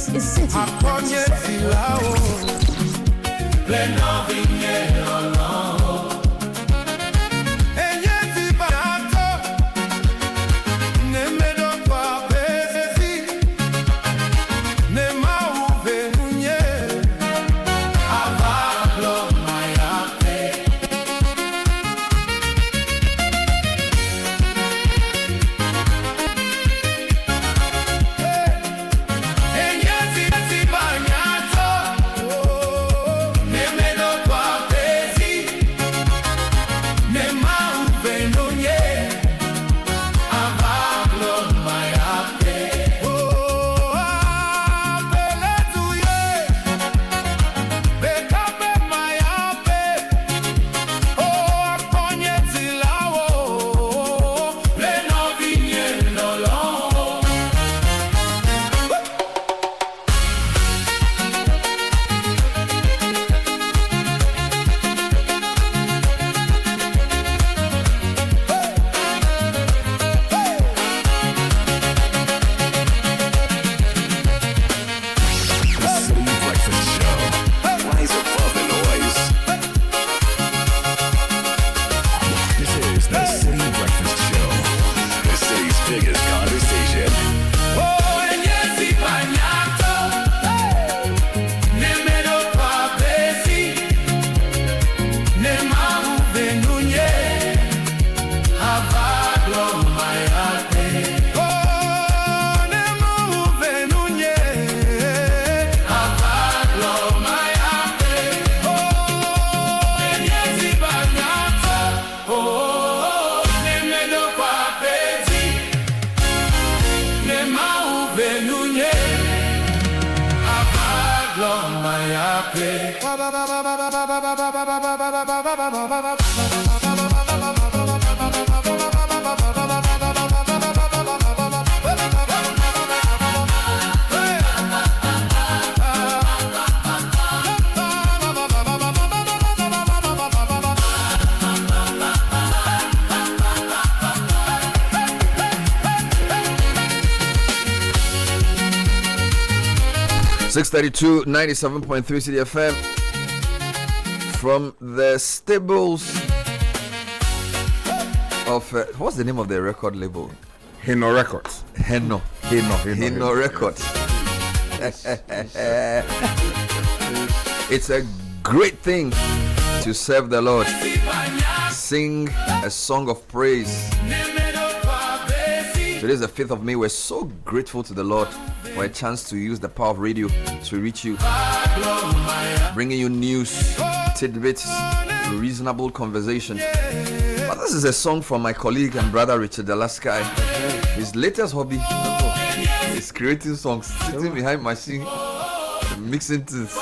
This is Citi. Six 97.3 Citi FM from the stables of what's the name of the record label? Hino Records. Hino Records. It's a great thing to serve the Lord. Sing a song of praise. Today is the 5th of May. We're so grateful to the Lord for a chance to use the power of radio to reach you, bringing you news, tidbits, reasonable conversation. But this is a song from my colleague and brother Richard Delasky. His latest hobby is creating songs, sitting behind machine, mixing things.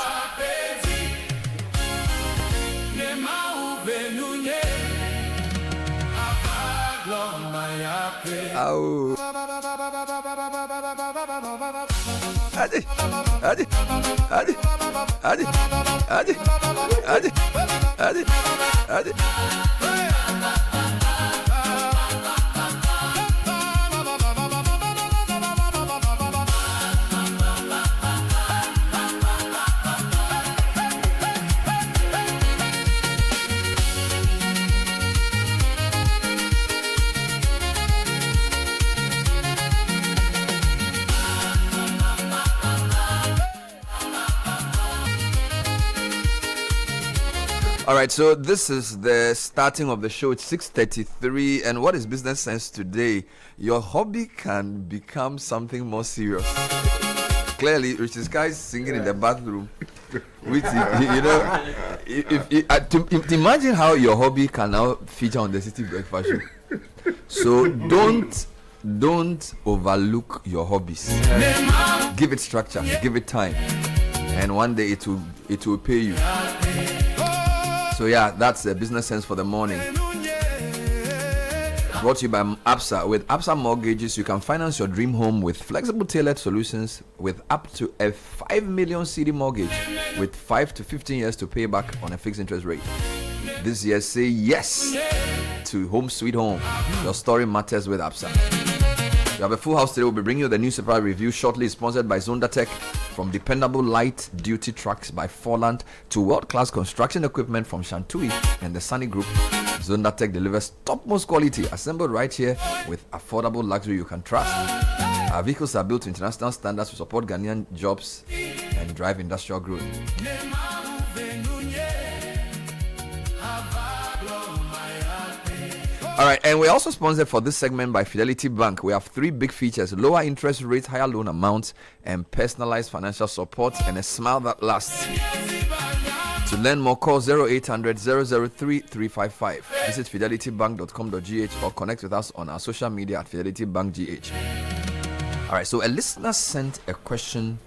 Oh. Adi. All right, so this is the starting of the show. It's 6:33, and what is business sense today? Your hobby can become something more serious. Clearly, Richard Sky is singing in the bathroom. With you know, if imagine how your hobby can now feature on the Citi Breakfast Show. So don't overlook your hobbies. Give it structure, give it time, and one day it will pay you. So yeah, that's the business sense for the morning. Brought to you by ABSA. With ABSA Mortgages, you can finance your dream home with flexible tailored solutions with up to a 5 million Citi mortgage with 5 to 15 years to pay back on a fixed interest rate. This year, say yes to Home Sweet Home. Your story matters with ABSA. You have a full house today. We'll be bringing you the newspaper review shortly, sponsored by Zonda Tech. from dependable light-duty trucks by Forland to world-class construction equipment from Shantui and the Sunny Group, Zonda Tech delivers topmost quality assembled right here with affordable luxury you can trust. Our vehicles are built to international standards to support Ghanaian jobs and drive industrial growth. All right, and we're also sponsored for this segment by Fidelity Bank. We have 3 big features: lower interest rates, higher loan amounts, and personalized financial support, and a smile that lasts. To learn more, call 0800 003 355. Visit fidelitybank.com.gh or connect with us on our social media at FidelityBankGH. All right, so a listener sent a question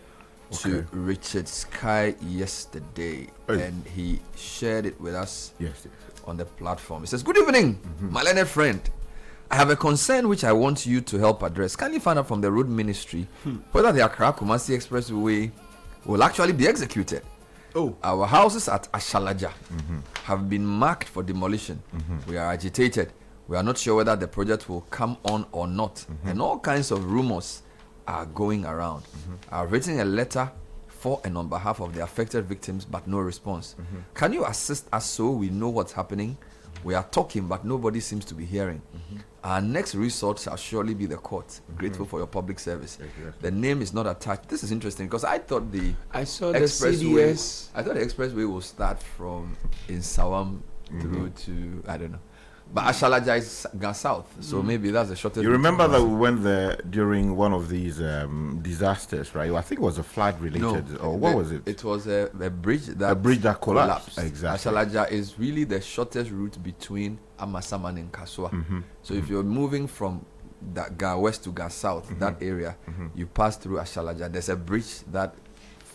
to Richard Sky yesterday, and he shared it with us on the platform. He says, "Good evening, my learned friend. I have a concern which I want you to help address. Can you find out from the road ministry whether the Accra Kumasi Expressway will actually be executed? Our houses at Ashalaja have been marked for demolition. We are agitated. We are not sure whether the project will come on or not. And all kinds of rumors are going around. I've written a letter for and on behalf of the affected victims, but no response. Can you assist us so we know what's happening? We are talking, but nobody seems to be hearing. Our next resort shall surely be the court. Grateful for your public service." The name is not attached. This is interesting because I saw the CDS. I thought the expressway will start from in Sawam through to, I don't know. But Ashalaja is south, so maybe that's the shortest. You remember that we went there during one of these disasters, right? I think it was a flood related, or what was it? It was a bridge that collapsed. Exactly. Ashalaja is really the shortest route between Amasaman and Kaswa. So if you're moving from Ga West to Ga South, that area, you pass through Ashalaja. There's a bridge that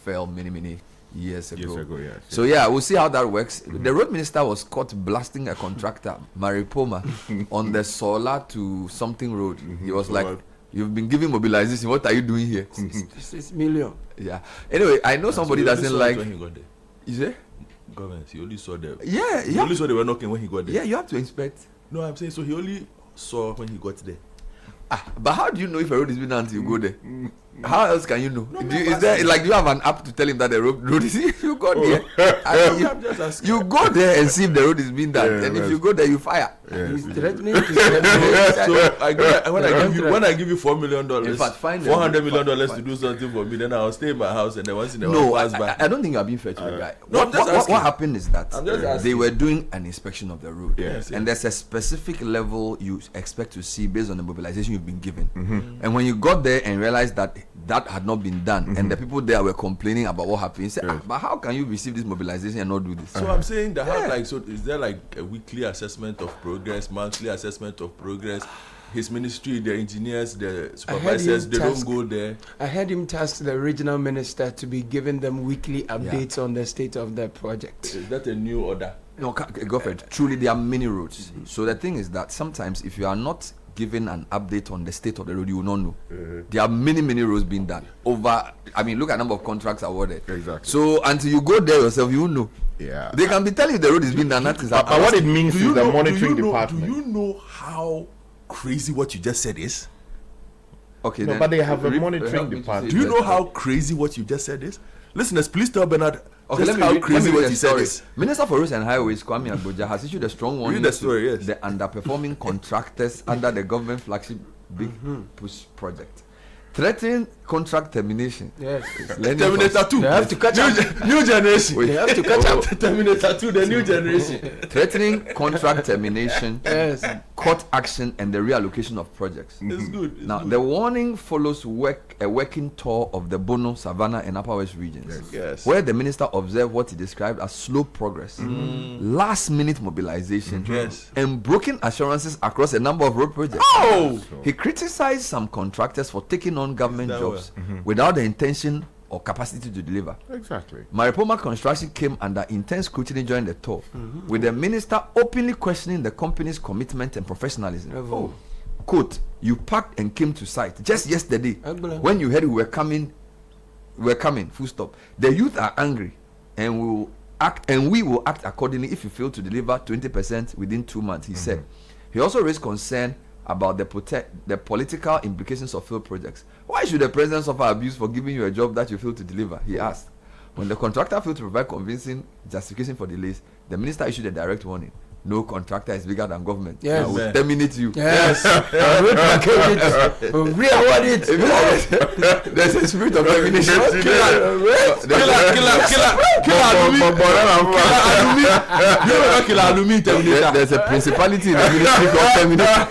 fell many years ago. Yes. So we'll see how that works. The road minister was caught blasting a contractor, Maripoma, on the Sola to something road. He was like, "You've been giving mobilization. What are you doing here?" 6 million. Yeah. Anyway, I know somebody doesn't like. When he got there. Is it? Governance. He only saw them. Yeah. He only saw they were knocking when he got there. Yeah, you have to inspect. No, I'm saying so. He only saw when he got there. But how do you know if a road is being done until you go there? How else can you know? Do you have an app to tell him that the road is? You go there. You go there and see if the road is being done. And if you go there, you fire. He's threatening to So when I give you $4 million, in fact, $400 million to do something for me, then I'll stay in my house and then once in a while pass by. I don't think you are being fair to the guy. No, What happened is that just they were doing an inspection of the road. Yes. And there's a specific level you expect to see based on the mobilization you've been given. And when you got there and realized that had not been done, and the people there were complaining about what happened, you say, but how can you receive this mobilization and not do this? So I'm saying that so is there like a weekly assessment of progress, monthly assessment of progress? His ministry, the engineers, the supervisors, they don't go there. I had him task the regional minister to be giving them weekly updates on the state of the project. Is that a new order? No, Godfred, truly there are many roads. So the thing is that sometimes if you are not given an update on the state of the road, you will not know. There are many roads being done. Look at the number of contracts awarded. Exactly. So until you go there yourself, you will know. Yeah. They can be telling you the road is being done. That is But what it means is the monitoring department. Do you know how crazy what you just said is? Okay, No, but they have a monitoring department. Do you know how crazy what you just said is? Listeners, please tell Bernard Okay, just let me how crazy read what the he said story. is. Minister for Roads and Highways Kwame Agboja has issued a strong warning Read the story, yes. to the underperforming contractors under the government flagship Big Push project, threatening contract termination. Yes. Terminator 2. They have to catch up. New generation. They have to catch up. Terminator 2, the new generation. Threatening contract termination, Yes. court action, and the reallocation of projects. It's good. Now, the warning follows a working tour of the Bono, Savannah, and Upper West regions, Yes. where the minister observed what he described as slow progress, last-minute mobilization, Yes. and broken assurances across a number of road projects. Oh! He criticized some contractors for taking on government That jobs without the intention or capacity to deliver. Exactly. Maripoma Construction came under intense scrutiny during the tour, with the minister openly questioning the company's commitment and professionalism. Oh. Quote, "You packed and came to site just yesterday when you heard we were coming, full stop. The youth are angry and we will act accordingly if you fail to deliver 20% within 2 months," he said. He also raised concern about the political implications of failed projects. Why should the president suffer abuse for giving you a job that you failed to deliver? He asked. When the contractor failed to provide convincing justification for delays, the minister issued a direct warning. No contractor is bigger than government. Yes. I will terminate you. Yes. Re-award it. There's a spirit of termination. There's a principality in the ministry called termination.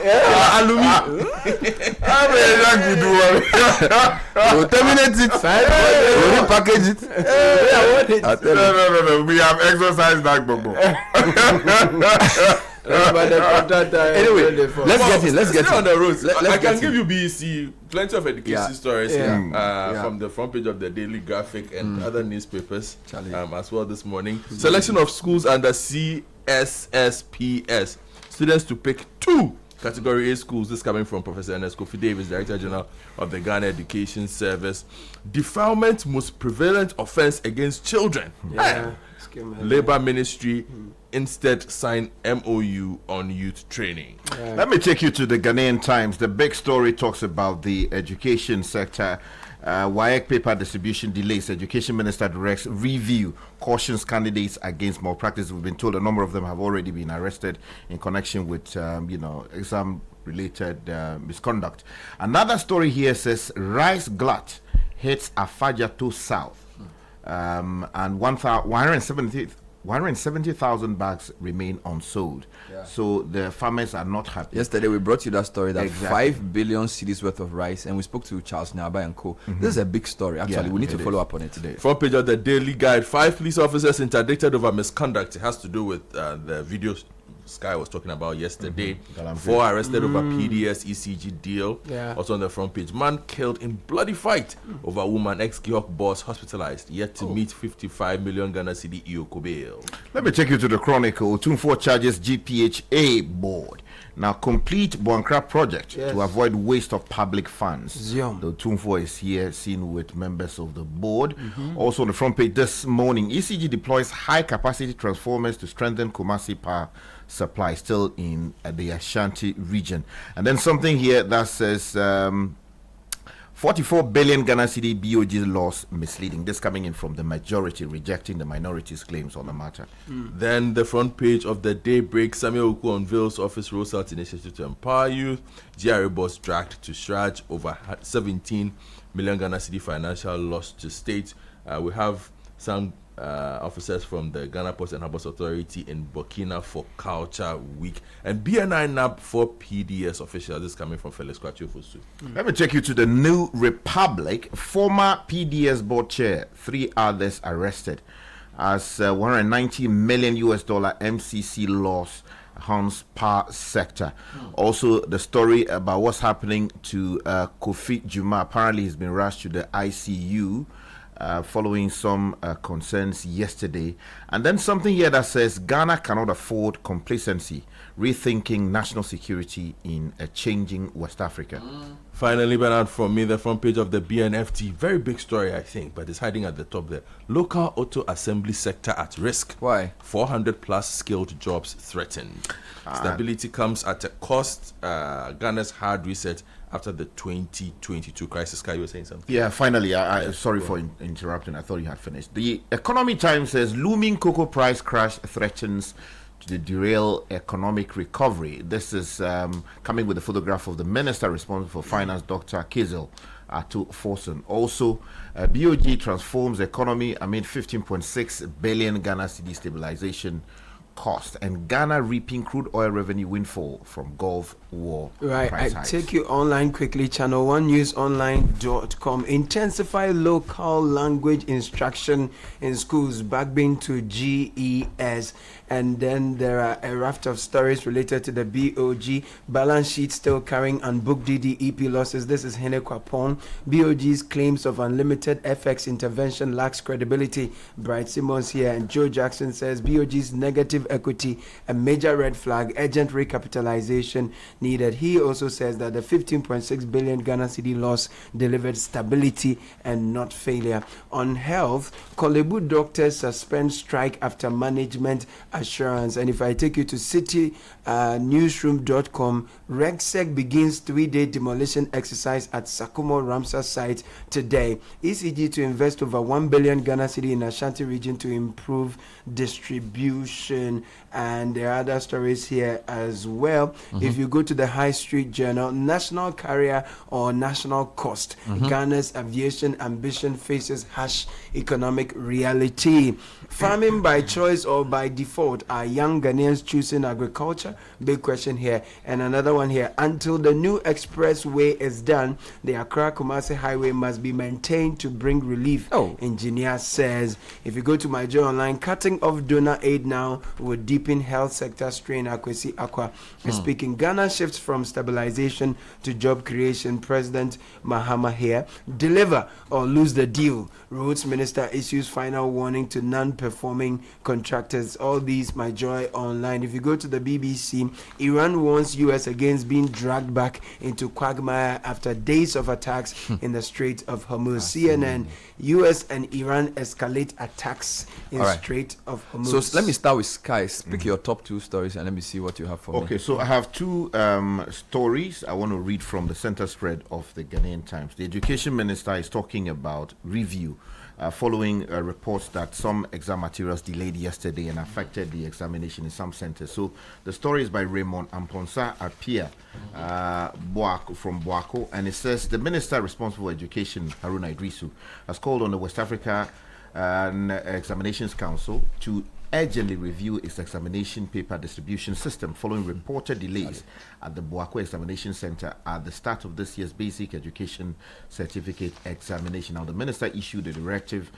We'll terminate it. We'll repackage it. No. We have exercised that, Bobo. Anyway, let's get on the roads. Let's I can get give you BEC plenty of education stories Yeah. from the front page of the Daily Graphic and other newspapers Charlie. as well this morning. Selection of schools under CSSPS. Students to pick 2 Category A schools. This coming from Professor Ernest Kofi Davis, Director General of the Ghana Education Service. Defilement most prevalent offense against children. Labour Ministry instead sign MOU on youth training. Let me take you to the Ghanaian Times. The big story talks about the education sector. WAEC paper distribution delays. Education Minister directs review, cautions candidates against malpractice. We've been told a number of them have already been arrested in connection with, exam-related misconduct. Another story here says rice glut hits Afajato South, and 170,000 bags remain unsold. So the farmers are not happy. Yesterday we brought you that story that Exactly. 5 billion cedis worth of rice, and we spoke to Charles Nyaba and co. This is a big story. Actually, we need to follow up on it today. Front page of the Daily Guide. 5 police officers interdicted over misconduct. It has to do with the video Sky was talking about yesterday. 4 arrested over PDS ECG deal. Yeah. Also on the front page. Man killed in bloody fight over woman ex-Georg boss hospitalized. Yet to meet 55 million Ghana cedi Ioko bail. Let me take you to the Chronicle. Tunfor charges GPHA board. Now complete Boankra project to avoid waste of public funds. Zion. The Tunfor is here seen with members of the board. Also on the front page this morning, ECG deploys high capacity transformers to strengthen Kumasi power supply, still in the Ashanti region. And then something here that says 44 billion Ghana cedi BOG loss misleading. This coming in from the majority, rejecting the minority's claims on the matter. Then the front page of the Daybreak. Samuel Uku unveils office rolls out initiative to empower youth. GRA boss dragged to Shraj over 17 million Ghana cedi financial loss to state. We have some officers from the Ghana Ports and Harbours Authority in Burkina for Culture Week, and BNI NAB for PDS officials. This is coming from Felix Kwachiofosu. Let me take you to the New Republic. Former PDS board chair, 3 others arrested as 190 million US dollar MCC loss harms power sector. Also, the story about what's happening to Kofi Juma. Apparently, he's been rushed to the ICU. Following some concerns yesterday. And then something here that says Ghana cannot afford complacency, rethinking national security in a changing West Africa. Finally, Bernard, from me, the front page of the BNFT. Very big story, I think, but it's hiding at the top there. Local auto assembly sector at risk. Why? 400 plus skilled jobs threatened. Stability comes at a cost. Ghana's hard reset after the 2022 crisis. Kai, you were saying something? Yeah, finally, sorry for interrupting. I thought you had finished. The Economy Times says looming cocoa price crash threatens to derail economic recovery. This is coming with a photograph of the minister responsible for finance, Dr. Kizel Atu Forson. Also, BOG transforms economy amid 15.6 billion Ghana cedi stabilization cost, and Ghana reaping crude oil revenue windfall from Gulf War Right, price I hikes. take you online quickly. Channel1newsonline.com. Intensify local language instruction in schools, backbone to GES. And then there are a raft of stories related to the BOG balance sheet still carrying unbooked DDEP losses. This is Hene Kwapon. BOG's claims of unlimited FX intervention lacks credibility. Bright Simmons here, and Joe Jackson says BOG's negative negative equity, a major red flag, urgent recapitalization needed. He also says that the 15.6 billion Ghana cedi loss delivered stability and not failure. On health, Kolebu doctors suspend strike after management assurance. And if I take you to Citi newsroom.com, RegSec begins 3-day demolition exercise at Sakumo Ramsar site today. ECG to invest over 1 billion Ghana cedi in Ashanti region to improve distribution. And there are other stories here as well. If you go to the High Street Journal, national carrier or national cost, Ghana's aviation ambition faces harsh economic reality. Farming by choice or by default, are young Ghanaians choosing agriculture? Big question here. And another one here, until the new expressway is done, the Accra-Kumasi highway must be maintained to bring relief. Engineer says. If you go to my journal online, cutting off donor aid now would deepen health sector strain. Akwesi Akwa is speaking. Ghana shifts from stabilization to job creation. President Mahama here. Deliver or lose the deal. Roads Minister issues final warning to non-performing contractors. All these, my joy online. If you go to the BBC, Iran warns US against being dragged back into quagmire after days of attacks in the Strait of Hormuz. CNN, US and Iran escalate attacks in Strait of Hormuz. So let me start with Sky. Pick your top 2 stories and let me see what you have for me. Okay, so I have 2 stories I want to read from the center spread of the Ghanaian Times. The Education Minister is talking about review following reports that some exam materials delayed yesterday and affected the examination in some centers. So the story is by Raymond Amponsa Apia from Boako, and it says the Minister responsible for Education, Haruna Idrisu, has called on the West Africa Examinations Council to urgently review its examination paper distribution system following reported delays at the Boako Examination Center at the start of this year's basic education certificate examination. Now, the minister issued a directive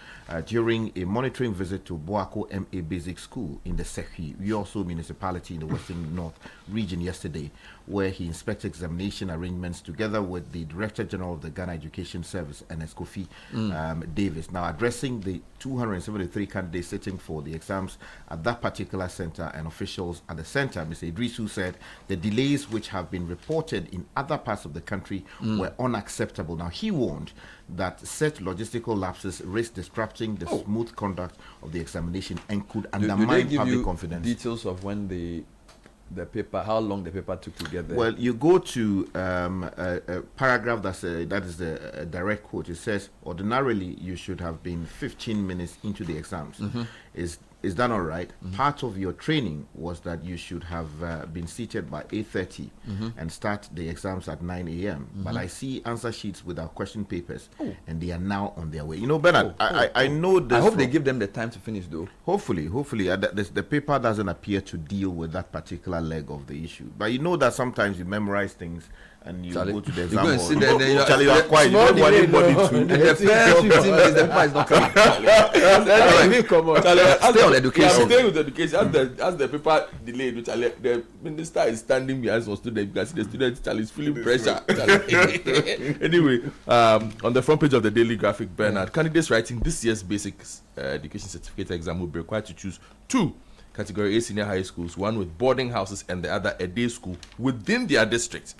during a monitoring visit to Boako MA Basic School in the Sekhi Yoso municipality in the Western North region yesterday, where he inspected examination arrangements together with the Director General of the Ghana Education Service, Ernest Kofi Davis. Now, addressing the 273 candidates sitting for the exams at that particular center and officials at the center, Mr. Idrisu said the delays which have been reported in other parts of the country were unacceptable. Now, he warned that such logistical lapses risk disrupting the smooth conduct of the examination and could undermine public confidence. Details of when the paper, how long the paper took to get there? Well, you go to a paragraph that is the direct quote. It says, ordinarily, you should have been 15 minutes into the exams. Is that all right? Part of your training was that you should have been seated by 8:30 and start the exams at 9 a.m. But I see answer sheets with our question papers, and they are now on their way. You know, Bernard, I know this. I hope they give them the time to finish, though. Hopefully. The paper doesn't appear to deal with that particular leg of the issue. But you know that sometimes you memorize things and you go to the exam hall. You are quiet. You don't want anybody to. In the first 15 minutes, the paper is not coming. Stay on education. Stay with education. As the paper delayed, the minister is standing behind some students. You can see the student is feeling pressure. Anyway, on the front page of the Daily Graphic, Bernard, candidates writing this year's basic education certificate exam will be required to choose 2 Category A senior high schools, one with boarding houses and the other a day school within their district.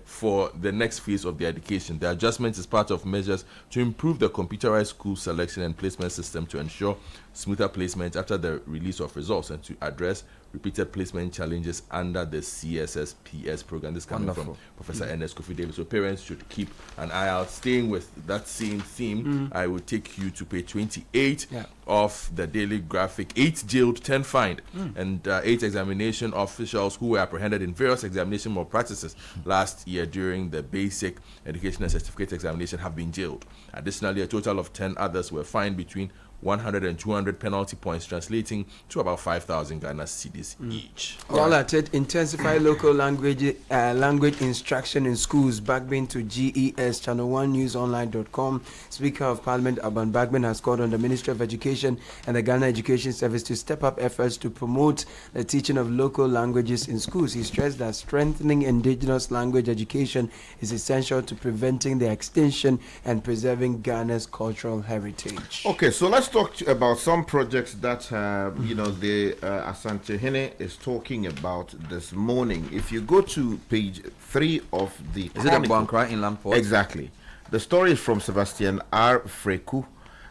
For the next phase of their education. The adjustment is part of measures to improve the computerized school selection and placement system to ensure smoother placement after the release of results and to address repeated placement challenges under the CSSPS program. This coming from Professor Ernest Kofi Davis. So parents should keep an eye out. Staying with that same theme, I will take you to page 28 of the Daily Graphic. 8 jailed, 10 fined, and 8 examination officials who were apprehended in various examination malpractices last year during the basic education and certificate examination have been jailed. Additionally, a total of 10 others were fined between 100 and 200 penalty points, translating to about 5,000 Ghana cedis each. All at it, intensify local language instruction in schools. Backbone to GES, channel1newsonline.com. Speaker of Parliament Aban Bagbin has called on the Ministry of Education and the Ghana Education Service to step up efforts to promote the teaching of local languages in schools. He stressed that strengthening indigenous language education is essential to preventing their extinction and preserving Ghana's cultural heritage. Okay, so let's let's talk about some projects that the Asante Hene is talking about this morning. If you go to page 3 of the Is it a Buankra Inland Port? Exactly. The story is from Sebastian R. Freku.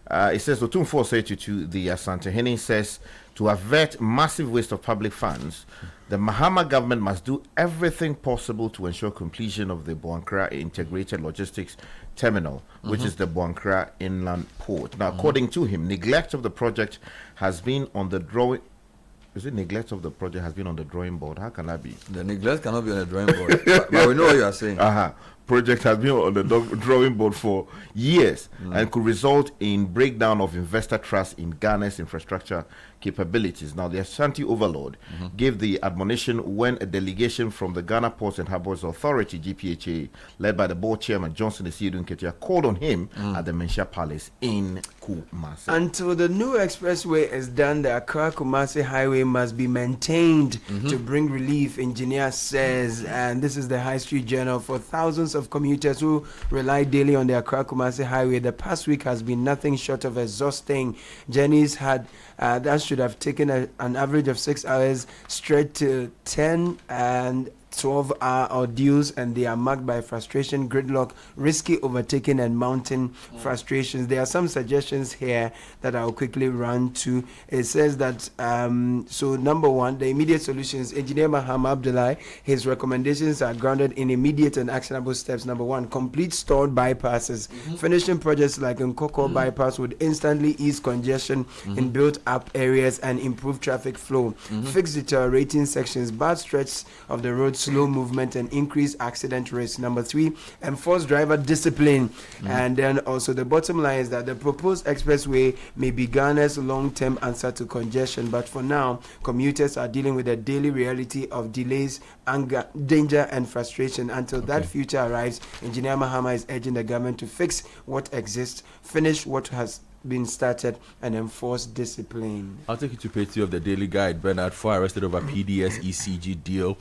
It says, Otumfo to the Asante Hene says, to avert massive waste of public funds, the Mahama government must do everything possible to ensure completion of the Buankra Integrated Logistics Terminal, which is the Buankra Inland Port. Now, according to him, neglect of the project has been on the drawing. Is it neglect of the project has been on the drawing board? How can that be? The neglect cannot be on the drawing board. but we know what you are saying. Project has been on the drawing board for years and could result in breakdown of investor trust in Ghana's infrastructure capabilities. Now, the Ashanti Overlord gave the admonition when a delegation from the Ghana Ports and Harbours Authority, GPHA, led by the board chairman Johnson Esidu Nketia, called on him at the Menchia Palace in Kumasi. Until the new expressway is done, the Accra-Kumasi highway must be maintained to bring relief, engineer says. And this is the High Street Journal. For thousands of commuters who rely daily on the Accra-Kumasi highway, the past week has been nothing short of exhausting. Journeys that should have taken an average of 6 hours straight to 10 and 12-hour ordeals, and they are marked by frustration, gridlock, risky overtaking, and mounting frustrations. There are some suggestions here that I'll quickly run to. It says that, so number one, the immediate solutions, Engineer Maham Abdullahi, his recommendations are grounded in immediate and actionable steps. Number one, complete stored bypasses. Finishing projects like Nkoko bypass would instantly ease congestion in built-up areas and improve traffic flow. Fix deteriorating sections, bad stretches of the road, slow movement, and increase accident risk. Number three, enforce driver discipline. And then also the bottom line is that the proposed expressway may be Ghana's long-term answer to congestion, but for now commuters are dealing with the daily reality of delays, anger, danger, and frustration. Until that future arrives, Engineer Mahama is urging the government to fix what exists, finish what has been started, and enforce discipline. I'll take you to page 2 of the Daily Guide. Bernard Foy arrested over PDS ECG deal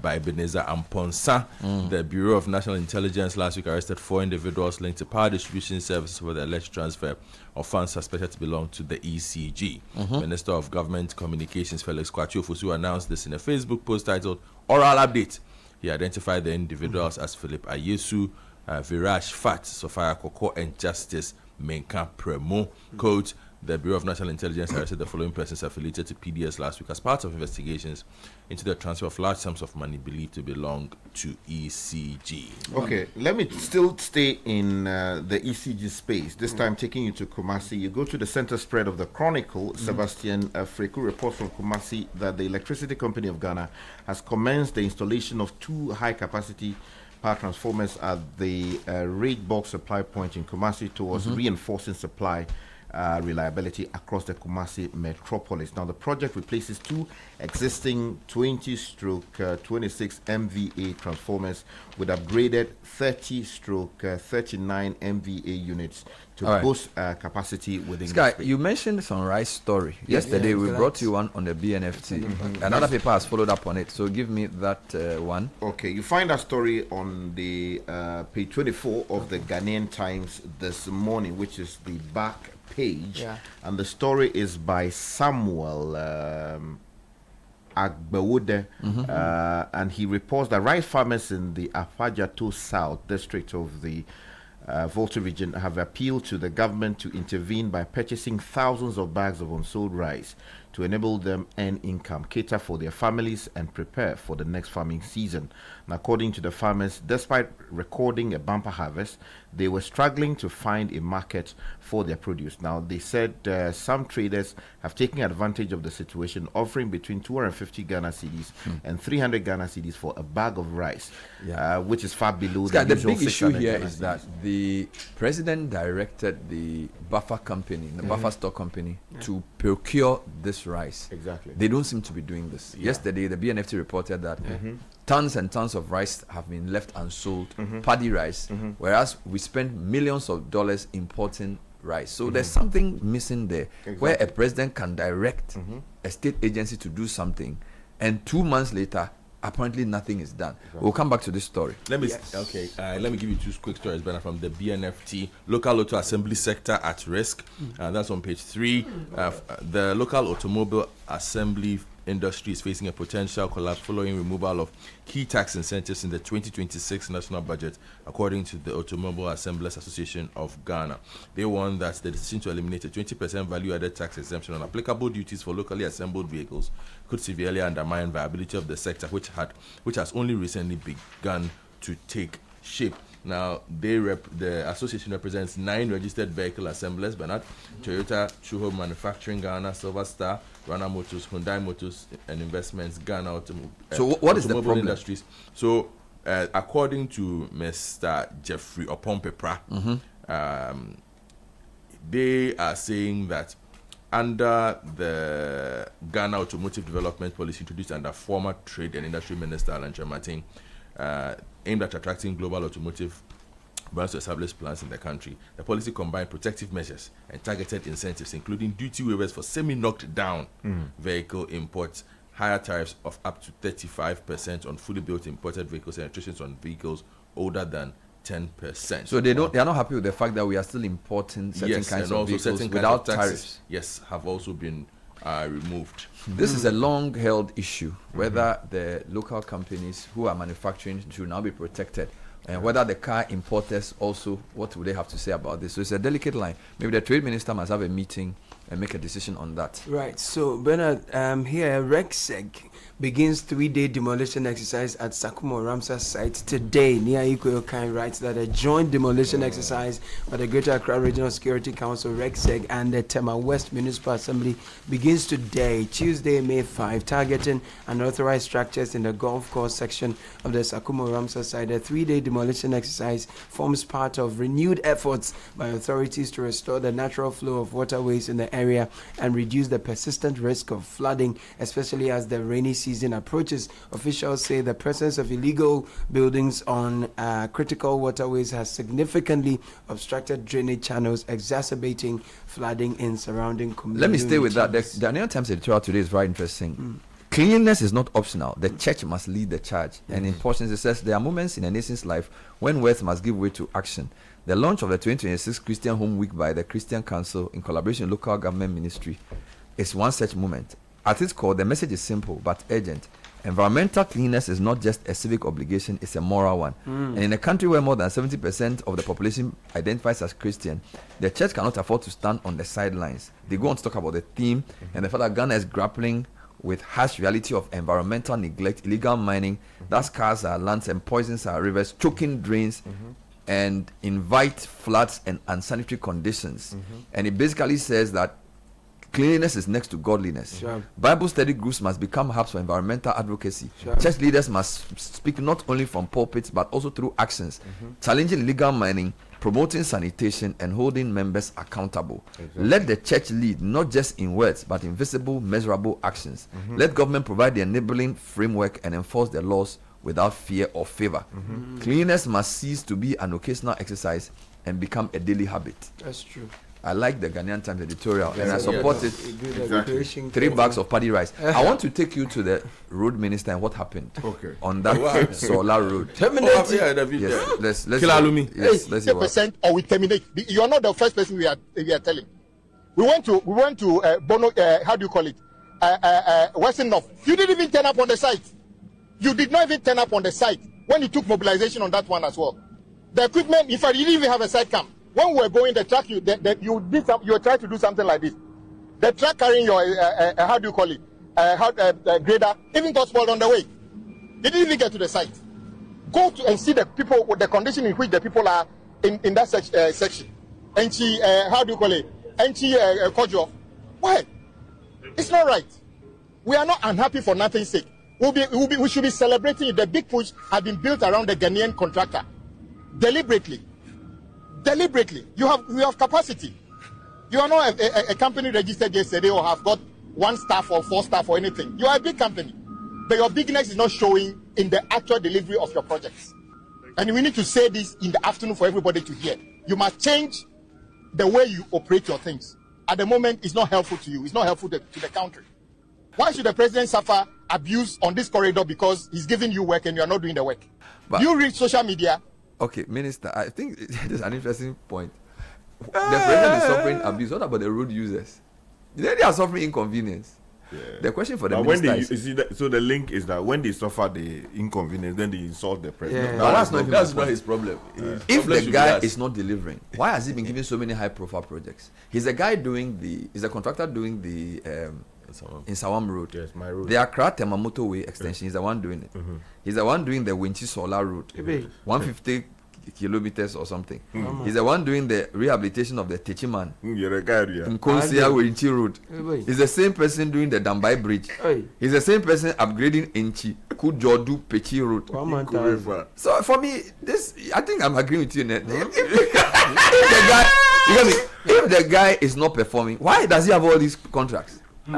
by Ebenezer Amponsa. The Bureau of National Intelligence last week arrested 4 individuals linked to power distribution services for the alleged transfer of funds suspected to belong to the ECG. Minister of Government Communications Felix Kwachiofosu announced this in a Facebook post titled Oral Update. He identified the individuals as Philip Ayesu, Viraj Fat, Sophia Koko, and Justice Menka Premo. Quote, the Bureau of National Intelligence arrested the following persons affiliated to PDS last week as part of investigations into the transfer of large sums of money believed to belong to ECG. Okay, let me still stay in the ECG space, this time taking you to Kumasi. You go to the center spread of the Chronicle. Sebastian Freku reports from Kumasi that the Electricity Company of Ghana has commenced the installation of 2 high-capacity power transformers at the Raid Box supply point in Kumasi towards reinforcing supply reliability across the Kumasi metropolis. Now, the project replaces 2 existing 20/26 MVA transformers with upgraded 30/39 MVA units to boost capacity within Sky, you mentioned some rice story. Yesterday, we brought you one on the BNFT. Another paper has followed up on it, so give me that one. Okay, you find that story on the page 24 of the Ghanaian Times this morning, which is the back page. And the story is by Samuel Agbewode, and he reports that rice farmers in the Afajato South district of the Volta region have appealed to the government to intervene by purchasing thousands of bags of unsold rice to enable them earn income, cater for their families, and prepare for the next farming season. And according to the farmers, despite recording a bumper harvest, they were struggling to find a market for their produce. Now, they said some traders have taken advantage of the situation, offering between 250 Ghana cedis and 300 Ghana cedis for a bag of rice, which is far below the usual. The big issue here Ghana is cedis. that the president directed the buffer company, the buffer stock company, to procure this rice. Exactly. They don't seem to be doing this. Yesterday, the BNFT reported that tons and tons of rice have been left unsold, paddy rice, whereas we spend millions of dollars importing rice. So there's something missing there, where a president can direct a state agency to do something, and 2 months later, apparently nothing is done. We'll come back to this story. Let me let me give you two quick stories, Bernard, from the BNFT. Local auto assembly sector at risk. That's on page 3. The local automobile assembly industry is facing a potential collapse following removal of key tax incentives in the 2026 national budget, according to the Automobile Assemblers Association of Ghana. They warn that the decision to eliminate a 20% value-added tax exemption on applicable duties for locally assembled vehicles could severely undermine viability of the sector, which has only recently begun to take shape. Now, the association represents 9 registered vehicle assemblers: Bernard, Toyota, Chuho Manufacturing Ghana, Silver Star, Rana Motors, Hyundai Motors and Investments Ghana. So what is the problem? Industries. So, according to Mr. Jeffrey Opompepra, they are saying that under the Ghana Automotive Development Policy introduced under former Trade and Industry Minister Alan Martin, aimed at attracting global automotive brands to establish plants in the country. The policy combined protective measures and targeted incentives, including duty waivers for semi-knocked down vehicle imports, higher tariffs of up to 35% on fully built imported vehicles, and restrictions on vehicles older than 10%. So they are not happy with the fact that we are still importing certain kinds of vehicles without tariffs. Yes, have also been removed. This is a long-held issue, whether the local companies who are manufacturing should now be protected, and whether the car importers also, what would they have to say about this? So it's a delicate line. Maybe the trade minister must have a meeting and make a decision on that. Right. So, Bernard, here, RECSEG begins 3-day demolition exercise at Sakumo Ramsar site today. Nia Ikoyokai writes that a joint demolition exercise by the Greater Accra Regional Security Council, RECSEG, and the Tema West Municipal Assembly begins today, Tuesday, May 5, targeting unauthorized structures in the golf course section of the Sakumo Ramsar site. The 3-day demolition exercise forms part of renewed efforts by authorities to restore the natural flow of waterways in the area and reduce the persistent risk of flooding, especially as the rainy season approaches. Officials say the presence of illegal buildings on critical waterways has significantly obstructed drainage channels, exacerbating flooding in surrounding communities. Let me stay with that. The New York Times editorial today is very interesting. Cleanliness is not optional. The church must lead the charge. And in portions it says there are moments in a nation's life when words must give way to action. The launch of the 2026 Christian Home Week by the Christian Council in collaboration with local government ministry is one such moment. At its core, the message is simple but urgent. Environmental cleanliness is not just a civic obligation, it's a moral one. And in a country where more than 70% of the population identifies as Christian, the church cannot afford to stand on the sidelines. They go on to talk about the theme and the fact that Ghana is grappling with harsh reality of environmental neglect, illegal mining that scars our lands and poisons our rivers, choking drains, and invite floods and unsanitary conditions. And it basically says that cleanliness is next to godliness. Bible study groups must become hubs for environmental advocacy. Church leaders must speak not only from pulpits but also through actions, challenging illegal mining, promoting sanitation, and holding members accountable. Let the church lead not just in words but in visible, measurable actions. Let government provide the enabling framework and enforce the laws without fear or favor. Cleanliness must cease to be an occasional exercise and become a daily habit. That's true. I like the Ghanaian Times editorial and I support it. Exactly. 3 bags of paddy rice. I want to take you to the road minister and what happened on that Solar Road. Terminate. Yes, let's Kilalumi. Yes, let's see what. 50% or we terminate. You are not the first person we are telling. We went to Bono. How do you call it? Western North. You didn't even turn up on the site. You did not even turn up on the site when you took mobilization on that one as well. The equipment, in fact, you didn't even have a site camp. When we were going, the truck, you were trying to do something like this. The truck carrying your, how do you call it, grader, even got spoiled on the way. It didn't even get to the site. Go to and see the people, the condition in which the people are in that section. And she, how do you call it, and she, Kojo. Why? It's not right. We are not unhappy for nothing's sake. We should be celebrating it. The big push has been built around the Ghanaian contractor. Deliberately. You have capacity. You are not a company registered yesterday or have got 1 staff or 4 staff or anything. You are a big company. But your bigness is not showing in the actual delivery of your projects. And we need to say this in the afternoon for everybody to hear. You must change the way you operate your things. At the moment, it's not helpful to you. It's not helpful to the country. Why should the president suffer abuse on this corridor because he's giving you work and you are not doing the work. But- You read social media. Okay, Minister, I think there's an interesting point. The president is suffering abuse. What about the road users? They are suffering inconvenience. Yeah. The question for the But when minister they, is, you see that, so the link is that when they suffer the inconvenience, then they insult the president. Yeah. but that's not even That's my not point. his problem. His If problem the should be guy us. is not delivering, why has he been given so many high-profile projects? He's a guy he's a contractor doing the in Sawam Road. Yes, my road. The Accra Temamoto Way extension. He's the one doing it. He's the one doing the Winchi Solar Road, Ebe. 150 kilometers or something. He's the one doing the rehabilitation of the Techiman You're a guy, yeah. in Konsia Winchi Road. Ebe. He's the same person doing the Dambai Bridge. Hey. He's the same person upgrading Inchi Kujodu Pechi Road. 1 month. So for me, I think I'm agreeing with you, Ned. If the guy, you get me? If the guy is not performing, why does he have all these contracts? He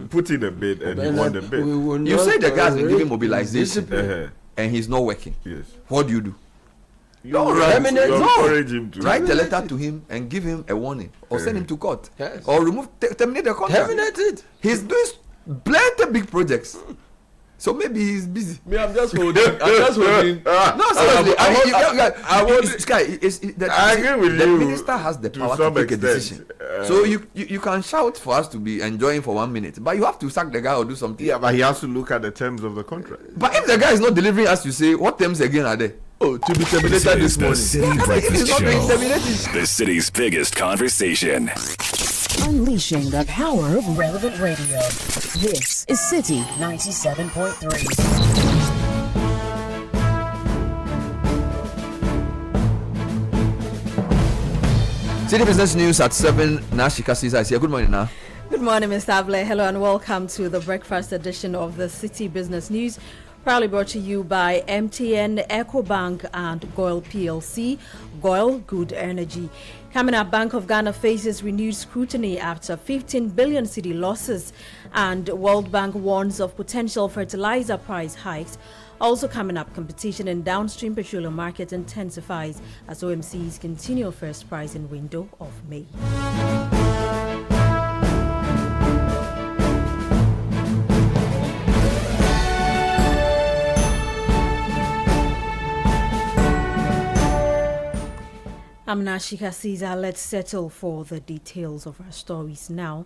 put in a bid and he won the bid. You say the guy has been giving mobilization Uh-huh. and he's not working. Yes. What do you do? You Don't you encourage him to. Write a letter to him and give him a warning, or send him to court, Yes. or terminate the contract. Terminate it. He's doing plenty big projects, so maybe he's busy. Me, I'm just holding. I'm just holding. No, seriously. I I agree with the you minister has the to power to some take a extent. decision. So you can shout for us to be enjoying for 1 minute, but you have to sack the guy or do something. Yeah, but he has to look at the terms of the contract. But if the guy is not delivering as you say, what terms again are there? Oh, to be This terminated is this the morning. City If he's Breakfast not being Show. terminated, The city's biggest conversation. Unleashing the power of relevant radio. This is City 97.3. City Business News at 7. Nashika Caesar is here. Good morning, now. Good morning, Mr. Able. Hello and welcome to the breakfast edition of the City Business News. Proudly brought to you by MTN, EcoBank and GOIL PLC. GOIL, good energy. Coming up, Bank of Ghana faces renewed scrutiny after 15 billion cedi losses, and World Bank warns of potential fertilizer price hikes. Also coming up, competition in downstream petroleum market intensifies as OMCs continue first price in window of May. I'm Nashika Caesar. Let's settle for the details of our stories now.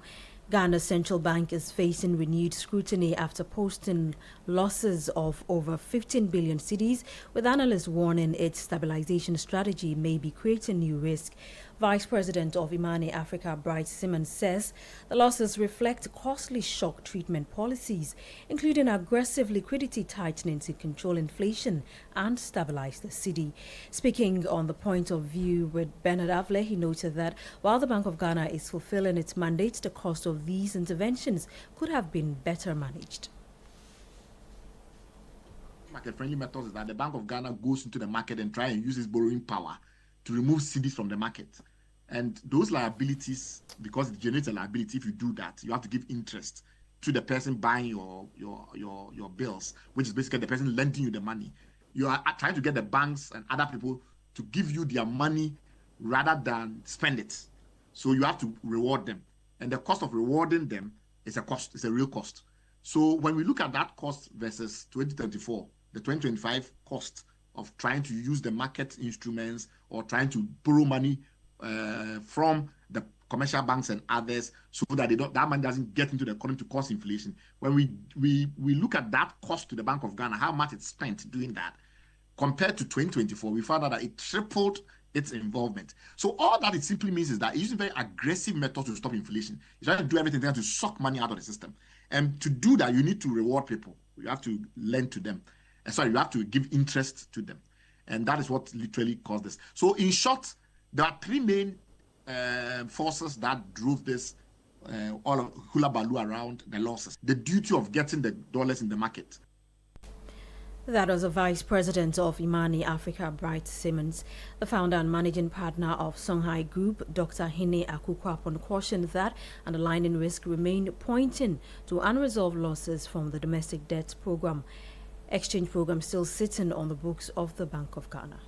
Ghana's central bank is facing renewed scrutiny after posting losses of over 15 billion cedis, with analysts warning its stabilization strategy may be creating new risk. Vice President of Imani Africa, Bright Simmons, says the losses reflect costly shock treatment policies, including aggressive liquidity tightening to control inflation and stabilize the cedi. Speaking on the point of view with Bernard Avle, he noted that while the Bank of Ghana is fulfilling its mandate, the cost of these interventions could have been better managed. Market-friendly methods is that the Bank of Ghana goes into the market and try and use its borrowing power to remove cedis from the market. And those liabilities, because it generates a liability, if you do that, you have to give interest to the person buying your bills, which is basically the person lending you the money. You are trying to get the banks and other people to give you their money rather than spend it. So you have to reward them. And the cost of rewarding them is a cost, it's a real cost. So when we look at that cost versus 2024, the 2025 cost of trying to use the market instruments or trying to borrow money from the commercial banks and others, so that that money doesn't get into the economy to cause inflation. When we look at that cost to the Bank of Ghana, how much it's spent doing that, compared to 2024, we found out that it tripled its involvement. So all that it simply means is that it's using very aggressive methods to stop inflation. It's trying to do everything to suck money out of the system. And to do that, you need to reward people. You have to lend to them. You have to give interest to them. And that is what literally caused this. So in short, there are three main forces that drove this all of hula baloo around the losses. The duty of getting the dollars in the market. That was the Vice President of Imani Africa, Bright Simmons. The founder and managing partner of Songhai Group, Dr. Hine Akukwapon, cautioned that underlying risk remained, pointing to unresolved losses from the domestic debt program. Exchange program still sitting on the books of the Bank of Ghana.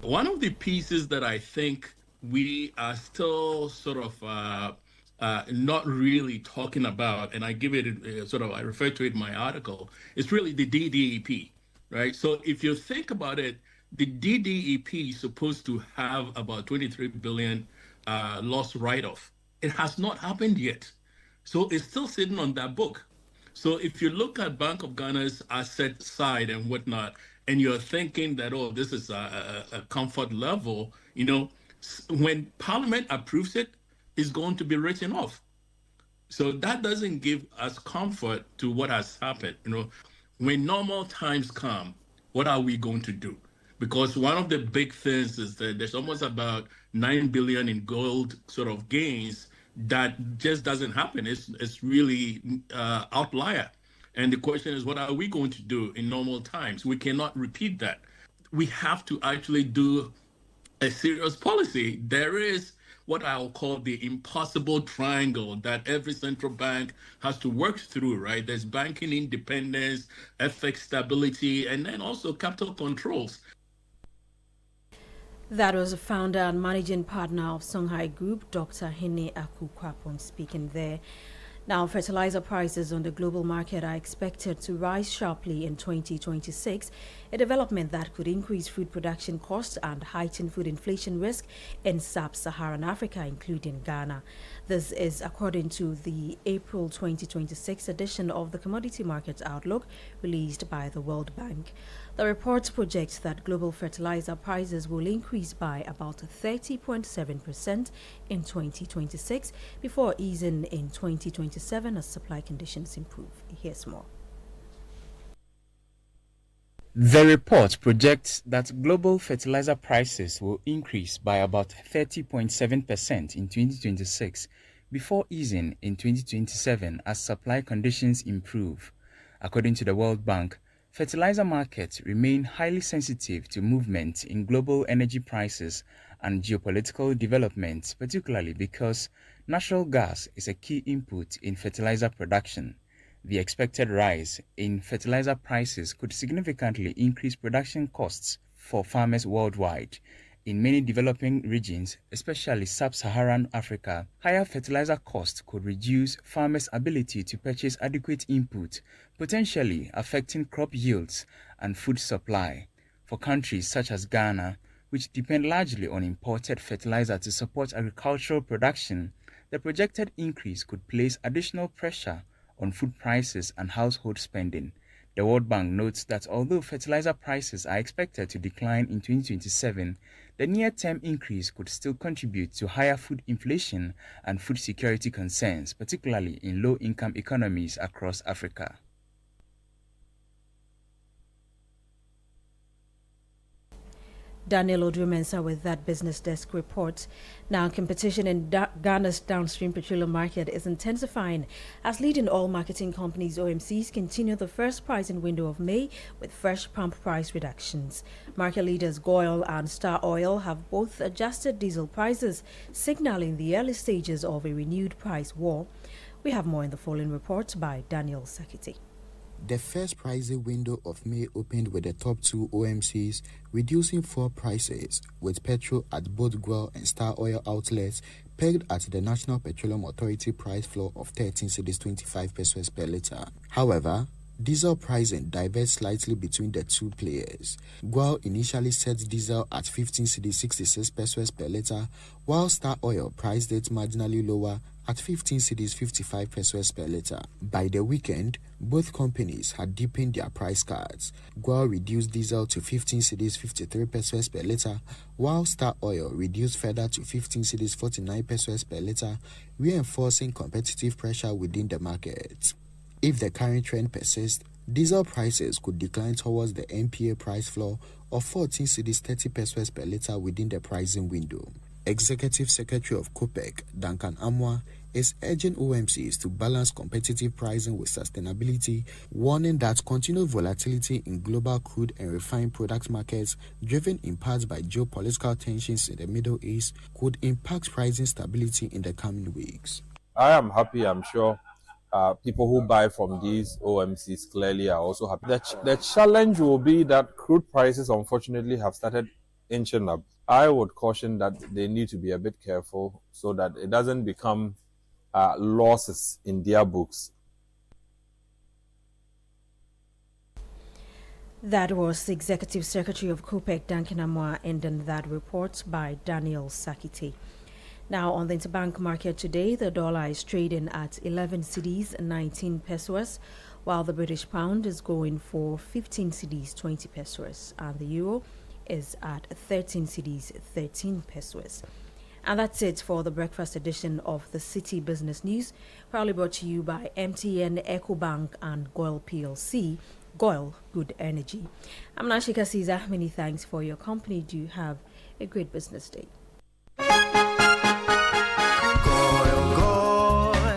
One of the pieces that I think we are still sort of not really talking about, and I give it I refer to it in my article, it's really the DDEP, right? So if you think about it, the DDEP is supposed to have about 23 billion loss write-off. It has not happened yet. So it's still sitting on that book. So if you look at Bank of Ghana's asset side and whatnot, and you're thinking that, oh, this is a comfort level, when Parliament approves it, it's going to be written off. So that doesn't give us comfort to what has happened. When normal times come, what are we going to do? Because one of the big things is that there's almost about 9 billion in gold sort of gains that just doesn't happen. It's really outlier. And the question is, what are we going to do in normal times? We cannot repeat that. We have to actually do a serious policy. There is what I'll call the impossible triangle that every central bank has to work through, right? There's banking independence, FX stability, and then also capital controls. That was the founder and managing partner of Songhai Group, Dr. Hene Akukwapon, speaking there. Now, fertilizer prices on the global market are expected to rise sharply in 2026, a development that could increase food production costs and heighten food inflation risk in sub-Saharan Africa, including Ghana. This is according to the April 2026 edition of the Commodity Markets Outlook released by the World Bank. The report projects that global fertilizer prices will increase by about 30.7% in 2026 before easing in 2027 as supply conditions improve. Here's more. The report projects that global fertilizer prices will increase by about 30.7% in 2026 before easing in 2027 as supply conditions improve. According to the World Bank, fertilizer markets remain highly sensitive to movements in global energy prices and geopolitical developments, particularly because natural gas is a key input in fertilizer production. The expected rise in fertilizer prices could significantly increase production costs for farmers worldwide. In many developing regions, especially sub-Saharan Africa, higher fertilizer costs could reduce farmers' ability to purchase adequate input, potentially affecting crop yields and food supply. For countries such as Ghana, which depend largely on imported fertilizer to support agricultural production, the projected increase could place additional pressure on food prices and household spending. The World Bank notes that although fertilizer prices are expected to decline in 2027, the near-term increase could still contribute to higher food inflation and food security concerns, particularly in low-income economies across Africa. Daniel Odrumensa with that Business Desk report. Now, competition in Ghana's downstream petroleum market is intensifying as leading oil marketing companies OMCs continue the first pricing window of May with fresh pump price reductions. Market leaders Goil and Star Oil have both adjusted diesel prices, signaling the early stages of a renewed price war. We have more in the following report by Daniel Sakiti. The first pricing window of May opened with the top two OMCs reducing floor prices, with petrol at both Goil and Star Oil outlets pegged at the National Petroleum Authority price floor of 13 cedis 25 pesos per litre. However, diesel pricing diverged slightly between the two players. Goil initially set diesel at 15 cedis 66 pesos per litre, while Star Oil priced it marginally lower at 15 cedis 55 pesos per litre. By the weekend, both companies had deepened their price cards. Goil reduced diesel to 15 cedis 53 pesos per litre, while Star Oil reduced further to 15 cedis 49 pesos per litre, reinforcing competitive pressure within the market. If the current trend persists, diesel prices could decline towards the NPA price floor of 14 cedis 30 pesos per litre within the pricing window. Executive Secretary of COPEC, Duncan Amwa, is urging OMCs to balance competitive pricing with sustainability, warning that continued volatility in global crude and refined product markets, driven in part by geopolitical tensions in the Middle East, could impact pricing stability in the coming weeks. I am happy, I'm sure. People who buy from these OMCs clearly are also happy. The challenge will be that crude prices, unfortunately, have started inching up. I would caution that they need to be a bit careful so that it doesn't become losses in their books. That was the Executive Secretary of COPEC, Duncan Amoah, ending that report by Daniel Sakite. Now, on the interbank market today, the dollar is trading at 11 cedis, 19 pesos, while the British pound is going for 15 cedis, 20 pesos, and the euro is at 13 cedis, 13 pesos. And that's it for the breakfast edition of the Citi Business News, proudly brought to you by MTN, EcoBank, and GOIL PLC. GOIL, good energy. I'm Nashika Caesar. Many thanks for your company. Do have a great business day.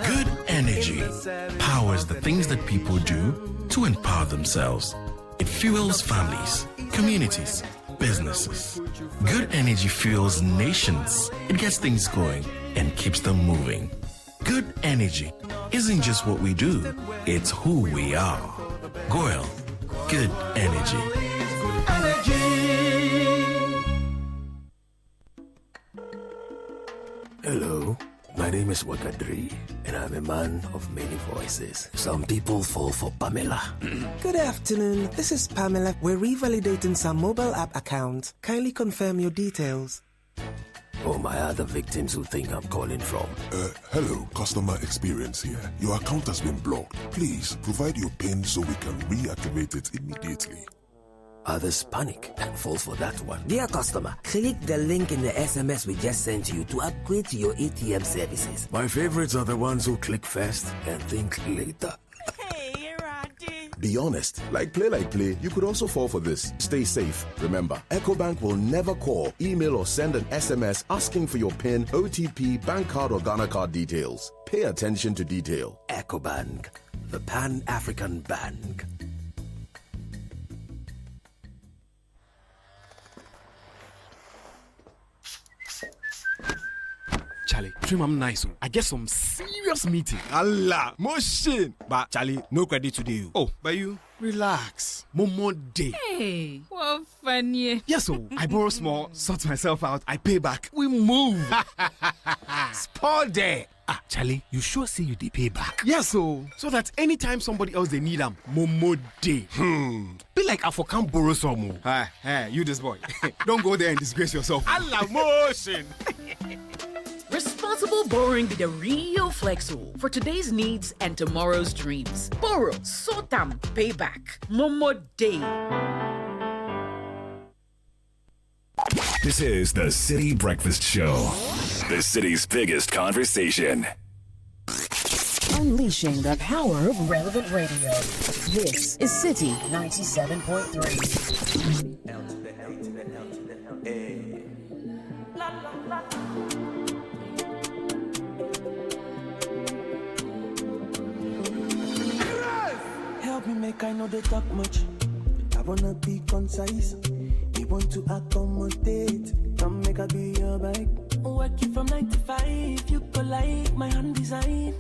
Good energy powers the things that people do to empower themselves. It fuels families, communities, businesses. Good energy fuels nations. It gets things going and keeps them moving. Good energy isn't just what we do, it's who we are. GOIL, good energy. Hello, my name is Wakadri, and I'm a man of many voices. Some people fall for Pamela. Good afternoon, this is Pamela. We're revalidating some mobile app account. Kindly confirm your details. For my other victims who think I'm calling from. Hello, customer experience here. Your account has been blocked. Please provide your PIN so we can reactivate it immediately. Others panic and fall for that one. Dear customer, click the link in the SMS we just sent you to upgrade to your ATM services. My favorites are the ones who click first and think later. Be honest, like play, you could also fall for this. Stay safe. Remember, EcoBank will never call, email, or send an SMS asking for your PIN, OTP, bank card, or Ghana card details. Pay attention to detail. EcoBank, the Pan-African Bank. Charlie, dream I'm nice. I get some serious meeting. Allah, motion. But Charlie, no credit today. Oh, but you relax. More day. Hey, what funny. Yes, so I borrow small, sort myself out, I pay back. We move. Spot there. Ah, Charlie, you sure say you dey pay back? Yes, so that anytime somebody else they need them, Momo day. Be like I for can't borrow some more. Hey, you this boy. Don't go there and disgrace yourself. Allah motion. Responsible borrowing be the real flexo for today's needs and tomorrow's dreams. Borrow, sort them, pay back. Momo day. This is the Citi Breakfast Show, the city's biggest conversation. Unleashing the power of relevant radio. This is Citi 97.3. Help me make I know they talk much. I wanna be concise. We want to accommodate. Come make I be your bike. Working from 9 to 5. You go like my hand design.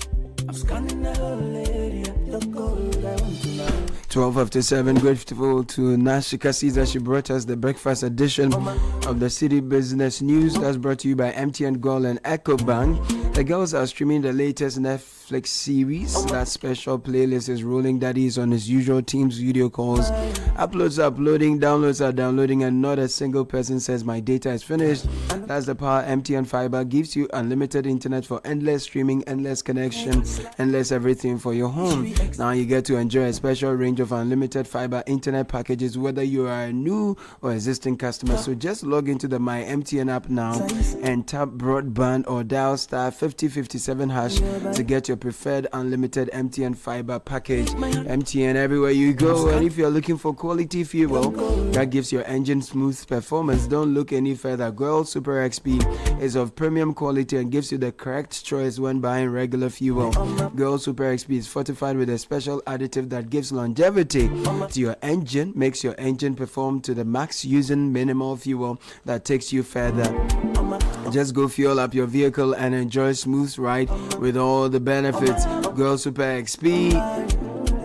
I'm scanning the whole area. The gold I want to know. 12:57. Grateful to Nashika Caesar. She brought us the breakfast edition of the Citi Business News. That's brought to you by MTN, GOIL, and EcoBank. The girls are streaming the latest Netflix series. That special playlist is rolling. That is on his usual Teams video calls. Uploads are uploading, downloads are downloading, and not a single person says my data is finished. That's the power MTN Fiber gives you. Unlimited internet for endless streaming, endless connection, endless everything for your home. Now you get to enjoy a special range of unlimited fiber internet packages, whether you are a new or existing customer. So just log into the My MTN app now and tap broadband or dial star 5057 hash to get your preferred unlimited MTN fiber package. MTN everywhere you go. And if you're looking for quality fuel that gives your engine smooth performance, don't look any further. GOIL Super XP is of premium quality and gives you the correct choice when buying regular fuel. GOIL Super XP is fortified with a special additive that gives longevity to your engine, makes your engine perform to the max using minimal fuel that takes you further. Just go fuel up your vehicle and enjoy smooth ride with all the benefits. GOIL Super XP,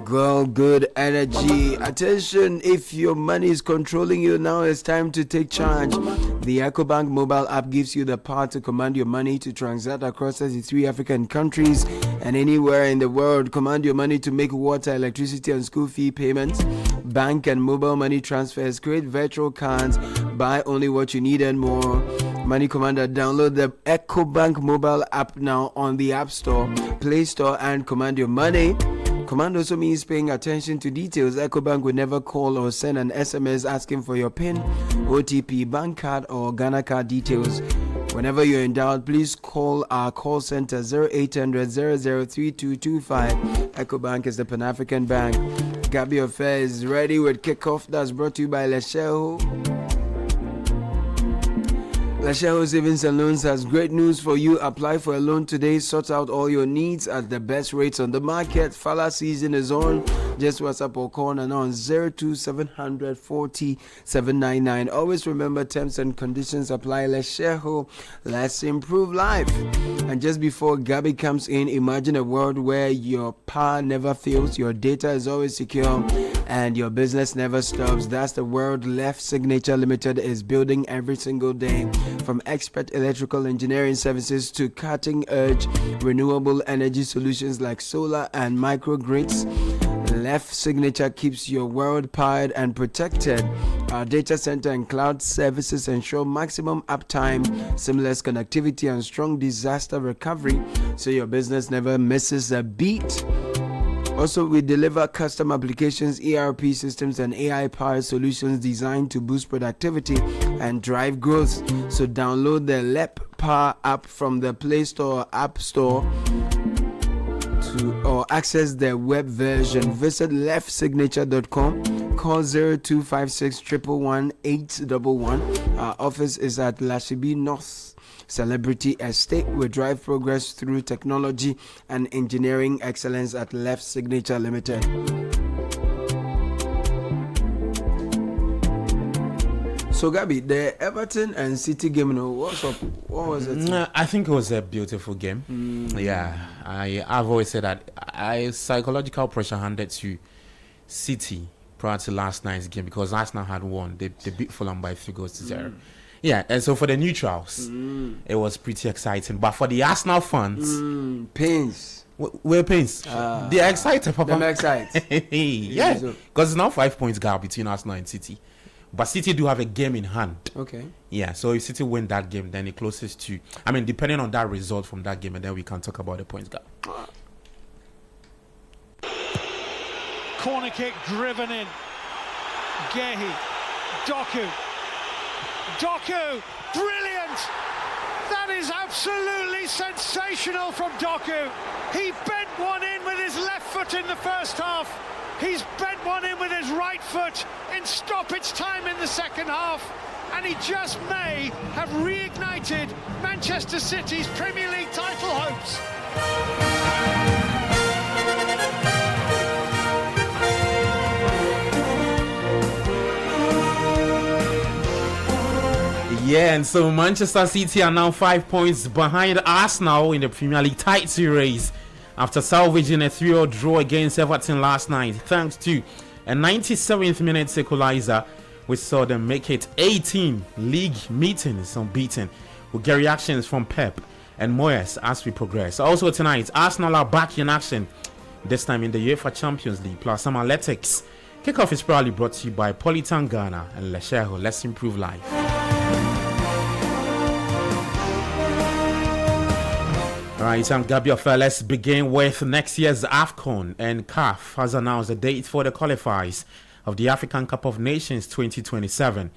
GOIL good energy. Attention, if your money is controlling you, now it's time to take charge. The EcoBank mobile app gives you the power to command your money to transact across 33 African countries and anywhere in the world. Command your money to make water, electricity, and school fee payments, bank and mobile money transfers, create virtual cards, buy only what you need and more. Money Commander, download the EcoBank mobile app now on the App Store, Play Store, and command your money. Command also means paying attention to details. EcoBank will never call or send an SMS asking for your PIN, OTP, bank card, or Ghana card details. Whenever you're in doubt, please call our call center 0800 003225. EcoBank is the Pan-African Bank. Gabi Affair is ready with kickoff. That's brought to you by Lesheho. Lesheho Savings and Loans has great news for you. Apply for a loan today. Sort out all your needs at the best rates on the market. Fala season is on. Just WhatsApp or call and on 02700 40 799. Always remember terms and conditions apply. Lesheho, let's improve life. And just before Gabi comes in, imagine a world where your power never fails, your data is always secure, and your business never stops. That's the world Left Signature Limited is building every single day. From expert electrical engineering services to cutting-edge renewable energy solutions like solar and microgrids, Left Signature keeps your world powered and protected. Our data center and cloud services ensure maximum uptime, seamless connectivity, and strong disaster recovery, so your business never misses a beat. Also, we deliver custom applications, ERP systems, and AI-powered solutions designed to boost productivity and drive growth. So download the LEP Power app from the Play Store or App Store or access the web version. Visit leftsignature.com. Call 0256 111 811. Our office is at Lashibi North Celebrity Estate. We drive progress through technology and engineering excellence at Left Signature Limited. So Gabi, the Everton and City game, what's up? What was it? I think it was a beautiful game. Yeah, I've always said that psychological pressure handed to City prior to last night's game because Arsenal had won. They beat Fulham by 3-0. Yeah, and so for the neutrals, it was pretty exciting. But for the Arsenal fans, pains. We're pains. They are excited, Papa. They're excited. Yeah, because it's now 5 points gap between Arsenal and City. But City do have a game in hand. Okay. Yeah, so if City win that game, then it closes to... I mean, depending on that result from that game, and then we can talk about the points gap. Corner kick driven in. Gehi. Doku. Brilliant! That is absolutely sensational from Doku. He bent one in with his left foot in the first half. He's bent one in with his right foot in stoppage time in the second half. And he just may have reignited Manchester City's Premier League title hopes. Yeah, and so Manchester City are now 5 points behind Arsenal in the Premier League title race after salvaging a 3-0 draw against Everton last night. Thanks to a 97th minute equalizer, we saw them make it 18 league meetings unbeaten. We'll get reactions from Pep and Moyes as we progress. Also tonight, Arsenal are back in action, this time in the UEFA Champions League, plus some athletics. Kickoff is proudly brought to you by Politan Ghana and Lesheho. Let's improve life. Alright, I'm Gabi Affair. Let's begin with next year's AFCON, and CAF has announced a date for the qualifiers of the African Cup of Nations 2027.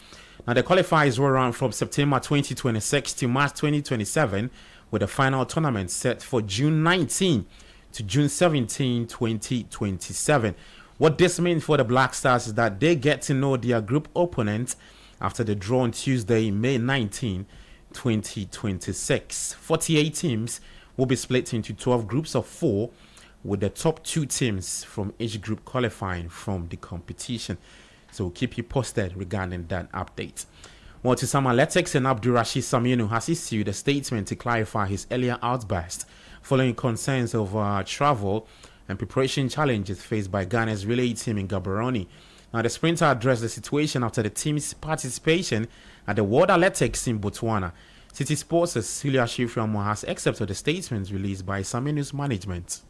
Now, the qualifiers will run from September 2026 to March 2027, with the final tournament set for June 19 to June 17, 2027. What this means for the Black Stars is that they get to know their group opponent after the draw on Tuesday, May 19, 2026. 48 teams will be split into 12 groups of 4, with the top 2 teams from each group qualifying from the competition. So we'll keep you posted regarding that update. Well, to some athletics, and Abdurrashid Saminu has issued a statement to clarify his earlier outburst following concerns of travel and preparation challenges faced by Ghana's relay team in Gaborone Now, the sprinter addressed the situation after the team's participation at the World Athletics in Botswana. Citi Sports' Julia Shiframu has accepted the statement released by Saminu's management.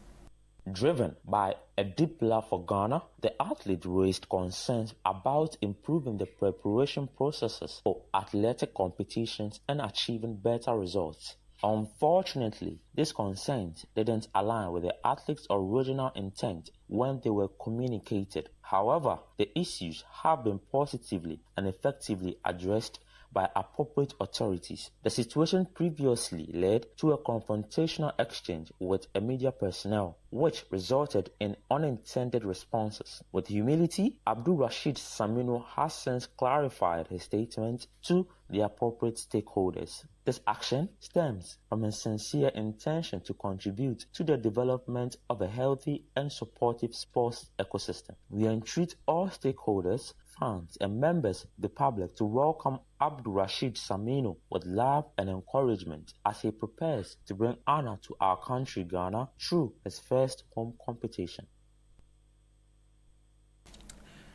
Driven by a deep love for Ghana, the athlete raised concerns about improving the preparation processes for athletic competitions and achieving better results. Unfortunately, these concerns didn't align with the athletes' original intent when they were communicated. However, the issues have been positively and effectively addressed by appropriate authorities. The situation previously led to a confrontational exchange with media personnel, which resulted in unintended responses. With humility, Abdul Rashid Saminu has since clarified his statement to the appropriate stakeholders. This action stems from a sincere intention to contribute to the development of a healthy and supportive sports ecosystem. We entreat all stakeholders, fans, and members of the public to welcome Abdul Rashid Saminu with love and encouragement as he prepares to bring honor to our country, Ghana, through his first home competition.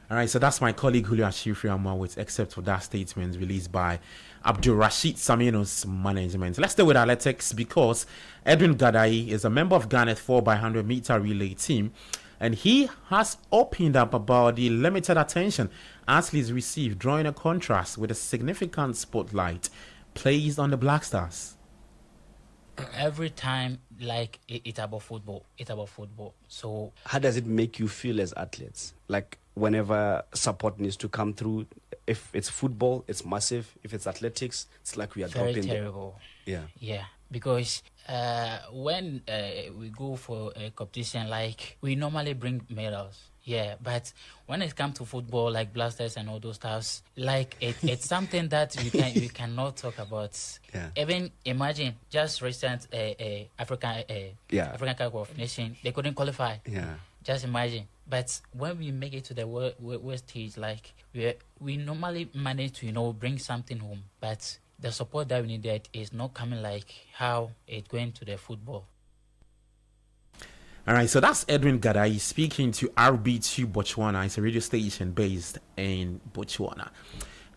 All right, so that's my colleague Julio Ashifriama with except for that statement released by Abdul Rashid Saminu's management. Let's stay with athletics because Edwin Gadai is a member of Ghana's 4x100 meter relay team, and he has opened up about the limited attention athletes receive, drawing a contrast with a significant spotlight placed on the Black Stars. Every time, like, it's about football. It's about football. So how does it make you feel as athletes? Like, whenever support needs to come through, if it's football, it's massive. If it's athletics, it's like we are very dropping. Terrible. Yeah. Because when we go for a competition, like, we normally bring medals. Yeah, but when it comes to football, like blasters and all those stuffs, like it's something that we cannot talk about. Yeah. Even imagine just recent African Cup of Nations, they couldn't qualify. Yeah. Just imagine. But when we make it to the world stage, like we normally manage to bring something home, but the support that we needed is not coming like how it's going to the football. All right, so that's Edwin Gadai speaking to RB2 Botswana. It's a radio station based in Botswana.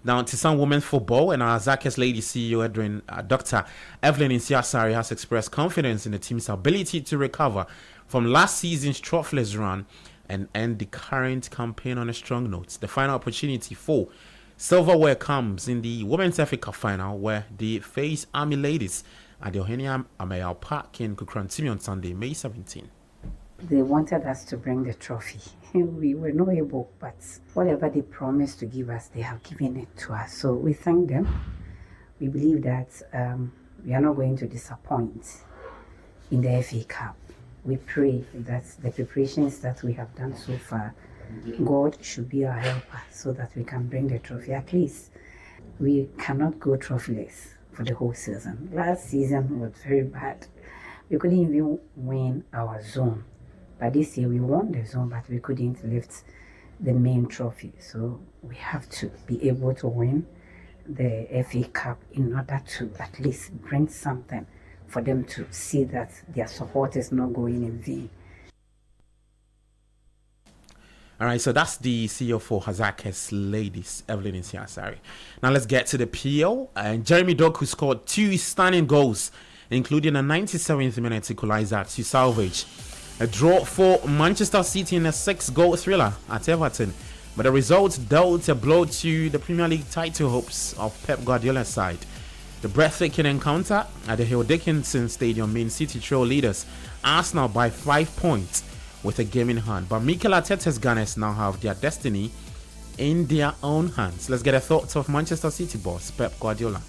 Now, to some women's football, and our Zakes Lady CEO, Dr. Evelyn Nsiasari has expressed confidence in the team's ability to recover from last season's trophyless run and end the current campaign on a strong note. The final opportunity for silverware comes in the Women's FA Cup final, where they face Army Ladies at the Ohenia Amayal Park in Kukrantimi on Sunday, May 17. They wanted us to bring the trophy. We were not able, but whatever they promised to give us, they have given it to us. So we thank them. We believe that we are not going to disappoint in the FA Cup. We pray that the preparations that we have done so far, God should be our helper so that we can bring the trophy. At least we cannot go trophyless for the whole season. Last season was very bad. We couldn't even win our zone. But this year we won the zone, but we couldn't lift the main trophy. So we have to be able to win the FA Cup in order to at least bring something for them to see that their support is not going in vain. All right, so that's the CEO for Hazakes Ladies, Evelyn Nsiasari. Now let's get to the PL. And Jeremy Doku scored 2 stunning goals, including a 97th minute equalizer to salvage a draw for Manchester City in a 6-goal thriller at Everton. But the result dealt a blow to the Premier League title hopes of Pep Guardiola's side. The breathtaking encounter at the Hill Dickinson Stadium means City trail leaders Arsenal by 5 points with a game in hand. But Mikel Arteta's Gunners now have their destiny in their own hands. Let's get the thoughts of Manchester City boss Pep Guardiola.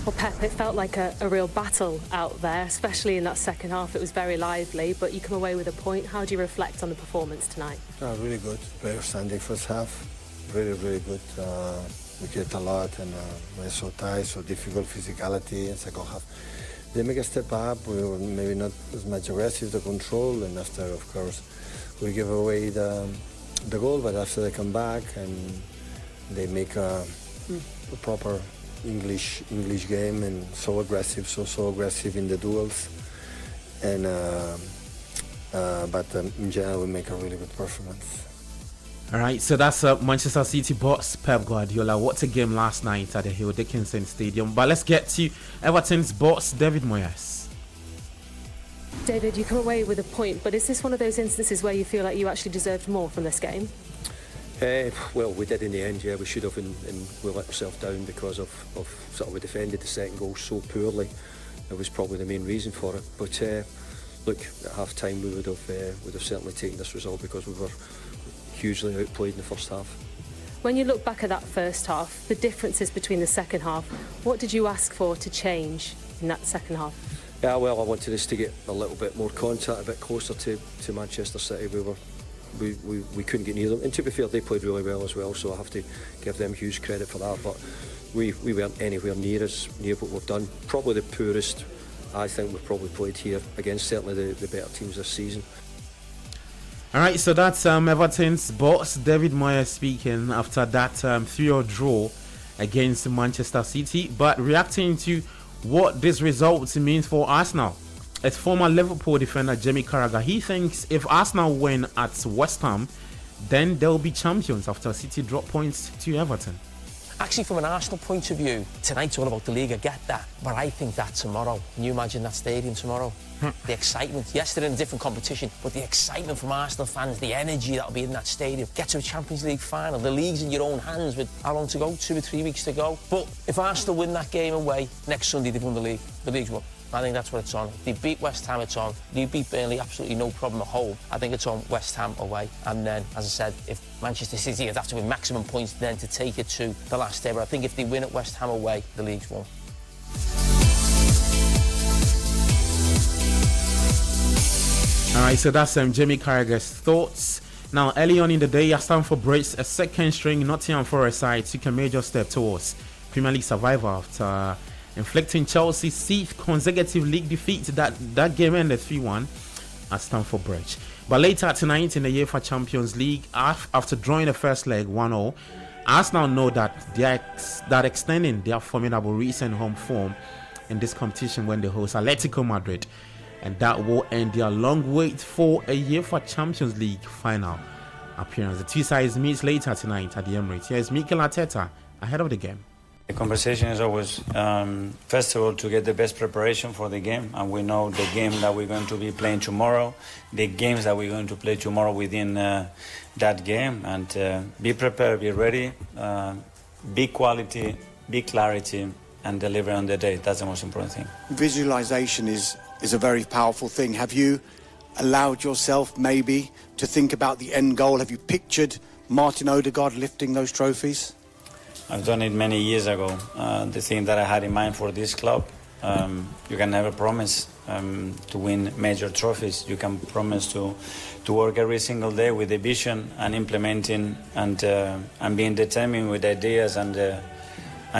Well, Pep, it felt like a real battle out there, especially in that second half. It was very lively, but you come away with a point. How do you reflect on the performance tonight? Really good. Very outstanding first half. Very, very good. We get a lot and we're so tight, so difficult physicality in second half. They make a step up. We were maybe not as much aggressive, the control, and after, of course, we give away the goal, but after they come back and they make a proper English game and so aggressive, so aggressive in the duels, and but in general we make a really good performance. All right, so that's Manchester City boss Pep Guardiola. What a game last night at the Hill Dickinson Stadium. But let's get to Everton's boss David Moyes. David, you come away with a point, but is this one of those instances where you feel like you actually deserved more from this game? Well, we did in the end, yeah. We should have, and we let ourselves down because of sort of we defended the second goal so poorly. That was probably the main reason for it. But look, at half time we would have certainly taken this result because we were hugely outplayed in the first half. When you look back at that first half, the differences between the second half, what did you ask for to change in that second half? Yeah, well, I wanted us to get a little bit more contact, a bit closer to Manchester City. We couldn't get near them, and to be fair, they played really well as well, so I have to give them huge credit for that. But we weren't anywhere near what we've done. Probably the poorest I think we've probably played here against certainly the better teams this season. All right, so that's Everton's boss David Moyes speaking after that 3-0 draw against Manchester City. But reacting to what this result means for Arsenal, as former Liverpool defender Jamie Carragher, he thinks if Arsenal win at West Ham, then they'll be champions after City drop points to Everton. Actually, from an Arsenal point of view, tonight's all about the league, I get that. But I think that tomorrow, can you imagine that stadium tomorrow? The excitement. Yes, they're in a different competition, but the excitement from Arsenal fans, the energy that'll be in that stadium. Get to a Champions League final. The league's in your own hands with how long to go? 2 or 3 weeks to go. But if Arsenal win that game away, next Sunday they've won the league. The league's won. I think that's what it's on. If they beat West Ham, it's on. If they beat Burnley, absolutely no problem at home. I think it's on West Ham away. And then, as I said, if Manchester City would have to win maximum points then to take it to the last day. But I think if they win at West Ham away, the league's won. All right, so that's Jamie Carragher's thoughts. Now, early on in the day, at Stamford Bridge, a second-string Nottingham Forest side took a major step towards Premier League survival after inflicting Chelsea's 6th consecutive league defeat. That game ended 3-1 at Stamford Bridge. But later tonight in the UEFA Champions League, after drawing the first leg 1-0, Arsenal know that extending their formidable recent home form in this competition when they host Atletico Madrid, and that will end their long wait for a UEFA Champions League final appearance. The two sides meet later tonight at the Emirates. Here's Mikel Arteta ahead of the game. The conversation is always, first of all, to get the best preparation for the game. And we know the game that we're going to be playing tomorrow, the games that we're going to play tomorrow within that game. And be prepared, be ready, be quality, be clarity, and deliver on the day. That's the most important thing. Visualization is a very powerful thing. Have you allowed yourself maybe to think about the end goal? Have you pictured Martin Odegaard lifting those trophies? I've done it many years ago. The thing that I had in mind for this club, you can never promise to win major trophies. You can promise to work every single day with the vision and implementing and being determined with ideas and the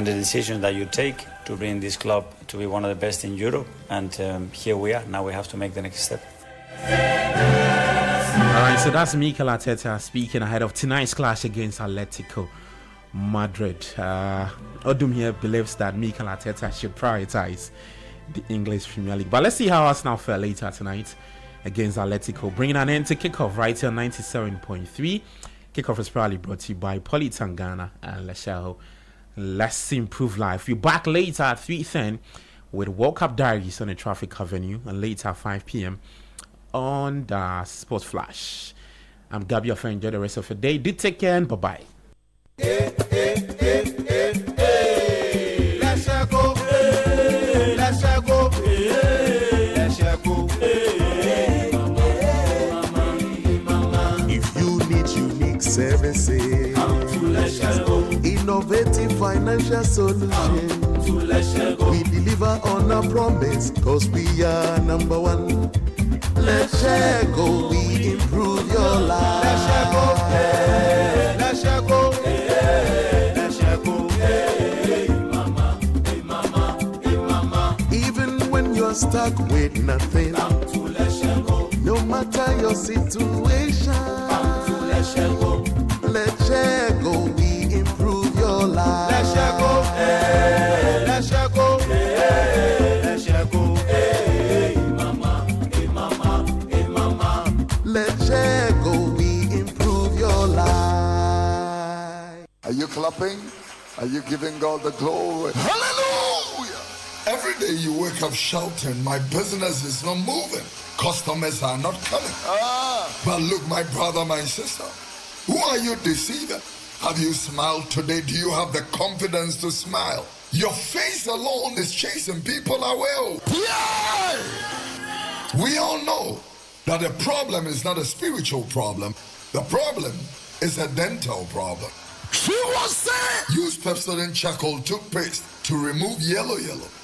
decisions that you take to bring this club to be one of the best in Europe. And here we are. Now we have to make the next step. All right, so that's Mikel Arteta speaking ahead of tonight's clash against Atletico Madrid. Odum here believes that Mikel Arteta should prioritize the English Premier League. But let's see how Arsenal fare later tonight against Atletico, bringing an end to kickoff right here on 97.3. Kickoff is proudly brought to you by Polytangana and Leshao. Let's improve life. We're back later at 3:10 with World Cup Diaries on the Traffic Avenue, and later at 5 p.m. on the Sports Flash. I'm Gabi. Enjoy the rest of your day. Do take care and bye-bye. Let's go. Let's go. Let's go. If you need unique services, come to Let's Go. Innovative financial solutions, we deliver on our promise, cause we are number one. Let's go. We improve your life. Let's go. Let's go. Stuck with nothing, no matter your situation. Let's go, we improve your life. Let's go, let's go, let's go, mama, mama, mama. Let's go, we improve your life. clapping? Are you giving God the glory? Hallelujah! Every day you wake up shouting, my business is not moving. Customers are not coming. But look, my brother, my sister, who are you deceiving? Have you smiled today? Do you have the confidence to smile? Your face alone is chasing people away. Yeah! We all know that the problem is not a spiritual problem. The problem is a dental problem. She was saying, use Pepsodent charcoal toothpaste to remove yellow.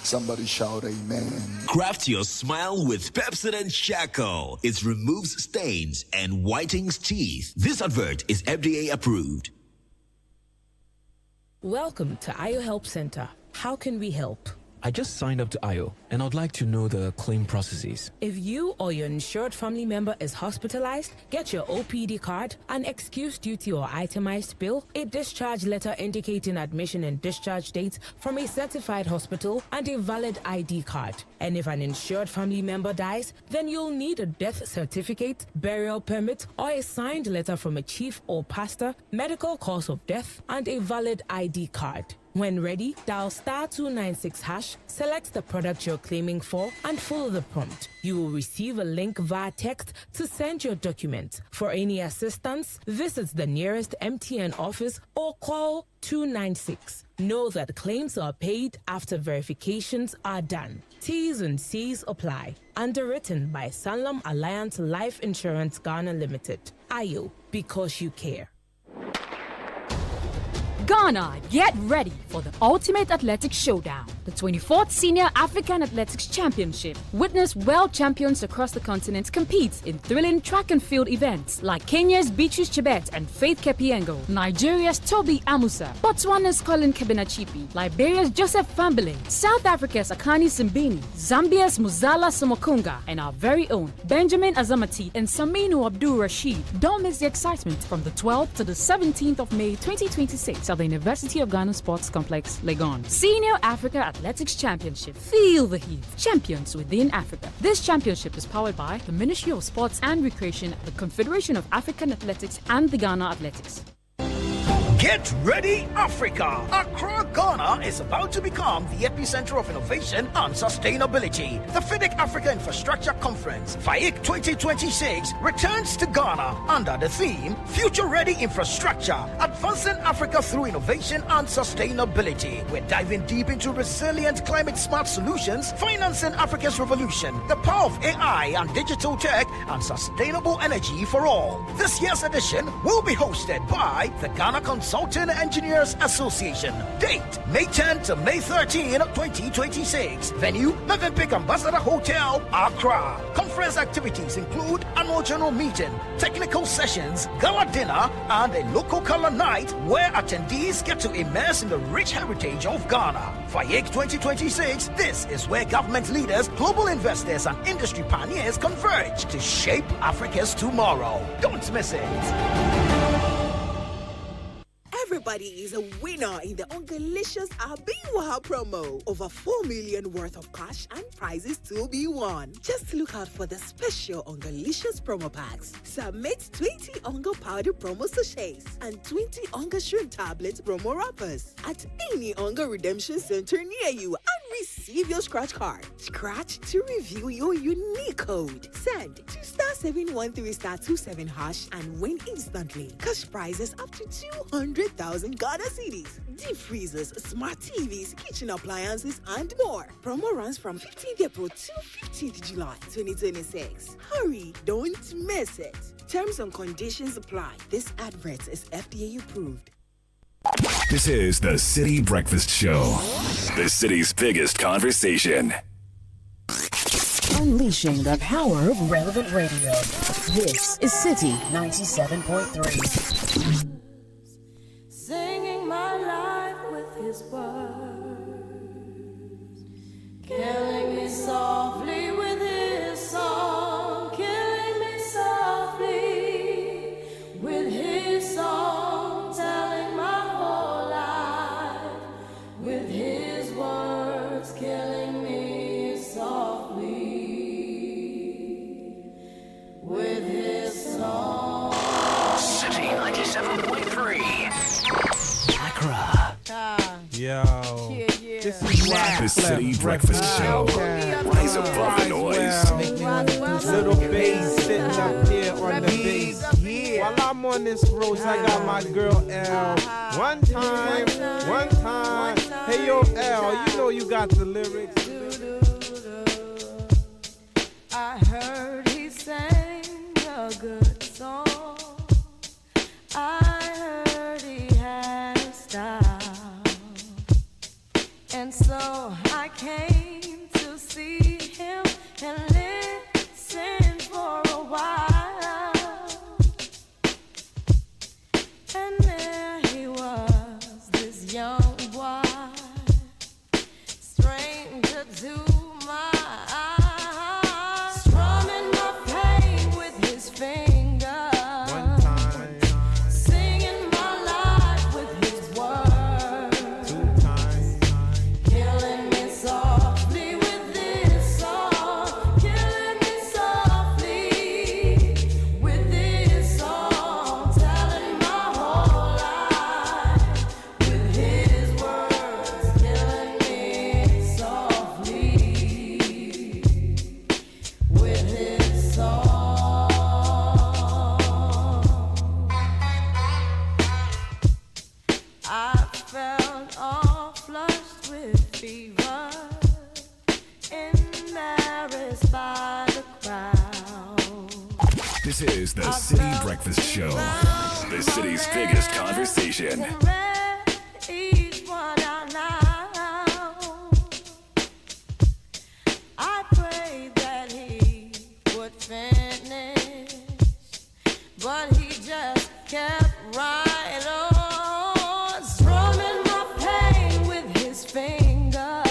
Somebody shout amen. Craft your smile with Pepsodent charcoal. It removes stains and whitens teeth. This advert is FDA approved. Welcome to IO Help Center. How can we help? I just signed up to IO, and I'd like to know the claim processes. If you or your insured family member is hospitalized, get your OPD card, an excuse duty or itemized bill, a discharge letter indicating admission and discharge dates from a certified hospital, and a valid ID card. And if an insured family member dies, then you'll need a death certificate, burial permit, or a signed letter from a chief or pastor, medical cause of death, and a valid ID card. When ready, dial *296#, select the product you're claiming for, and follow the prompt. You will receive a link via text to send your documents. For any assistance, visit the nearest MTN office or call 296. Know that claims are paid after verifications are done. T's and C's apply. Underwritten by Sanlam Alliance Life Insurance Ghana Limited. IO, because you care. Ghana, get ready for the Ultimate Athletics Showdown, the 24th Senior African Athletics Championship. Witness world champions across the continent compete in thrilling track and field events like Kenya's Beatrice Chebet and Faith Kepiengo, Nigeria's Toby Amusa, Botswana's Colin Kebenachipi, Liberia's Joseph Fambile, South Africa's Akani Simbini, Zambia's Muzala Somokunga, and our very own Benjamin Azamati and Saminu Abdul Rashid. Don't miss the excitement from the 12th to the 17th of May 2026 at the University of Ghana Sports Complex, Legon. Senior Africa Athletics Championship. Feel the heat. Champions within Africa. This championship is powered by the Ministry of Sports and Recreation, the Confederation of African Athletics, and the Ghana Athletics. Get ready, Africa! Accra, Ghana is about to become the epicenter of innovation and sustainability. The FIDIC Africa Infrastructure Conference, FIDIC 2026, returns to Ghana under the theme Future Ready Infrastructure, Advancing Africa Through Innovation and Sustainability. We're diving deep into resilient climate-smart solutions, financing Africa's revolution, the power of AI and digital tech, and sustainable energy for all. This year's edition will be hosted by the Ghana Consulting Engineers Association. Date, May 10 to May 13, 2026. Venue, Mövenpick Ambassador Hotel, Accra. Conference activities include annual general meeting, technical sessions, gala dinner, and a local color night where attendees get to immerse in the rich heritage of Ghana. FIDIC 2026, this is where government leaders, global investors, and industry pioneers converge to shape Africa's tomorrow. Don't miss it. Everybody is a winner in the Ungalicious Abiwa promo. Over 4 million worth of cash and prizes to be won. Just look out for the special Ungalicious promo packs. Submit 20 Unga powder promo sachets and 20 Unga shrimp tablets promo wrappers at any Unga redemption center near you and receive your scratch card. Scratch to review your unique code. Send to *713*27# and win instantly. Cash prizes up to 200,000 Ghana cedis, deep freezers, smart TVs, kitchen appliances, and more. Promo runs from 15th April to 15th July 2026. Hurry, don't miss it. Terms and conditions apply. This advert is FDA approved. This is the Citi Breakfast Show, the city's biggest conversation. Unleashing the power of relevant radio. This is Citi 97.3. Singing my life with his words, killing me softly with his song, killing me softly with his song, telling my whole life with his words, killing me softly with his song. City 97.3. Accra. City Breakfast Show. Rise above the noise. Little bass sitting up here on the bass. While I'm on this road, I got my girl L. One time. Hey yo, L, you know you got the lyrics. I heard he sang a good song. I heard he had a style. And so I came to see him and listen for a while. And there he was, this young boy, stranger to my eyes, strumming my pain with his fingers, singing my life with his words, killing me softly with this song, killing me softly with this song, telling my whole life with his words, killing me softly with his song. I felt all flushed with fever, embarrassed by the crowd. This is the City Breakfast Show. The city's biggest conversation. Each one out now. I prayed that he would finish, but he just kept right on, strumming my pain with his fingers,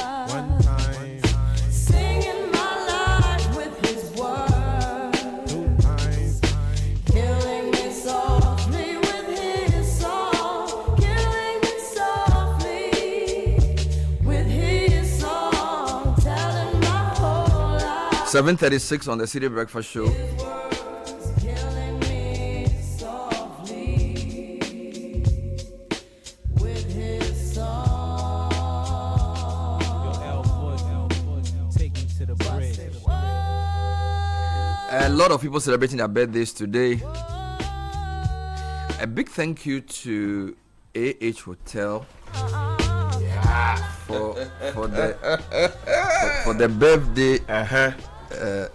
singing my life with his words, killing me softly with his song, killing me softly with his song, telling my whole life. 7:36 on the City Breakfast Show. Killing me softly with his song. Take me to the bridge. A lot of people celebrating their birthdays today. A big thank you to AH Hotel for the birthday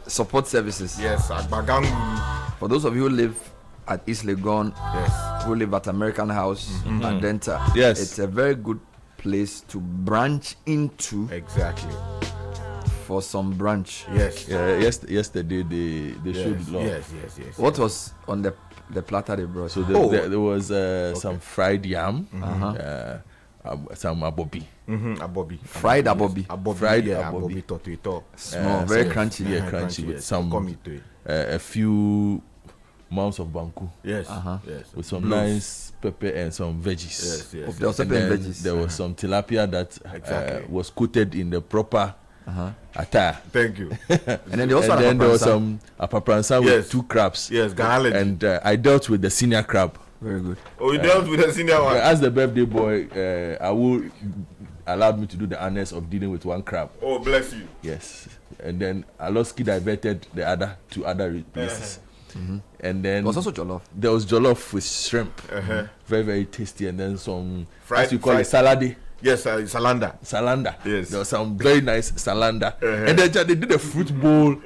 support services. Yes, Agbagangu. For those of you who live at East Legon, Yes. who live at American House, at Denta, Yes. it's a very good place to branch into. Exactly. For some brunch. Yes. Yeah, yesterday they showed love. Yes. What was on the platter they brought? So there was some fried yam, some abobi. Abobi. Fried abobi. Fried abobi. Abobi. Small, very crunchy. Yeah, crunchy with yes. some a few mounds of banku. Yes. Yes. With some nice pepper and some veggies. Yes. There was pepper and veggies. There was some tilapia that was coated in the proper attire. Thank you. And then they also had there was apapransa. some apapransa with 2 crabs. Yes, garlic. And I dealt with the senior crab. Very good. Oh, you dealt with the senior one? As the birthday boy, I will allowed me to do the honors of dealing with 1 crab. Oh, bless you. Yes. And then Aloski diverted the other 2 other places. And then There was also jollof. There was jollof with shrimp. Very, very tasty. And then some fried, as you call it, saladi. Yes, salanda. Yes. There was some very nice salanda. And then they did a fruit bowl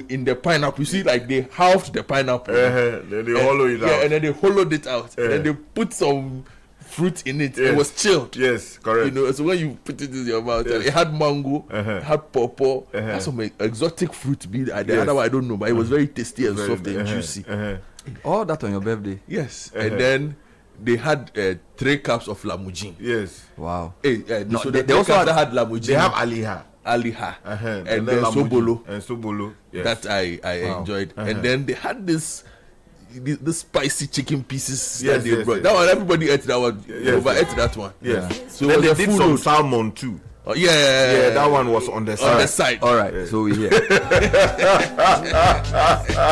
in the pineapple. You see, like they halved the pineapple. Then they hollow it out. Yeah, and then they hollowed it out. And then they put some fruit in it. It was chilled. Yes, correct. You know, so when you put it in your mouth, it had mango, it had pawpaw, had some exotic fruit. The other one I don't know, but it was very tasty and soft and juicy. All that on your birthday? Yes. And then they had 3 cups of lamujin. Yes. Wow. No, so they also had lamujin. They have aliha. And then sobolo. And sobolo. Yes. That I enjoyed. And then they had this spicy chicken pieces Yes, that they brought. That one, everybody ate that one. Ate that one. Yes. So then it was they a did full some load. salmon too. Oh, yeah, that one was on the side. On the side. All right, so we here.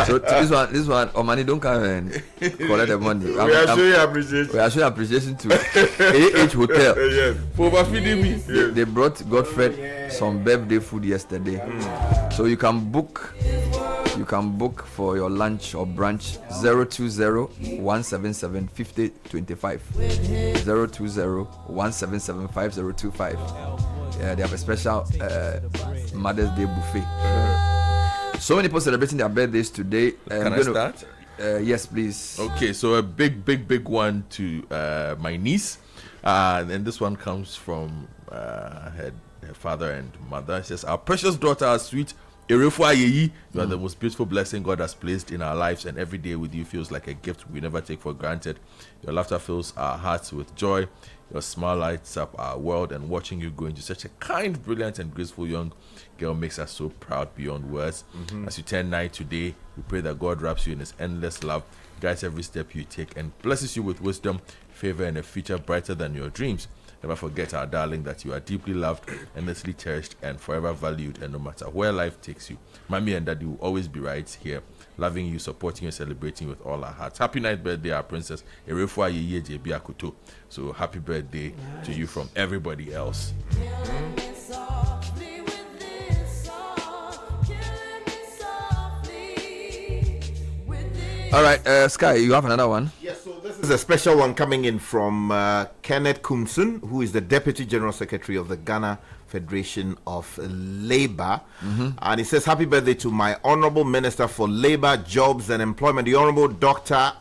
So this one, Omani don't come and collect the money. We are showing appreciation. We are showing appreciation to AH Hotel. Yes. For feeding me. They brought Godfred some birthday food yesterday, so you can book. You can book for your lunch or brunch 020-177-5025. 020-177-5025. Yeah, they have a special Mother's Day buffet. So many people celebrating their birthdays today. Can I start? Yes, please. Okay, so a big one to my niece. And this one comes from her father and mother. It says, our precious daughter, our sweet Erefua Yeyi, you are the most beautiful blessing God has placed in our lives, and every day with you feels like a gift we never take for granted. Your laughter fills our hearts with joy. Your smile lights up our world, and watching you grow into such a kind, brilliant, and graceful young girl makes us so proud beyond words. As you turn 9 today, we pray that God wraps you in his endless love, guides every step you take, and blesses you with wisdom, favor, and a future brighter than your dreams. Never forget, our darling, that you are deeply loved, endlessly cherished, and forever valued. And no matter where life takes you, Mommy and Daddy will always be right here, loving you, supporting you, and celebrating with all our hearts. Happy ninth birthday, our princess Erefua Yeye JB Akoto. So happy birthday to you from everybody else. All right, Sky, you have another one? Yes, so this is a special one coming in from Kenneth Kumson, who is the Deputy General Secretary of the Ghana Federation of Labour. And he says, happy birthday to my Honorable Minister for Labour, Jobs and Employment, the Honorable Dr.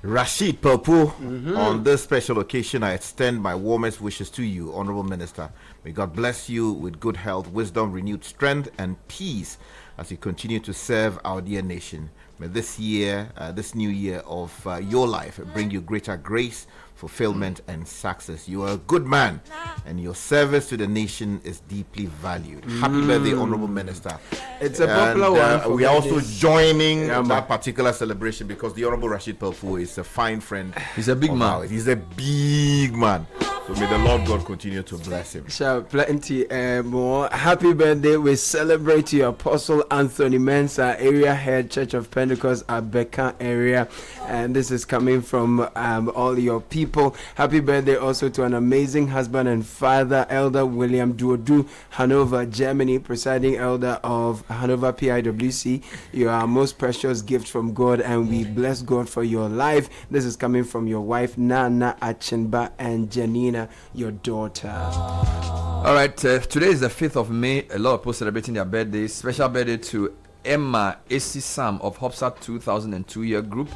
Rashid Pelpu. On this special occasion, I extend my warmest wishes to you, Honorable Minister. May God bless you with good health, wisdom, renewed strength, and peace as you continue to serve our dear nation. May this year, this new year of your life, bring you greater grace, fulfillment, and success. You are a good man, and your service to the nation is deeply valued. Happy birthday, Honorable Minister. It's a popular one. We are also joining that particular celebration because the Honorable Rashid Pelfu is a fine friend. He's a big man. Ours. He's a big man. So may the Lord God continue to bless him. Sure, plenty more. Happy birthday. We celebrate you, Apostle Anthony Mensah, area head, Church of Pentecost, Abeka area. And this is coming from all your people. Happy birthday also to an amazing husband and father, Elder William Duodu, Hanover, Germany, presiding elder of Hanover PIWC. You are our most precious gift from God, and we bless God for your life. This is coming from your wife, Nana Achenba, and Janina, your daughter. All right, today is the 5th of May. A lot of people celebrating their birthdays. Special birthday to Emma Esi Sam of Hopsat 2002 year group.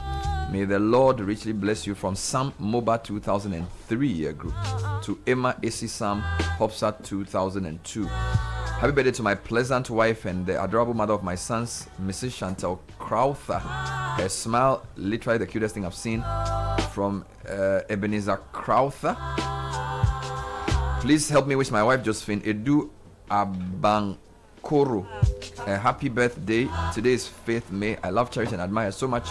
May the Lord richly bless you from Sam Moba 2003 year group. To Emma Esi Sam, Hopsat 2002. Happy birthday to my pleasant wife and the adorable mother of my sons, Mrs. Chantal Crowther. Her smile, literally the cutest thing I've seen. From Ebenezer Crowther. Please help me wish my wife Josephine Edu Abankoro a happy birthday. Today is 5th May. I love, cherish, and admire her so much.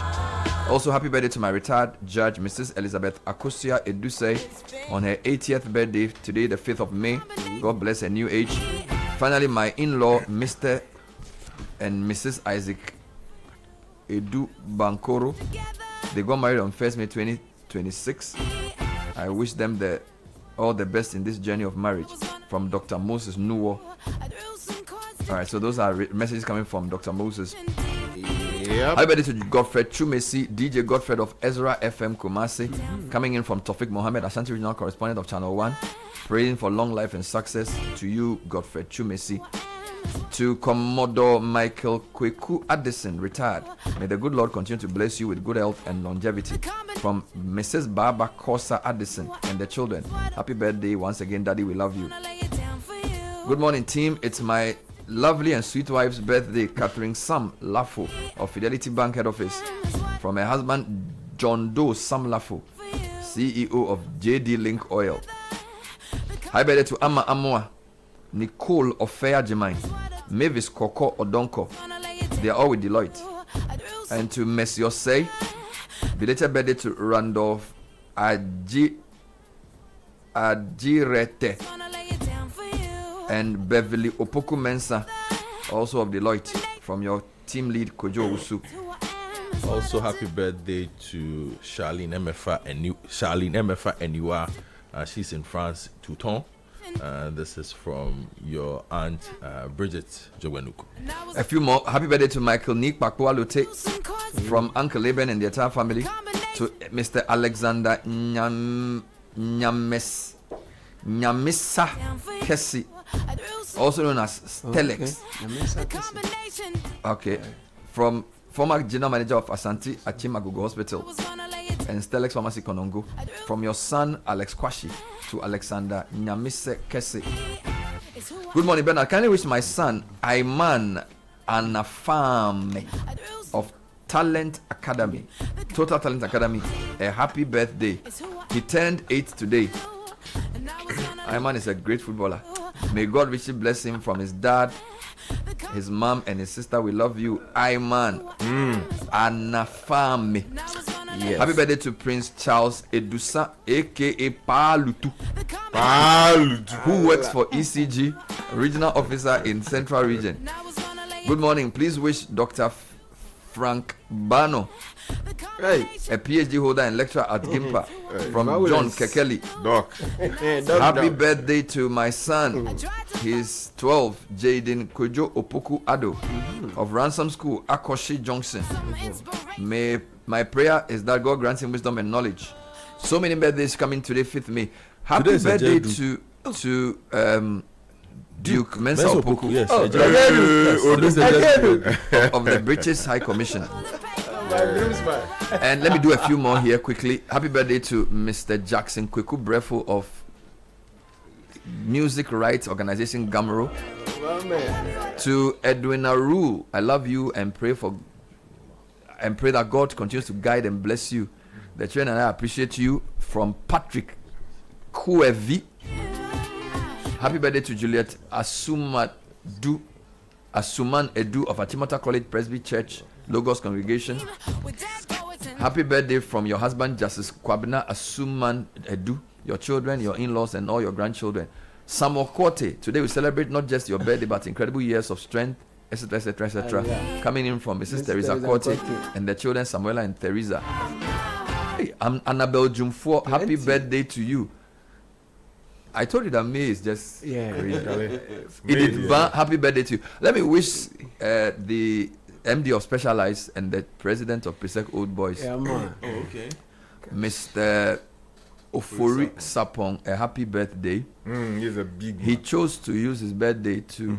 Also, happy birthday to my retired judge, Mrs. Elizabeth Akosia Eduse, on her 80th birthday today, the 5th of May. God bless her new age. Finally, my in-law, Mr. and Mrs. Isaac Edu Bankoro. They got married on 1st May 2026. I wish them all the best in this journey of marriage. From Dr. Moses Nuwo. All right, so those are messages coming from Dr. Moses. Happy birthday to Godfred Chumesi, DJ Godfred of Ezra FM Kumasi, coming in from Tofik Mohammed, Ashanti Regional Correspondent of Channel 1, praying for long life and success to you, Godfred Chumesi. To Commodore Michael Kweku Addison, retired. May the good Lord continue to bless you with good health and longevity. From Mrs. Barbara Kosa Addison and the children. Happy birthday once again, Daddy, we love you. Good morning, team. It's my lovely and sweet wife's birthday, Catherine Sam Lafo of Fidelity Bank Head Office. From her husband, John Doe Sam Lafo, CEO of JD Link Oil. Happy birthday to Amma Amoa, Nicole Ofea Jemine, Mavis Koko Odonko. They are all with Deloitte. And to Monsieur Say, belated birthday to Randolph Ajirete. And Beverly Opoku Mensah, also of Deloitte, from your team lead Kojo Usu. Also, happy birthday to Charlene Emefa Eniwa. She's in France, Touton. This is from your aunt Bridget Jowenuku. A few more. Happy birthday to Michael Nick Bakwa from Uncle Laban and the entire family. To Mr. Alexander Nyamisa Kessi, also known as Stelex. Okay. From former general manager of Asante Achimagogo Hospital and Stelex Pharmacy Konongo. From your son Alex Kwashi to Alexander Nyamise Kese. Good morning, Bernard. Kindly wish my son Aiman Anafam of Talent Academy, Total Talent Academy, a happy birthday. He turned 8 today. Aiman is a great footballer. May God richly bless him from his dad, his mom, and his sister. We love you, Aiman. Anafame. Yes. Happy birthday to Prince Charles Edusa, aka Palutu, who works for ECG, regional officer in Central Region. Good morning. Please wish Dr. Frank Bano, a PhD holder and lecturer at GIMPA, from John Kekeli. Happy birthday to my son. He's 12, Jaden Kojo Opoku Ado of Ransom School, Akoshi Junction. May my prayer is that God grants him wisdom and knowledge. So many birthdays coming today, 5th May. Happy birthday to Duke Mensa Opoku, yes, of the British High Commission. And let me do a few more here quickly. Happy birthday to Mr. Jackson Kweku Brefo of Music Rights Organization Gamero. To Edwin Aru, I love you and pray that God continues to guide and bless you. The children and I appreciate you. From Patrick Kuevi. Happy birthday to Juliet Asuman Edu of Atimata College Presby Church, Logos Congregation. Happy birthday from your husband, Justice Kwabena Asuman Edu, your children, your in-laws, and all your grandchildren. Samuel Kote, today we celebrate not just your birthday, but incredible years of strength, etc., etc., etc. Coming in from Mrs. Teresa Kote and the children, Samuela and Teresa. Hey, I'm Annabelle Jumfo. Happy birthday to you. I told you that May is just crazy. Happy birthday to you. Let me wish the MD of Specialized and the president of Presec Old Boys, Mr. Ofori Sapong, a happy birthday. He's a big He chose to use his birthday to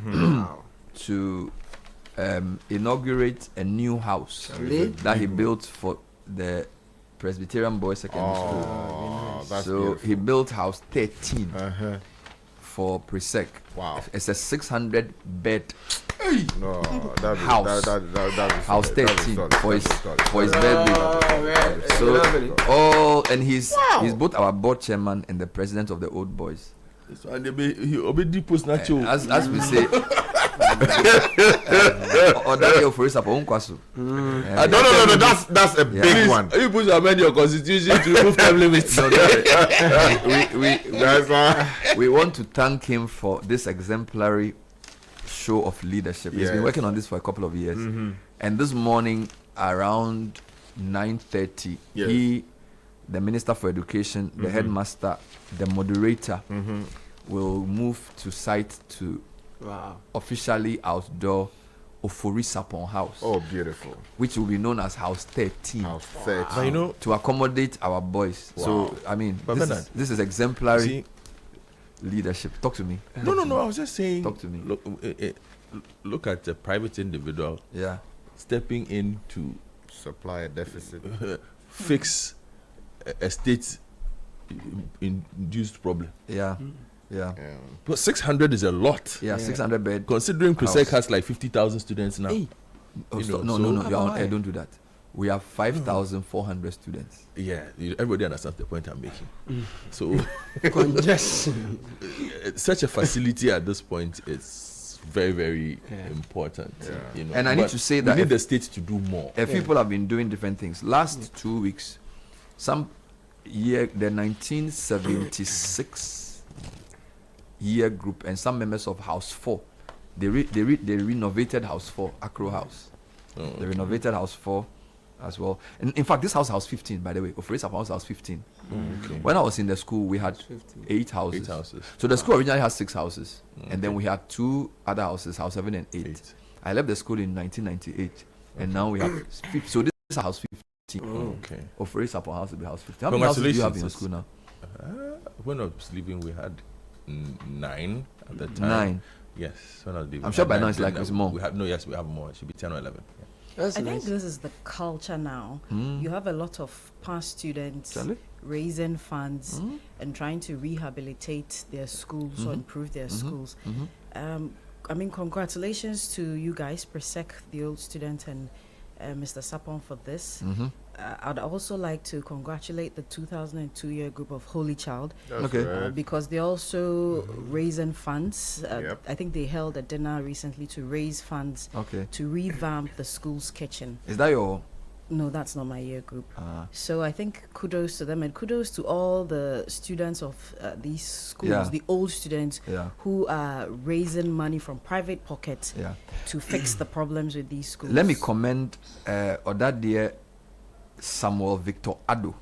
inaugurate a new house that he built for the Presbyterian Boys Secondary School. That's so beautiful. he built house 13 for Presec. Wow. It's a 600 bed No, house. House 13 for his birthday. He's both our board chairman and the president of the Old Boys. So he obedi post nacho. As we say. No, that's a big one. You put amend your constitution to remove time limits. We want to thank him for this exemplary show of leadership. He's been working on this for a couple of years. And this morning around 9:30, he, the Minister for Education, the headmaster, the moderator, will move to site to officially outdoor Ofori Sapon House. Oh, beautiful. Which will be known as House 13. House 13. But you know, to accommodate our boys. Wow. So, I mean, this is exemplary leadership. Talk to me. No. I was just saying. Talk to me. Look at a private individual. Stepping in to supply a deficit, fix a state-induced problem. But 600 is a lot. 600 bed. Considering Presec has like 50,000 students now. No. I don't do that. We have 5,400 students. Yeah, everybody understands the point I'm making. So, congestion. Such a facility at this point is very, very important. You know? And I need to say that we need the state to do more. People have been doing different things. Last 2 weeks, the 1976 year group and some members of House 4. They renovated House 4, Accra House. They renovated House 4 as well. And in fact, this house 15, by the way. Offeris upon house 15. When I was in the school, we had 8 houses. 8 houses. So the school originally has 6 houses. And then we had 2 other houses, house 7 and 8. I left the school in 1998. And now we have 15. So this is house 15. Offeris upon house will be house 15. How many houses do you have in your school now? When I was leaving, we had 9 at the time. 9? Yes. When I was leaving. I'm sure by now it's like it's more. We have more. It should be 10 or 11. I think this is the culture now. You have a lot of past students raising funds and trying to rehabilitate their schools or improve their schools. I mean, congratulations to you guys, Presec, the old student, and Mr. Sapon for this. I'd also like to congratulate the 2002 year group of Holy Child because they're also raising funds. I think they held a dinner recently to raise funds to revamp the school's kitchen. Is that your? No, that's not my year group. So I think kudos to them and kudos to all the students of these schools, the old students who are raising money from private pockets to fix the problems with these schools. Let me commend that dear Samuel Victor Ado.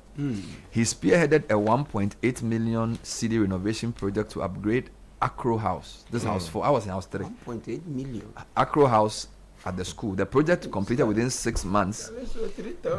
He spearheaded a 1.8 million city renovation project to upgrade Accra House. This house 4. I was in house 3. 1.8 million. Accra House at the school. The project completed within 6 months.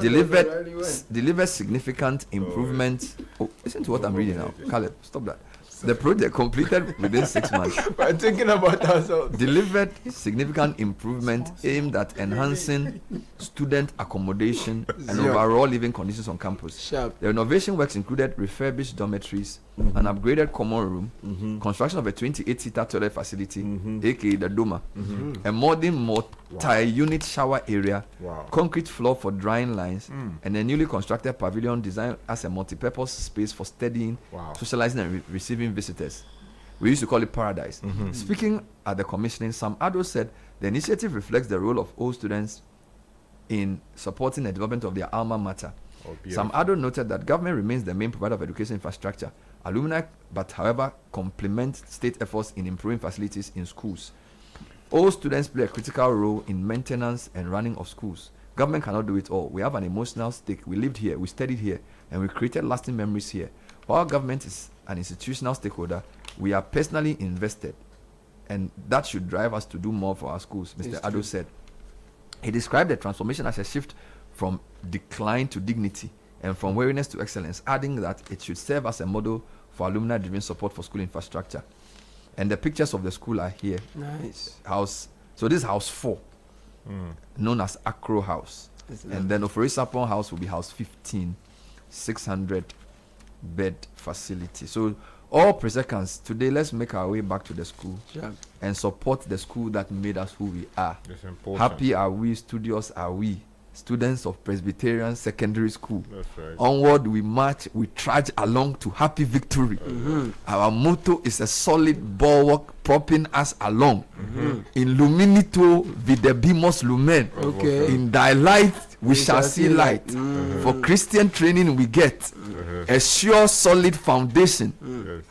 Delivered significant improvements. Oh, listen to what I'm reading now. Caleb, stop that. The project completed within 6 months. I'm thinking about ourselves. Delivered significant improvement aimed at enhancing student accommodation and overall living conditions on campus. The renovation works included refurbished dormitories, an upgraded common room, construction of a 28-seater toilet facility, aka the Doma, a modern multi-unit shower area, concrete floor for drying lines, and a newly constructed pavilion designed as a multi-purpose space for studying, socializing, and receiving visitors. We used to call it paradise. Speaking at the commissioning, Sam Ado said the initiative reflects the role of all students in supporting the development of their alma mater. Sam Ado noted that government remains the main provider of education infrastructure. Alumni, but however, complement state efforts in improving facilities in schools. All students play a critical role in maintenance and running of schools. Government cannot do it all. We have an emotional stake. We lived here, we studied here, and we created lasting memories here. While government is an institutional stakeholder, we are personally invested, and that should drive us to do more for our schools, Mr. Ado said. He described the transformation as a shift from decline to dignity and from weariness to excellence, adding that it should serve as a model for alumni-driven support for school infrastructure. And the pictures of the school are here. Nice. So this is house 4, known as Accra House. And then Offeris Sapon House will be house 15, 600 bed facility. So all Presecans, today let's make our way back to the school and support the school that made us who we are. Happy are we, studious are we, students of Presbyterian Secondary School. That's right. Onward we march, we trudge along to happy victory. Our motto is a solid bulwark propping us along. In luminito videbimus lumen. In thy light we shall see light. For Christian training we get a sure solid foundation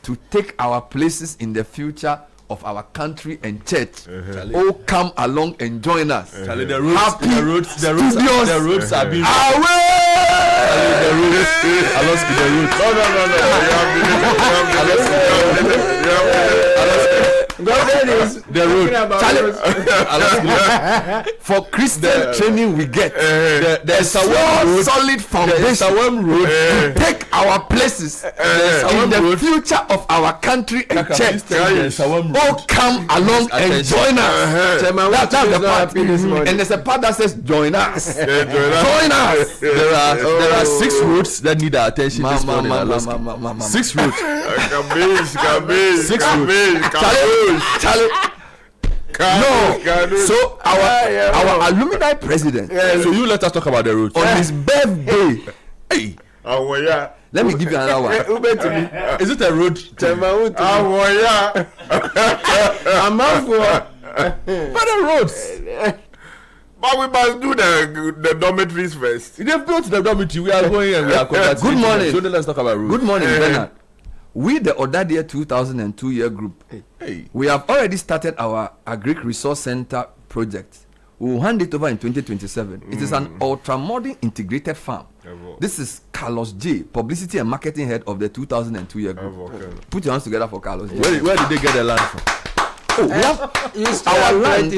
to take our places in the future of our country and church. Oh, come along and join us. The roads are being away. For Christian training we get there's a solid foundation to take our places in the future of our country and church. Oh, come along and join us. That's the part. And there's a part that says join us. Join us. There are 6 roads that need our attention this morning. 6 roads. 6 roads. Charlie. So our alumni president. So you let us talk about the roads. On his birthday. Let me give you another one. Is it a road? But the roads. But we must do the dormitories first. They've built the dormitory. We are going and we are contacting. Good morning. So let's talk about roads. Good morning, Bernard. We, the Odadia 2002 year group, we have already started our Agric Resource Center project. We will hand it over in 2027. It is an ultra-modern integrated farm. This is Carlos J, publicity and marketing head of the 2002 year group. Put your hands together for Carlos J. Where did they get the land from?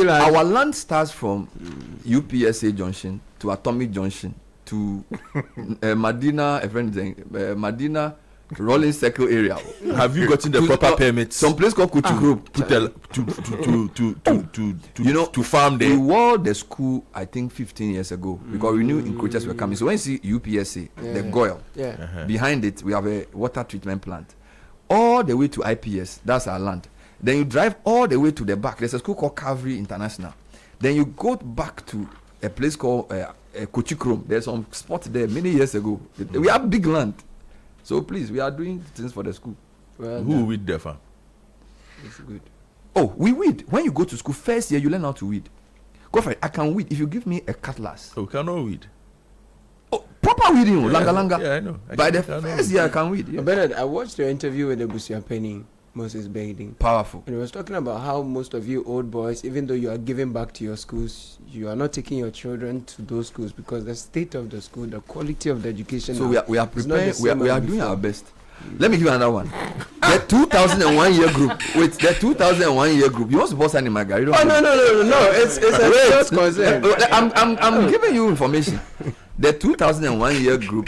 Our land starts from UPSA Junction to Atomic Junction to Medina Rolling Circle area. Have you gotten the proper permits? Some place called Kuchukro to farm there. We walled the school, I think 15 years ago, because we knew encroachers were coming. So when you see UPSA, the Goyle, behind it we have a water treatment plant. All the way to IPS, that's our land. Then you drive all the way to the back. There's a school called Calvary International. Then you go back to a place called Kuchukro. There's some spot there many years ago. We have big land. So please, we are doing things for the school. Well, who weed the farm? It's good. Oh, we weed. When you go to school, first year you learn how to weed. Go for it. I can weed if you give me a cutlass. Oh, cannot weed. Oh, proper weeding, yeah, langa. Yeah, I know. By the first year I can weed. Yeah. Bernard, I watched your interview with the Busia Penny, Moses Baiding. Powerful. And he was talking about how most of you old boys, even though you are giving back to your schools, you are not taking your children to those schools because the state of the school, the quality of the education. So we are preparing. We are doing our best. Let me give you another one. The 2001 year group. Wait, the 2001 year group. You want to boss any my guy? No. It's a first concern. I'm giving you information. The 2001 year group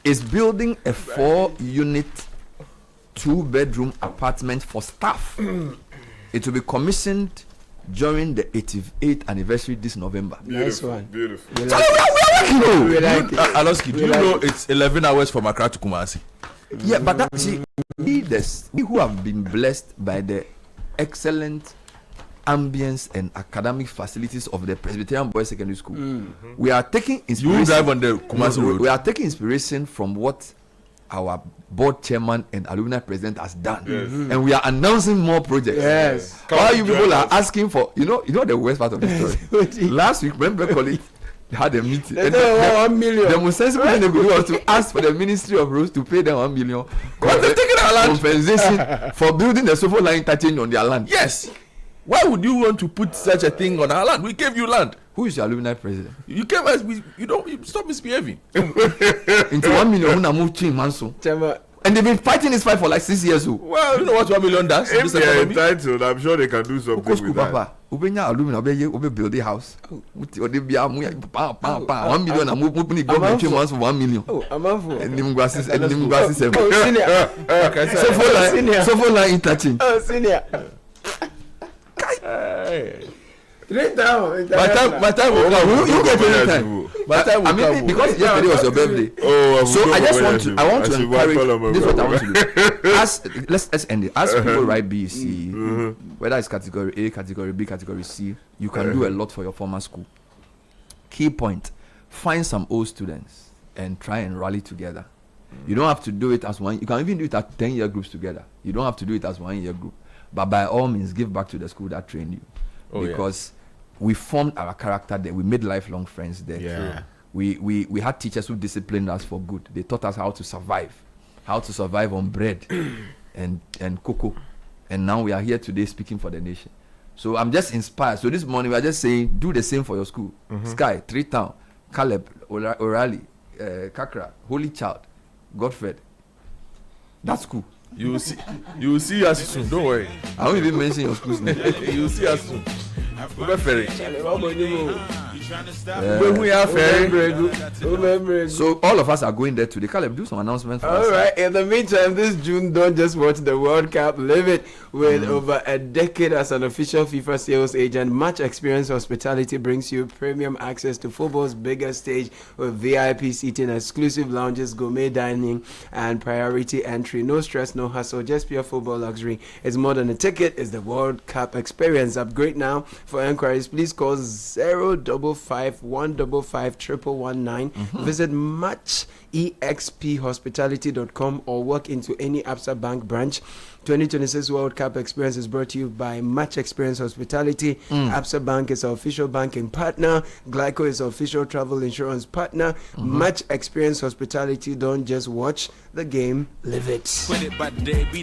is building a 4-unit 2-bedroom apartment for staff. It will be commissioned during the 88th anniversary this November. Nice one. Beautiful. We like it. Aloski, do you know it's 11 hours from Accra to Kumasi? Yeah, but that, see, we who have been blessed by the excellent ambience and academic facilities of the Presbyterian Boys Secondary School, we are taking inspiration. You drive on the Kumasi Road. We are taking inspiration from what our board chairman and alumni president has done, and we are announcing more projects. Yes. While you people are asking for, you know the worst part of the story. Last week, remember, colleague had a meeting. And 1 million. The most sensible thing they could do was to ask for the Ministry of Roads to pay them 1 million compensation for building the Sofo line interchange on their land. Yes. Why would you want to put such a thing on our land? We gave you land. Who is your alumni president? You came as you stop misbehaving. Into 1 million, who moved to Manso. And they've been fighting this fight for like 6 years. Well, you know what 1 million does? If they are entitled, I'm sure they can do something with that. Papa, alumni, build a house. 1 million, and moving government 3 months for 1 million. Oh, I'm off. And them glasses, senior. Senior. Line interchange. Oh, senior. Straight down. My time will come. You get any time. My time will come. Because yesterday was your birthday. So I want to encourage. This is what I want to do. Let's end it. As people write B, C, whether it's category A, category B, category C, you can do a lot for your former school. Key point: find some old students and try and rally together. You don't have to do it as one. You can even do it as 10-year groups together. You don't have to do it as 1 year group. But by all means, give back to the school that trained you, because we formed our character there. We made lifelong friends there. Yeah. We had teachers who disciplined us for good. They taught us how to survive on bread and cocoa. And now we are here today speaking for the nation. So I'm just inspired. So this morning we are just saying, do the same for your school. Sky, Three Town, Caleb, O'Reilly, Kakra, Holy Child, Godfred. That's cool. You will see us soon. Don't worry. I won't even mention your school's name. You will see us soon. So all of us are going there today. Caleb, do some announcements for us. All right. In the meantime, this June, don't just watch the World Cup. Live it with over a decade as an official FIFA sales agent. Much experience hospitality brings you premium access to football's biggest stage with VIP seating, exclusive lounges, gourmet dining, and priority entry. No stress, no hassle, just pure football luxury. It's more than a ticket. It's the World Cup experience. Upgrade now. For enquiries, please call 055 155 119. Visit matchexphospitality.com or walk into any Absa Bank branch. 2026 World Cup experience is brought to you by Match Experience Hospitality. Absa Bank is our official banking partner. Glyco is our official travel insurance partner. Match Experience Hospitality. Don't just watch the game, live it.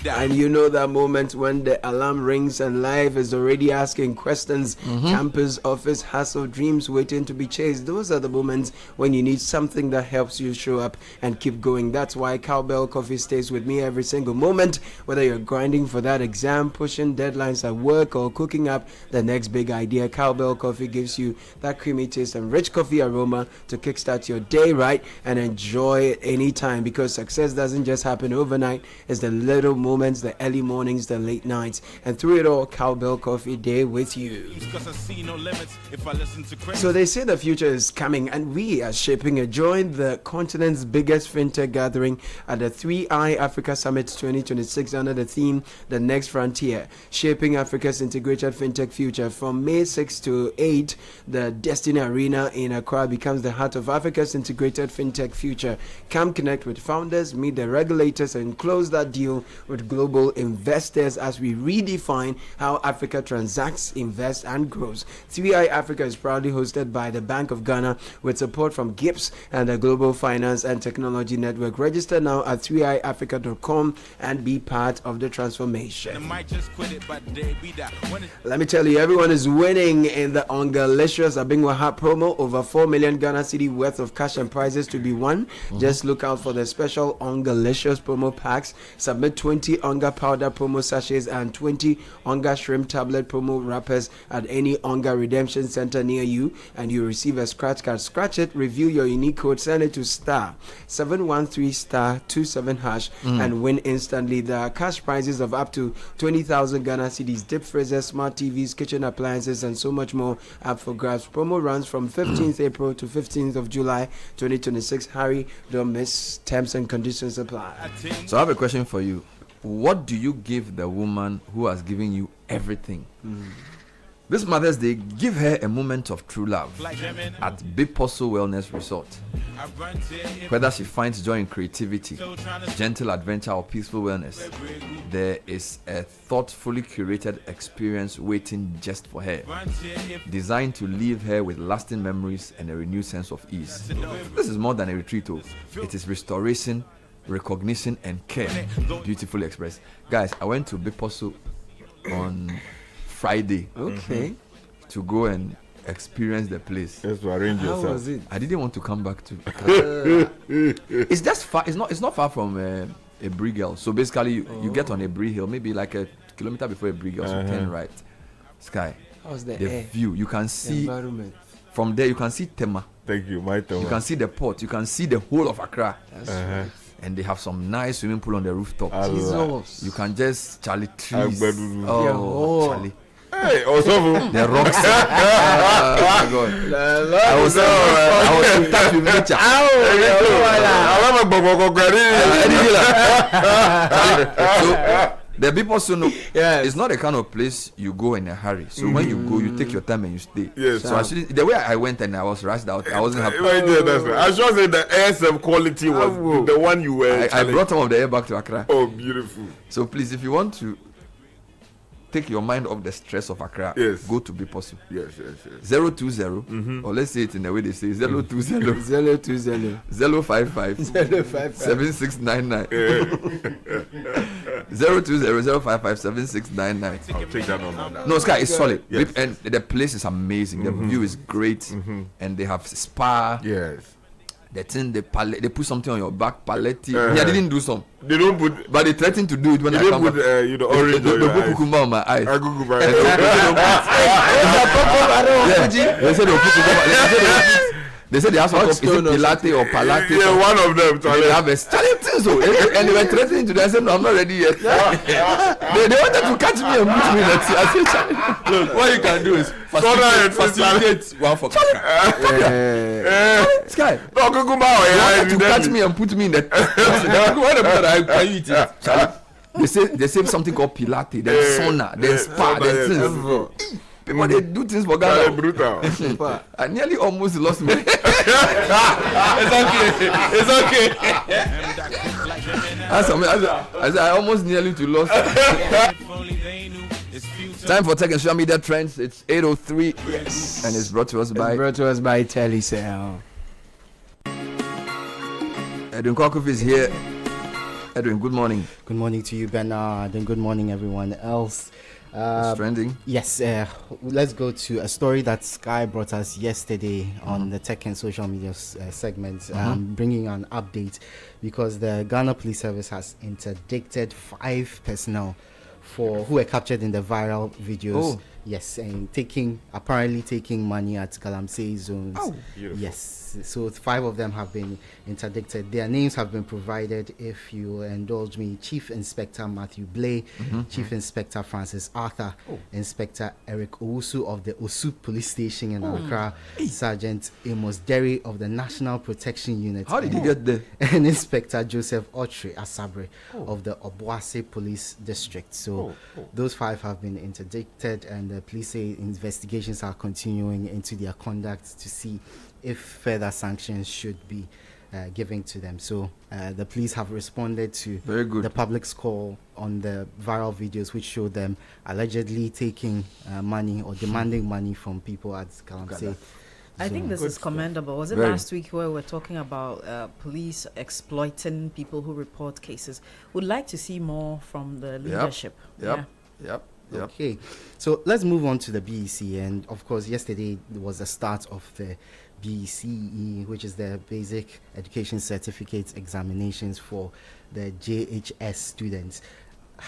And you know that moment when the alarm rings and life is already asking questions. Campus, office, hustle, dreams waiting to be chased. Those are the moments when you need something that helps you show up and keep going. That's why Cowbell Coffee stays with me every single moment. Whether you're grinding for that exam, pushing deadlines at work, or cooking up the next big idea, Cowbell Coffee gives you that creamy taste and rich coffee aroma to kickstart your day right and enjoy it anytime, because success doesn't just happen overnight. It's the little moments, the early mornings, the late nights, and through it all, Cowbell Coffee Day with you. So they say the future is coming, and we are shaping it. Join the continent's biggest fintech gathering at the 3i Africa Summit 2026 under the theme The Next Frontier, Shaping Africa's Integrated Fintech Future. From May 6 to 8, the Destiny Arena in Accra becomes the heart of Africa's integrated fintech future. Come connect with founders, meet the regulators, and close that deal with global investors as we redefine how Africa transacts, invests, and grows. 3i Africa is proudly hosted by the Bank of Ghana with support from GIPS and the Global Finance and Technology Network. Register now at 3iafrica.com and be part of the transformation. Let me tell you, everyone is winning in the Ongalicious Abingwaha promo. Over 4 million Ghana Citi worth of cash and prizes to be won. Just look out for the special Ongalicious promo packs. Submit 20 Onga powder promo sachets and 20 Onga shrimp tablet promo wrappers at any Onga redemption center near you, and you receive a scratch card. Scratch it, review your unique code, send it to star 713 star 27 hash and win instantly. There are cash prizes of up to 20,000 Ghana Cedis, deep freezers, smart TVs, kitchen appliances, and so much more up for grabs. Promo runs from 15th April to 15th of July 2026. Hurry, don't miss. Terms and conditions apply. So I have a question for you. What do you give the woman who has given you everything? This Mother's Day, give her a moment of true love at Biposo Wellness Resort. Whether she finds joy in creativity, gentle adventure, or peaceful wellness, there is a thoughtfully curated experience waiting just for her, designed to leave her with lasting memories and a renewed sense of ease. This is more than a retreat, it is restoration, recognition, and care, beautifully expressed. Guys, I went to Biposo on Friday. To go and experience the place. Yes, to arrange How yourself. was it? I didn't want to come back to. It's just far. It's not far from a Brigel. So basically, you get on a Brig Hill, maybe like a kilometer before a Brigel. So turn right. Sky. How's the The air? view. You can see Environment. from there. You can see Tema. Thank you, my Tema. You can see the port. You can see the whole of Accra. That's right. And they have some nice swimming pool on the rooftop. Jesus. You can just Charlie trees. Agbedu. Oh, Charlie. Hey, also The rocks. Oh my God. I was in touch with nature. So the people also know it's not the kind of place you go in a hurry. So when you go, you take your time and you stay. Yes. So actually, the way I went and I was rushed out, I wasn't happy. I should say the ASM quality was the one you were. I brought some of the air back to Accra. Oh, beautiful. So please, if you want to take your mind off the stress of Accra, go to Biposo. Yes. 020, or let's say it in the way they say 020 055 7699 020 7699. I'll take that on. No, Sky, it's solid. Yes. And the place is amazing. The view is great, and they have spa. Yes. The thing they put something on your back, palette. I didn't do some. They don't put, but they threatened to do it when I come put, back. orange they on your put eyes. cucumber on my eyes. Cucumber. They said they'll put cucumber. They said they have some. Is it Pilate or Palate? Yeah, one of them. They have a and they were threatening to do. I said, no, I'm not ready yet. they wanted to catch me and put me in the tea. I said, Charlie, look, what you can do is facilitate one for Sky. No, cucumber. They wanted to catch me and put me in the tea. I eat it. Charlie. They say something called Pilate, then sauna, then spa, then things. People they do things for Ghana. Brutal. I nearly almost lost me. It's okay. I almost nearly to lost. Time for tech and social media trends. It's 8:03, and it's brought to us by Telecel. Edwin Kwakuf is here. Edwin, good morning. Good morning to you, Bernard, and good morning everyone else. It's trending. Yes, let's go to a story that Sky brought us yesterday on the tech and social media segment, bringing an update because the Ghana Police Service has interdicted 5 personnel who were captured in the viral videos. Yes, and apparently taking money at Galamsey zones. Oh, beautiful. Yes, so 5 of them have been interdicted. Their names have been provided, if you indulge me. Chief Inspector Matthew Blay, Chief Inspector Francis Arthur, Inspector Eric Owusu of the Osu Police Station in Accra, Sergeant Amos Derry of the National Protection Unit. How did you get there? And Inspector Joseph Otre Asabre of the Obuasi Police District. So those 5 have been interdicted, and the police say investigations are continuing into their conduct to see if further sanctions should be given to them. So the police have responded to the public's call on the viral videos, which showed them allegedly taking money or demanding money from people at Galamsey. I think this is commendable. Was it last week where we were talking about police exploiting people who report cases? Would like to see more from the leadership. Yep. Okay, so let's move on to the BEC. And of course, yesterday was the start of the BECE, which is the Basic Education Certificate examinations for the JHS students.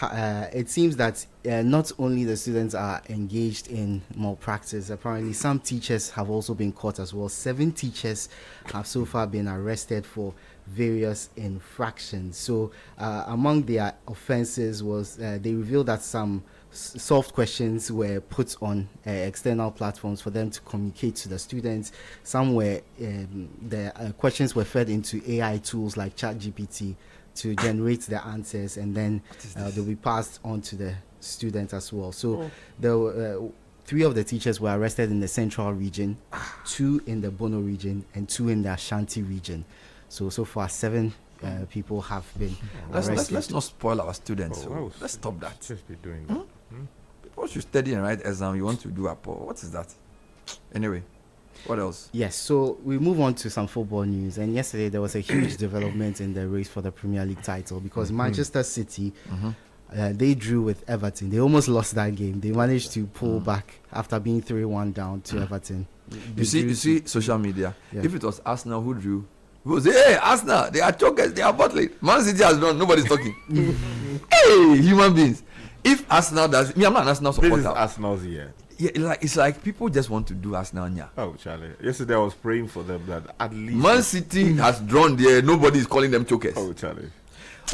It seems that not only the students are engaged in malpractice, apparently some teachers have also been caught as well. 7 teachers have so far been arrested for various infractions. So among their offenses was they revealed that some soft questions were put on external platforms for them to communicate to the students. Some were the questions were fed into AI tools like ChatGPT to generate the answers, and then they'll be passed on to the students as well. So there were 3 of the teachers were arrested in the central region, 2 in the Bono region, and 2 in the Ashanti region. So far 7 people have been arrested. Let's not spoil our students. Let's stop that. Just be doing that. People should study and write exam. You want to do what is that? Anyway, what else? Yes, so we move on to some football news. And yesterday there was a huge development in the race for the Premier League title because Manchester City, they drew with Everton. They almost lost that game. They managed to pull back after being 3-1 down to Everton. You see social media. If it was Arsenal who drew, we say, hey, Arsenal, they are chokers, they are bottling. Man City has drawn, nobody's talking. Hey, human beings. If Arsenal does, I'm not an Arsenal supporter. This is Arsenal's year. Yeah, it's like people just want to do Arsenal. Oh, Charlie. Yesterday I was praying for them that at least Man City has drawn there. Nobody is calling them chokers. Oh, Charlie.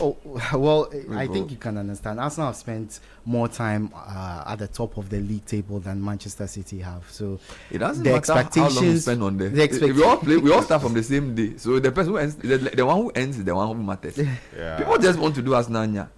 Oh, well, I think you can understand. Arsenal have spent more time at the top of the league table than Manchester City have. So it doesn't matter how long you spend on there. We all play. We all start from the same day. So the person who ends, the one who ends is the one who matters. Yeah. People just want to do Arsenal.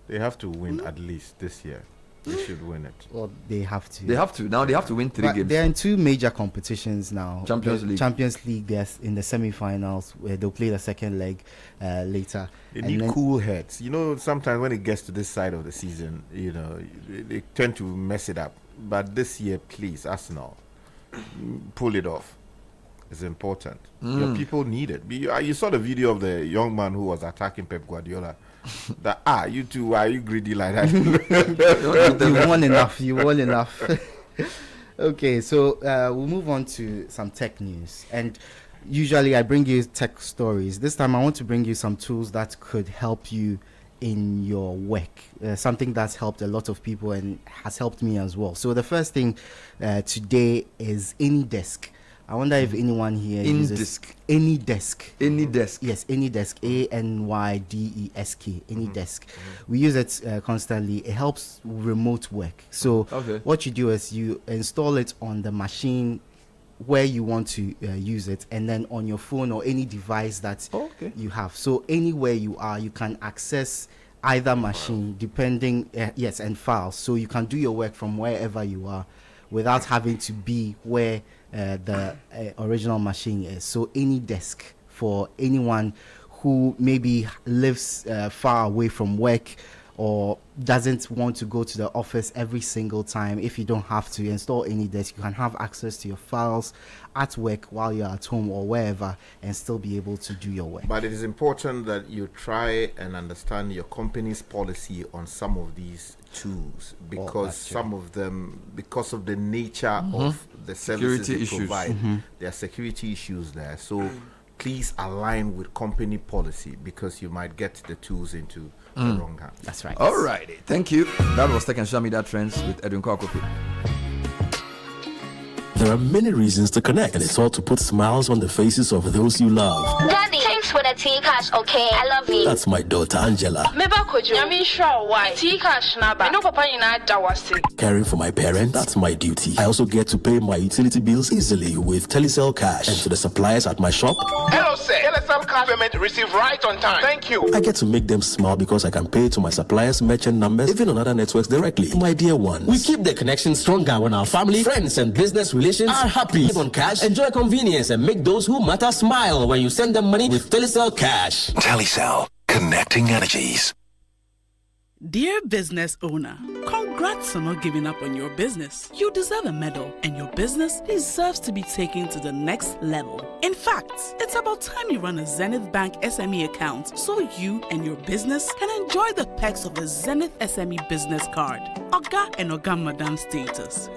They have to win at least this year. They should win it. Well, they have to. They have to. Now they have to win 3 games. They're in 2 major competitions now. Champions League. They're in the semi-finals where they'll play the second leg later. They need cool heads. You know, sometimes when it gets to this side of the season, you know, they tend to mess it up. But this year, please, Arsenal, pull it off. It's important. Your people need it. You saw the video of the young man who was attacking Pep Guardiola. You two, why are you greedy like that? You won enough. Okay, so we'll move on to some tech news. And usually I bring you tech stories. This time I want to bring you some tools that could help you in your work. Something that's helped a lot of people and has helped me as well. So the first thing today is AnyDesk. I wonder if anyone here uses AnyDesk. AnyDesk. Yes, AnyDesk. ANYDESK. AnyDesk. We use it constantly. It helps remote work. So what you do is you install it on the machine where you want to use it, and then on your phone or any device that you have. So anywhere you are, you can access either machine, depending and files. So you can do your work from wherever you are without having to be where the original machine is. So AnyDesk, for anyone who maybe lives far away from work or doesn't want to go to the office every single time, if you don't have to install any desk, you can have access to your files at work while you're at home or wherever and still be able to do your work. But it is important that you try and understand your company's policy on some of these tools, because some of them, because of the nature of the services Security they issues. provide, there are security issues there. So please align with company policy, because you might get the tools into the wrong hands. That's right. All righty. Thank you. That was Tech and Social Media Trends with Edwin Kwakopi. There are many reasons to connect, and it's all to put smiles on the faces of those you love. Daddy, thanks for the tea cash, okay? I love you. That's my daughter Angela. Caring for my parents, that's my duty. I also get to pay my utility bills easily with Telecel Cash. And to the suppliers at my shop, hello sir, Telecel Cash payment received right on time. Thank you. I get to make them smile because I can pay to my suppliers' merchant numbers, even on other networks directly. My dear ones, we keep the connection stronger when our family, friends, and business relations are happy. Live on cash, enjoy convenience, and make those who matter smile when you send them money with Telecel Cash. Telecel, connecting energies. Dear business owner, congrats on not giving up on your business. You deserve a medal, and your business deserves to be taken to the next level. In fact, it's about time you run a Zenith Bank SME account so you and your business can enjoy the perks of the Zenith SME Business Card. Oga and Oga Madam status.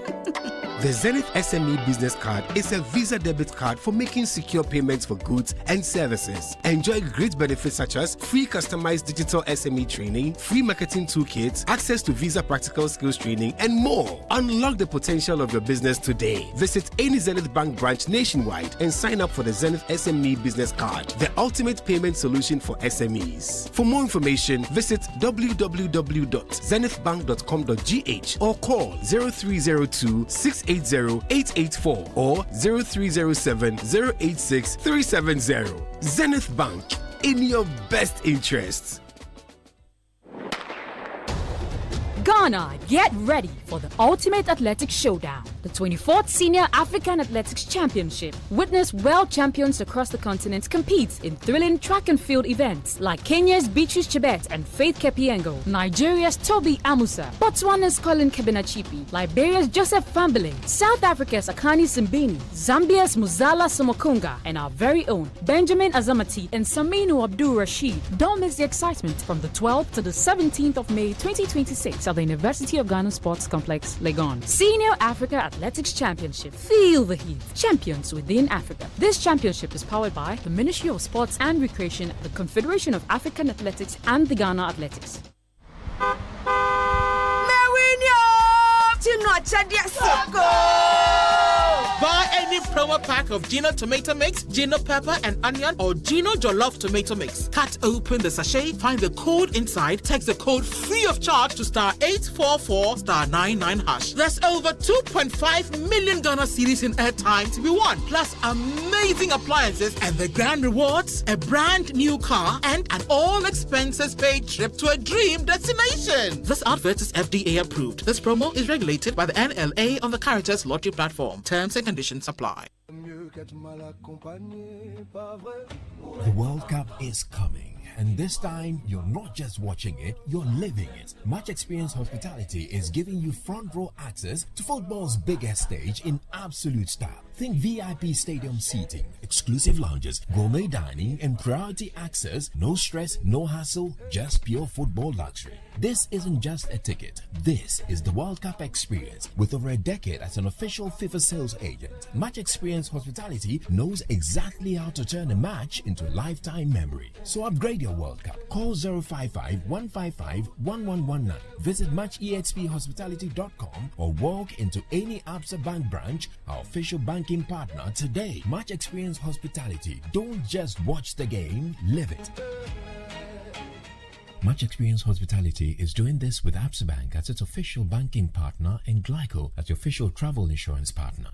The Zenith SME Business Card is a Visa debit card for making secure payments for goods and services. Enjoy great benefits such as free customized digital SME training, free marketing toolkits, access to Visa practical skills training, and more. Unlock the potential of your business today. Visit any Zenith Bank branch nationwide and sign up for the Zenith SME Business Card, the ultimate payment solution for SMEs. For more information, visit www.zenithbank.com.gh or call 0302 680-884 or 0307-086-370. Zenith Bank, in your best interests. Ghana, get ready for the Ultimate Athletics Showdown, the 24th Senior African Athletics Championship. Witness world champions across the continent compete in thrilling track and field events like Kenya's Beatrice Chebet and Faith Kepiengo, Nigeria's Toby Amusa, Botswana's Colin Kebenachipi, Liberia's Joseph Fambele, South Africa's Akani Simbini, Zambia's Muzala Somokunga, and our very own Benjamin Azamati and Saminu Abdul Rashid. Don't miss the excitement from the 12th to the 17th of May 2026 at the University of Ghana Sports Complex, Legon. Senior Africa Athletics Championship. Feel the heat. Champions within Africa. This championship is powered by the Ministry of Sports and Recreation, the Confederation of African Athletics, and the Ghana Athletics. Buy any promo pack of Gino Tomato Mix, Gino Pepper and Onion, or Gino Jollof Tomato Mix. Cut open the sachet, find the code inside, text the code free of charge to *844*99#. There's over 2.5 million Ghana cedis in airtime to be won, plus amazing appliances and the grand rewards, a brand new car, and an all expenses paid trip to a dream destination. This advert is FDA approved. This promo is regulated by the NLA on the Caritas Lottery platform. Terms and conditions apply. The World Cup is coming. And this time, you're not just watching it, you're living it. Match Experience Hospitality is giving you front row access to football's biggest stage in absolute style. Think VIP stadium seating, exclusive lounges, gourmet dining, and priority access. No stress, no hassle, just pure football luxury. This isn't just a ticket. This is the World Cup experience. With over a decade as an official FIFA sales agent, Match Experience Hospitality knows exactly how to turn a match into a lifetime memory. So upgrade your World Cup. Call 055-155-1119. Visit matchexphospitality.com or walk into any Absa Bank branch, our official banking partner, today. Match Experience Hospitality. Don't just watch the game, live it. Match Experience Hospitality is doing this with Absa Bank as its official banking partner and Glyco as your official travel insurance partner.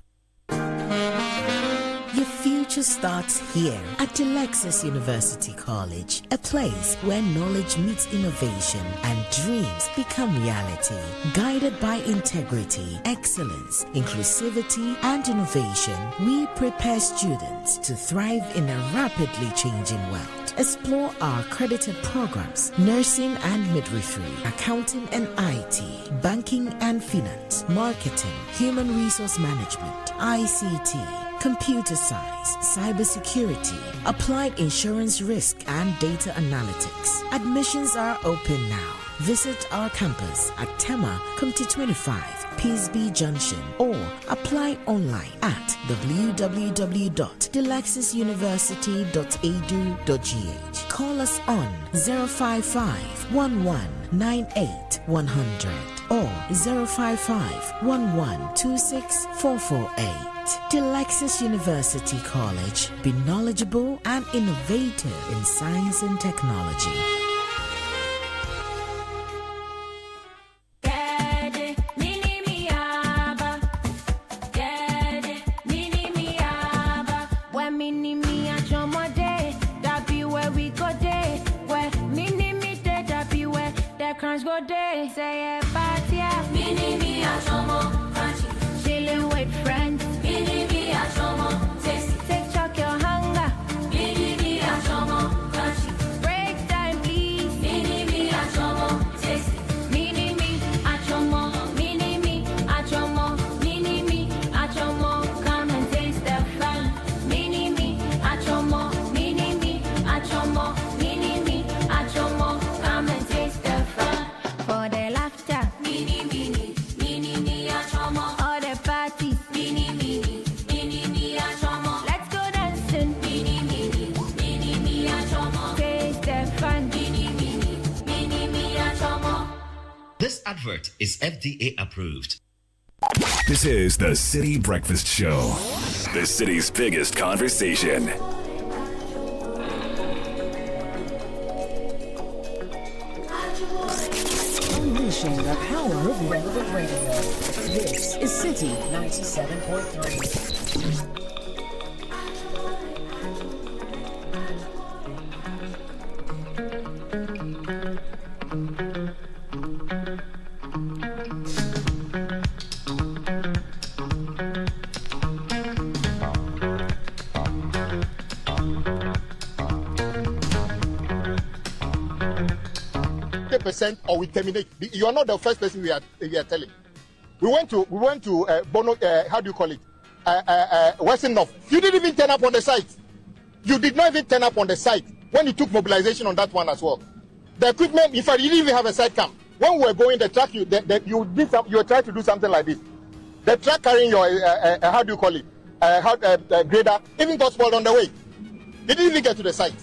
Your future starts here at Alexis University College, a place where knowledge meets innovation and dreams become reality. Guided by integrity, excellence, inclusivity, and innovation, we prepare students to thrive in a rapidly changing world. Explore our accredited programs: nursing and midwifery, accounting and IT, banking and finance, marketing, human resource management, ICT, computer science, cybersecurity, applied insurance risk, and data analytics. Admissions are open now. Visit our campus at Tema, Comte 25, Peasby Junction, or apply online at www.delexusuniversity.edu.gh. Call us on 055 1198 100 or 055 1126 448. Delexus University College. Be knowledgeable and innovative in science and technology. Go day, say a party, mini me a chomo, crunchy, chilling with friends, mini me a chomo, tasty, take chuck your hunger, mini me a chomo, crunchy, break time please, mini me a chomo, tasty, mini me a chomo, mini me a chomo, mini me a chomo, come and taste the fun, mini me a chomo, mini me a chomo, mini me a chomo, come and taste the fun. For the laughter, mini mini, mini mini a chomo. All the parties, mini mini, mini mini a chomo. Let's go dancing, mini mini, mini mini a chomo. Taste the fun, mini mini, mini mini a chomo. This advert is FDA approved. This is the City Breakfast Show, the city's biggest conversation. Unleashing the power of relevant radio. This is City 97.3. Percent or we terminate. You are not the first person we are telling. We went to Bono. How do you call it? Western North. You didn't even turn up on the site. You did not even turn up on the site when you took mobilization on that one as well. The equipment, in fact, you didn't even have a site cam. When we were going, the truck you were trying to do something like this. The truck carrying your how do you call it? Grader even got spoiled on the way. They didn't even get to the site.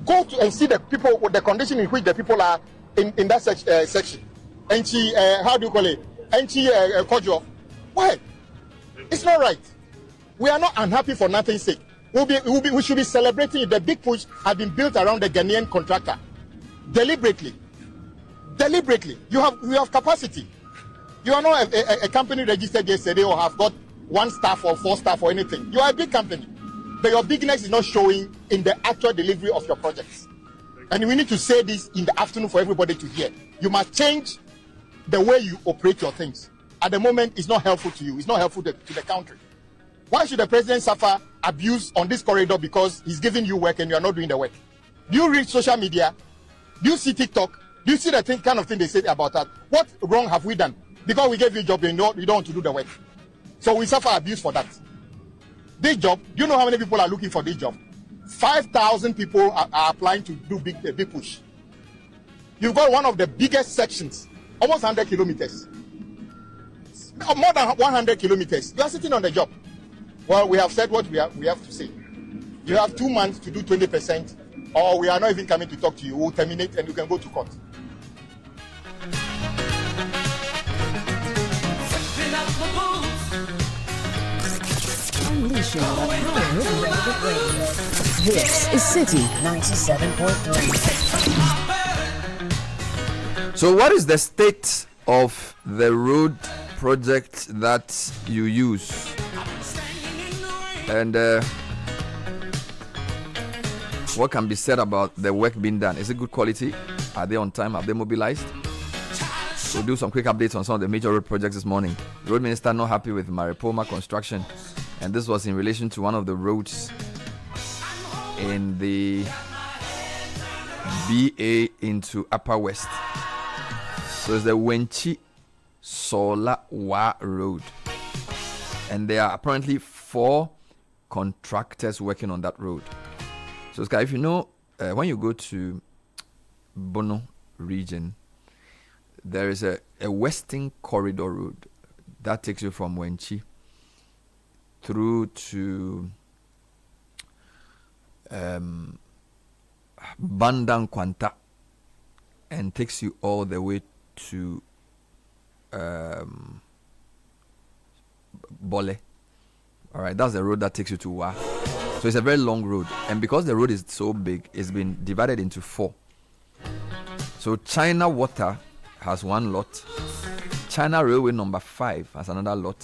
Go to and see the people, the condition in which the people are in that section. And she, how do you call it? And she, Kojo. Why? It's not right. We are not unhappy for nothing's sake. We should be celebrating it. The big push has been built around the Ghanaian contractor. Deliberately. You have capacity. You are not a company registered yesterday or have got 1 staff or 4 staff or anything. You are a big company. But your bigness is not showing in the actual delivery of your projects. And we need to say this in the afternoon for everybody to hear. You must change the way you operate your things. At the moment, it's not helpful to you. It's not helpful to the country. Why should the president suffer abuse on this corridor because he's giving you work and you are not doing the work? Do you read social media? Do you see TikTok? Do you see the kind of thing they say about us? What wrong have we done? Because we gave you a job and you don't want to do the work. So we suffer abuse for that. This job, do you know how many people are looking for this job? 5,000 people are applying to do big push. You've got one of the biggest sections, almost 100 kilometers. More than 100 kilometers. You are sitting on the job. Well, we have said what we have to say. You have 2 months to do 20%, or we are not even coming to talk to you. We'll terminate and you can go to court. Unleashing the power of relevant radio. This is City 97.3. So, what is the state of the road project that you use? And what can be said about the work being done? Is it good quality? Are they on time? Have they mobilized? We'll do some quick updates on some of the major road projects this morning. The road minister not happy with Maripoma construction, and this was in relation to one of the roads in the BA into Upper West. So it's the Wenchi Sola Wa Road. And there are apparently 4 contractors working on that road. So, Sky, if you know, when you go to Bono region, there is a Western Corridor Road that takes you from Wenchi through to Bandang Kwanta and takes you all the way to Bole. All right, that's the road that takes you to Wa. So it's a very long road, and because the road is so big, it's been divided into 4. So China Water has 1 lot, China Railway number 5 has another lot,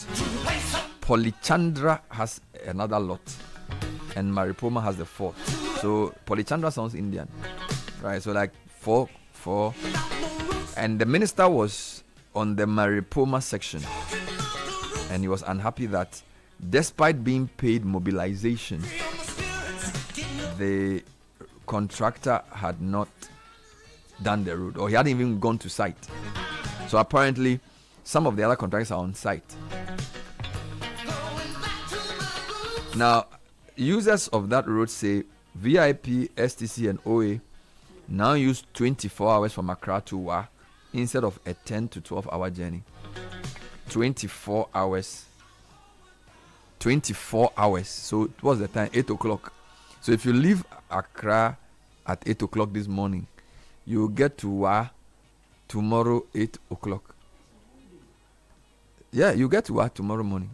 Polychandra has another lot, and Maripoma has the 4th. So Polychandra sounds Indian, right? So like 4, and the minister was on the Maripoma section, and he was unhappy that despite being paid mobilization, the contractor had not done the road, or he hadn't even gone to site. So apparently some of the other contractors are on site. Now users of that road say VIP, STC and OA now use 24 hours from Accra to Wa instead of a 10 to 12 hour journey. 24 hours. So it was the time, 8 o'clock. So if you leave Accra at 8 o'clock this morning, you get to Wa tomorrow 8 o'clock. Yeah, you get to Wa tomorrow morning.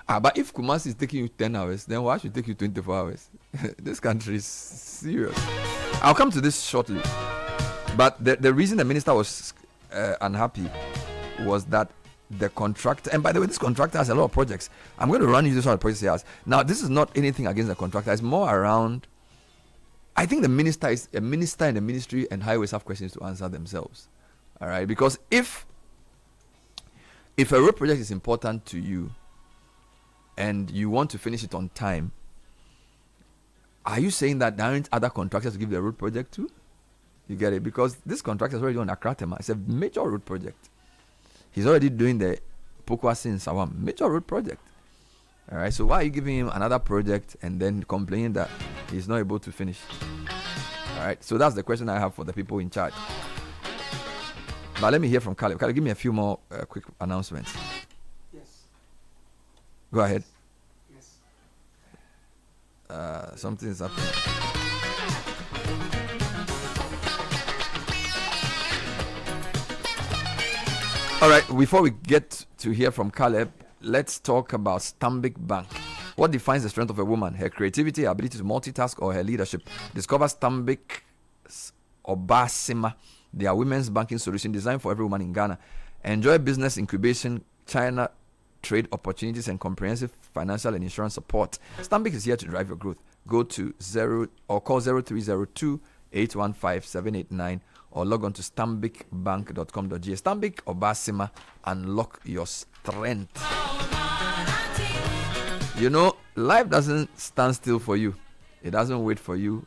But if Kumasi is taking you 10 hours, then Wa should take you 24 hours. This country is serious. I'll come to this shortly. But the reason the minister was unhappy was that the contractor, and by the way, this contractor has a lot of projects. I'm going to run you through some of the projects he has. Now, this is not anything against the contractor. It's more around, I think the minister is a minister in the ministry, and highways have questions to answer themselves. All right, because if a road project is important to you and you want to finish it on time, are you saying that there aren't other contractors to give the road project to? You get it? Because this contractor is already on Akratema. It's a major road project. He's already doing the Pokwasi in Sawam, major road project. All right, so why are you giving him another project and then complaining that he's not able to finish? All right, so that's the question I have for the people in charge. But let me hear from Caleb. Caleb, give me a few more quick announcements. Yes. Go ahead. Yes. Something is happening. All right, before we get to hear from Caleb, let's talk about Stanbic Bank. What defines the strength of a woman? Her creativity, her ability to multitask, or her leadership? Discover Stanbic's Obasima, their women's banking solution designed for every woman in Ghana. Enjoy business incubation, China trade opportunities, and comprehensive financial and insurance support. Stanbic is here to drive your growth. Go to call 0302-815-789 or log on to stanbicbank.com.ga. Stanbic Obasima, unlock your strength. You know, life doesn't stand still for you. It doesn't wait for you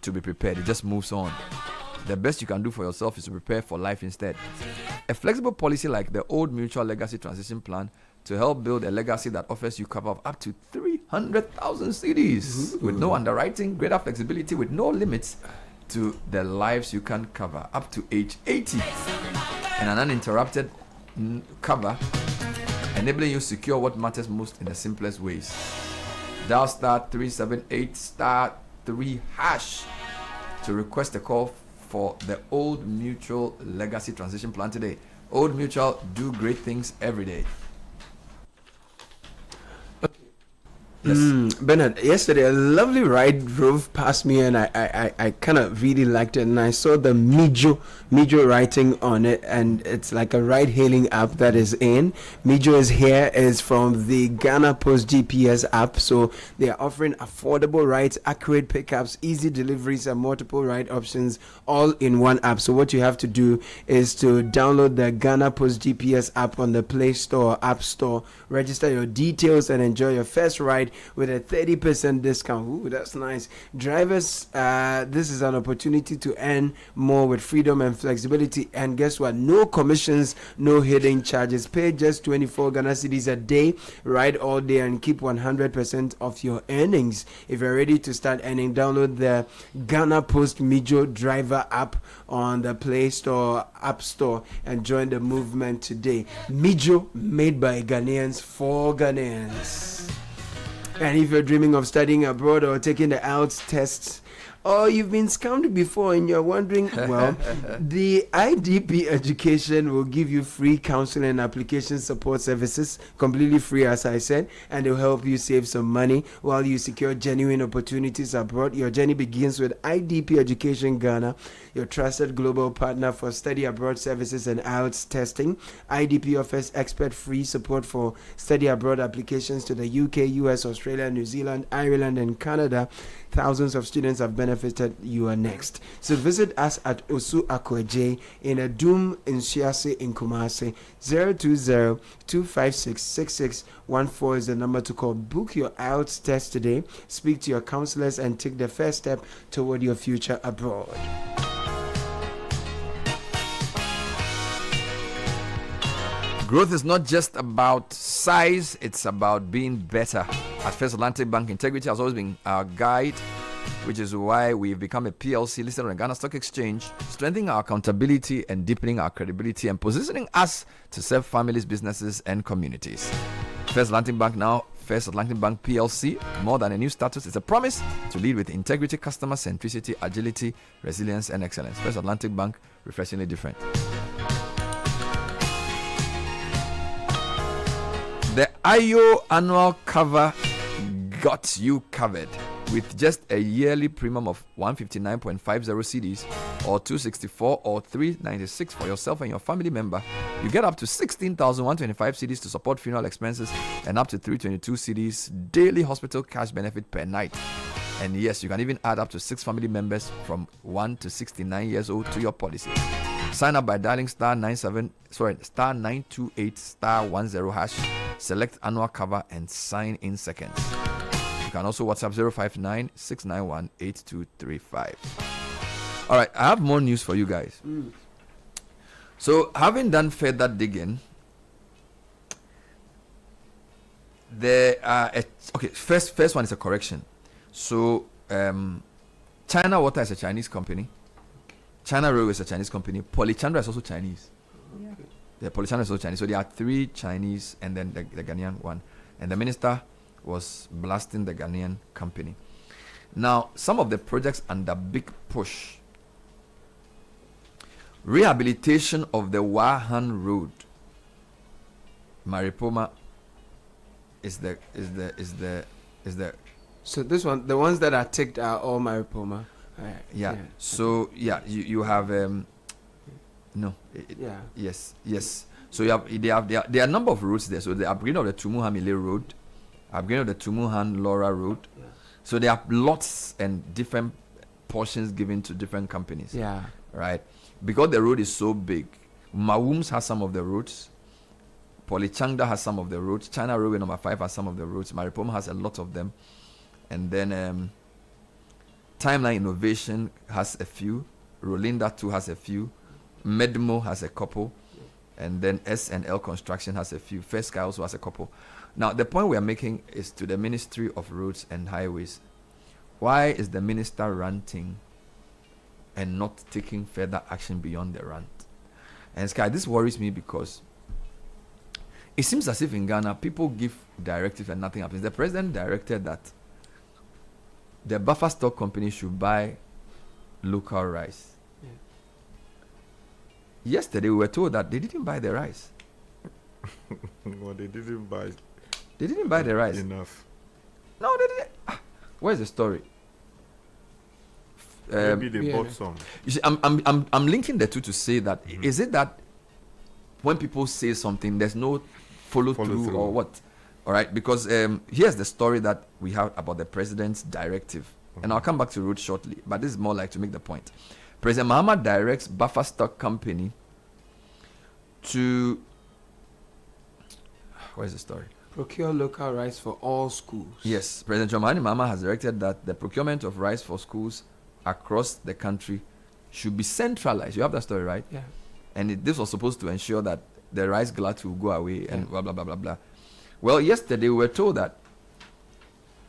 to be prepared. It just moves on. The best you can do for yourself is to prepare for life instead. A flexible policy like the Old Mutual Legacy Transition Plan to help build a legacy that offers you cover of up to 300,000 CDs with no underwriting, greater flexibility with no limits to the lives you can cover up to age 80, and an uninterrupted cover, enabling you to secure what matters most in the simplest ways. Dial *378*3# to request a call for the Old Mutual Legacy Transition Plan today. Old Mutual, do great things every day. Yes. Bernard, yesterday a lovely ride drove past me, and I kind of really liked it, and I saw the Mijo writing on it, and it's like a ride hailing app that is in. Mijo is here, is from the Ghana Post GPS app, so they are offering affordable rides, accurate pickups, easy deliveries, and multiple ride options all in one app. So what you have to do is to download the Ghana Post GPS app on the Play Store or App Store, register your details, and enjoy your first ride ride with a 30% discount. Ooh, that's nice. Drivers, this is an opportunity to earn more with freedom and flexibility. And guess what? No commissions, no hidden charges. Pay just 24 Ghana cedis a day, ride all day, and keep 100% of your earnings. If you're ready to start earning, download the Ghana Post Mijo Driver app on the Play Store, App Store, and join the movement today. Mijo, made by Ghanaians for Ghanaians. And if you're dreaming of studying abroad or taking the IELTS tests, or you've been scammed before and you're wondering, well, the IDP Education will give you free counseling and application support services, completely free, as I said, and they'll help you save some money while you secure genuine opportunities abroad. Your journey begins with IDP Education Ghana, your trusted global partner for study abroad services and IELTS testing. IDP offers expert free support for study abroad applications to the UK, US, Australia, New Zealand, Ireland, and Canada. Thousands of students have benefited. You are next. So visit us at Osu Akweje in Adum in Shiase in Kumasi. 020-256-6614 is the number to call. Book your IELTS test today. Speak to your counselors and take the first step toward your future abroad. Growth is not just about size, it's about being better. At First Atlantic Bank, integrity has always been our guide, which is why we've become a PLC listed on the Ghana Stock Exchange, strengthening our accountability and deepening our credibility and positioning us to serve families, businesses, and communities. First Atlantic Bank now, First Atlantic Bank PLC, more than a new status, it's a promise to lead with integrity, customer centricity, agility, resilience, and excellence. First Atlantic Bank, refreshingly different. The IO annual cover got you covered. With just a yearly premium of 159.50 cedis or 264 or 396 for yourself and your family member, you get up to 16,125 cedis to support funeral expenses and up to 322 cedis daily hospital cash benefit per night. And yes, you can even add up to 6 family members from 1 to 69 years old to your policy. Sign up by dialing star 928 star 10 hash. Select annual cover and sign in seconds. You can also WhatsApp 059-691-8235. All right, I have more news for you guys. So, having done further digging, there are first one is a correction. So, China Water is a Chinese company. China Railway is a Chinese company. Polychandra is also Chinese. Yeah. The Polychandra is also Chinese. So there are 3 Chinese and then the Ghanaian one. And the minister was blasting the Ghanaian company. Now, some of the projects under big push. Rehabilitation of the Wahan Road. Maripoma is the. So this one, the ones that are ticked are all Maripoma. Yeah. So you have yes. So you have there are a number of roads there. So the upgrade of the Tumuhamile Road, upgrade of the Tumuhan Laura Road. Yeah. So there are lots and different portions given to different companies. Yeah. Right. Because the road is so big, Mawums has some of the roads. Polychangda has some of the roads. China Railway number 5 has some of the roads. Maripoma has a lot of them, and then Timeline Innovation has a few. Rolinda 2 has a few. Medmo has a couple. And then S&L Construction has a few. First Sky also has a couple. Now, the point we are making is to the Ministry of Roads and Highways. Why is the minister ranting and not taking further action beyond the rant? And Sky, this worries me because it seems as if in Ghana, people give directive and nothing happens. The president directed that the buffer stock company should buy local rice. Yeah. Yesterday we were told that they didn't buy the rice. Well, they didn't buy. They didn't buy the rice enough. No, they didn't. Where's the story? Maybe they bought some. You see, I'm linking the two to say that is it that when people say something, there's no follow through or what? All right, because here's the story that we have about the president's directive. And I'll come back to road shortly, but this is more like to make the point. President Mahama directs Buffer Stock Company to... Where's the story? Procure local rice for all schools. Yes, President John Mahama Mahama has directed that the procurement of rice for schools across the country should be centralized. You have that story, right? Yeah. And this was supposed to ensure that the rice glut will go away and blah, blah, blah, blah, blah. Well, yesterday we were told that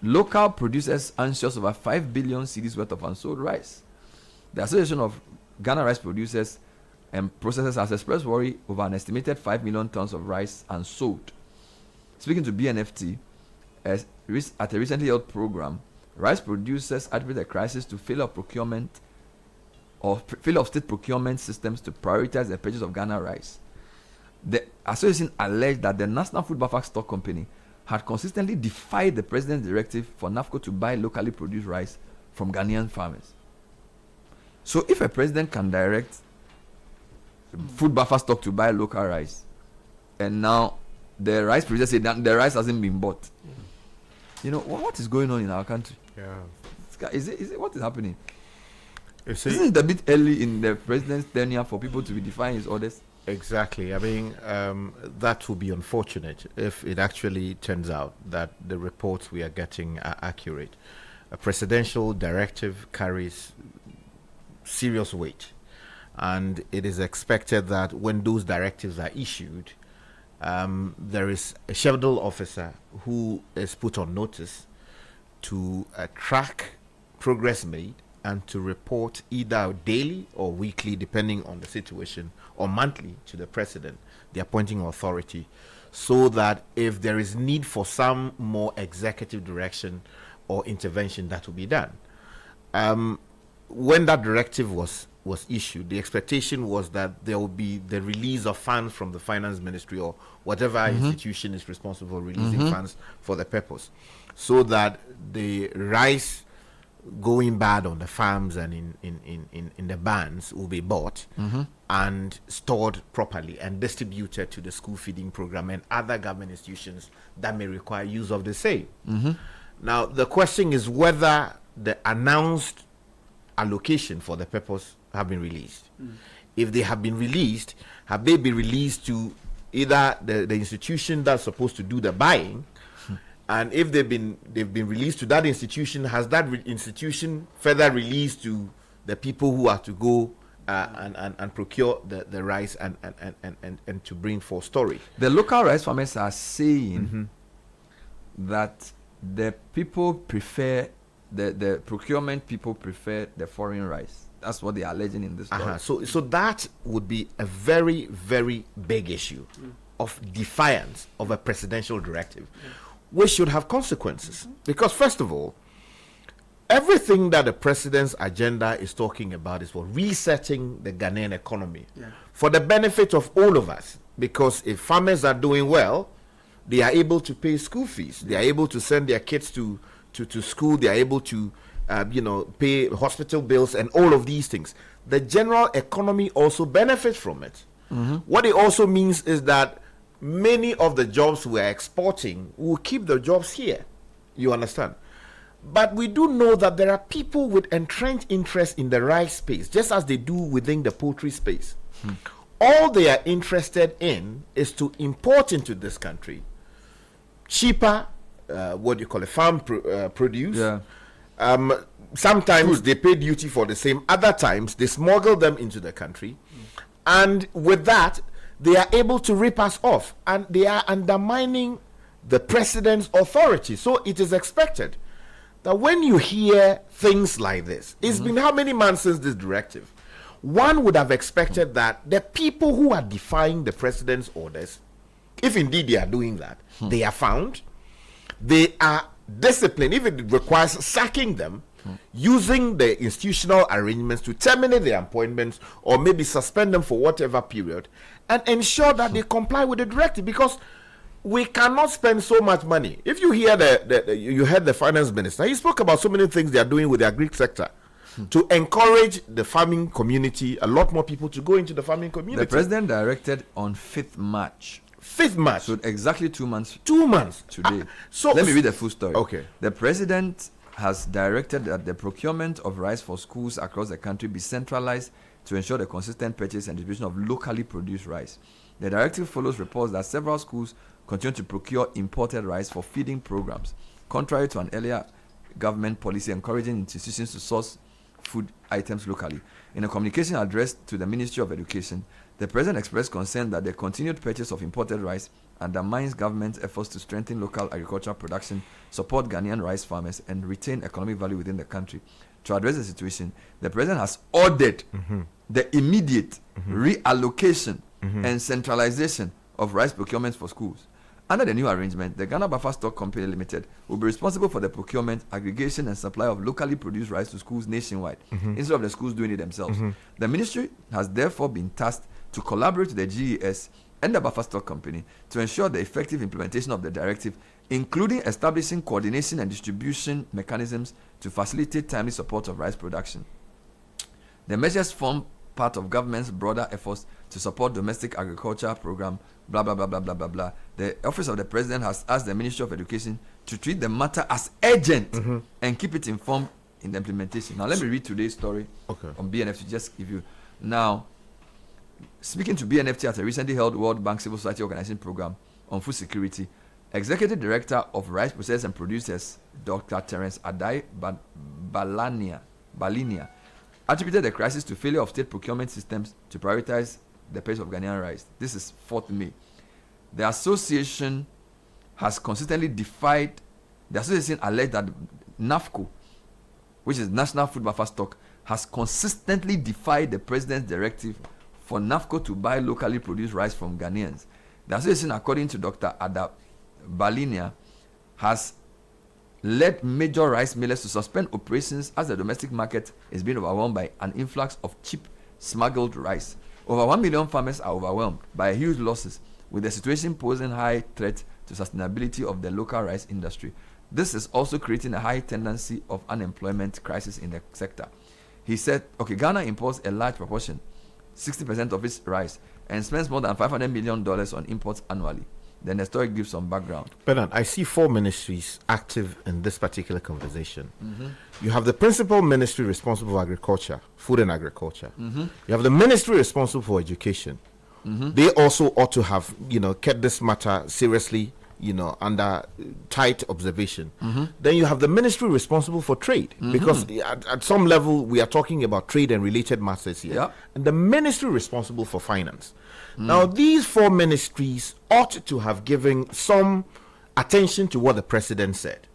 local producers anxious over 5 billion cedis worth of unsold rice. The Association of Ghana Rice Producers and Processors has expressed worry over an estimated 5 million tons of rice unsold. Speaking to BNFT, at a recently held program, rice producers attribute the crisis to failure of procurement or failure of state procurement systems to prioritize the purchase of Ghana rice. The association alleged that the National Food Buffer Stock Company had consistently defied the president's directive for NAFCO to buy locally produced rice from Ghanaian farmers. So if a president can direct food buffer stock to buy local rice, and now the rice producers say that the rice hasn't been bought, you know, what is going on in our country? Yeah. Is it what is happening? Isn't it a bit early in the president's tenure for people to be defying his orders? Exactly. I mean, that would be unfortunate if it actually turns out that the reports we are getting are accurate. A presidential directive carries serious weight, and it is expected that when those directives are issued, there is a schedule officer who is put on notice to track progress made and to report either daily or weekly, depending on the situation, or monthly to the president, the appointing authority, so that if there is need for some more executive direction or intervention, that will be done. When that directive was issued, the expectation was that there would be the release of funds from the finance ministry or whatever institution is responsible for releasing funds for the purpose, so that the rice going bad on the farms and in the barns will be bought and stored properly and distributed to the school feeding program and other government institutions that may require use of the same. Now, the question is whether the announced allocation for the purpose have been released. If they have been released, have they been released to either the institution that's supposed to do the buying? And if they've been released to that institution, has that institution further released to the people who are to go and procure the rice and to bring for storage? The local rice farmers are saying that the people prefer the procurement people prefer the foreign rice. That's what they are alleging in this story. So that would be a very, very big issue of defiance of a presidential directive, which should have consequences. Because first of all, everything that the president's agenda is talking about is for resetting the Ghanaian economy for the benefit of all of us. Because if farmers are doing well, they are able to pay school fees. They are able to send their kids to school. They are able to pay hospital bills and all of these things. The general economy also benefits from it. What it also means is that many of the jobs we are exporting will keep the jobs here. You understand? But we do know that there are people with entrenched interest in the rice space, just as they do within the poultry space. All they are interested in is to import into this country cheaper, farm produce. Sometimes they pay duty for the same. Other times they smuggle them into the country. And with that, they are able to rip us off. And they are undermining the president's authority. So it is expected that when you hear things like this, it's been how many months since this directive? One would have expected that the people who are defying the president's orders, if indeed they are doing that, they are found, they are disciplined, if it requires sacking them, using the institutional arrangements to terminate their appointments or maybe suspend them for whatever period, and ensure that they comply with the directive, because we cannot spend so much money. If you hear you heard the finance minister, he spoke about so many things they are doing with the agri sector to encourage the farming community, a lot more people to go into the farming community. The president directed on 5th March. 5th March. So exactly 2 months. 2 months. Today. So let me read the full story. Okay. The president has directed that the procurement of rice for schools across the country be centralized to ensure the consistent purchase and distribution of locally produced rice. The directive follows reports that several schools continue to procure imported rice for feeding programs, contrary to an earlier government policy encouraging institutions to source food items locally. In a communication addressed to the Ministry of Education, the President expressed concern that the continued purchase of imported rice undermines government's efforts to strengthen local agricultural production, support Ghanaian rice farmers, and retain economic value within the country. To address the situation, the President has ordered the immediate reallocation and centralization of rice procurement for schools. Under the new arrangement, the Ghana Buffer Stock Company Limited will be responsible for the procurement, aggregation, and supply of locally produced rice to schools nationwide, instead of the schools doing it themselves. The ministry has therefore been tasked to collaborate with the GES and the Buffer Stock Company to ensure the effective implementation of the directive, including establishing coordination and distribution mechanisms to facilitate timely support of rice production. The measures form part of government's broader efforts to support domestic agriculture program, blah, blah, blah, blah, blah, blah, blah. The Office of the President has asked the Ministry of Education to treat the matter as urgent and keep it informed in the implementation. Now, let me read today's story on BNF to just give you. Now, speaking to BNFT at a recently held World Bank Civil Society Organization program on food security, Executive Director of Rice Processors and Producers, Dr. Terence Adai Balinia, attributed the crisis to failure of state procurement systems to prioritize the price of Ghanaian rice. This is 4th May. The association has consistently defied, the association alleged that NAFCO, which is National Food Buffer Stock, has consistently defied the president's directive for NAFCO to buy locally produced rice from Ghanaians. The association, according to Dr. Ada Balinia, has led major rice millers to suspend operations as the domestic market is being overwhelmed by an influx of cheap smuggled rice. Over 1 million farmers are overwhelmed by huge losses, with the situation posing high threat to sustainability of the local rice industry. This is also creating a high tendency of unemployment crisis in the sector. He said, Ghana imports a large proportion, 60% of its rice, and spends more than $500 million on imports annually. Then the story gives some background. Bernard, I see 4 ministries active in this particular conversation. You have the principal ministry responsible for agriculture, food and agriculture. You have the ministry responsible for education. They also ought to have, kept this matter seriously, under tight observation. Then you have the ministry responsible for trade, because at some level we are talking about trade and related matters here. And the ministry responsible for finance. Now, these 4 ministries ought to have given some attention to what the president said.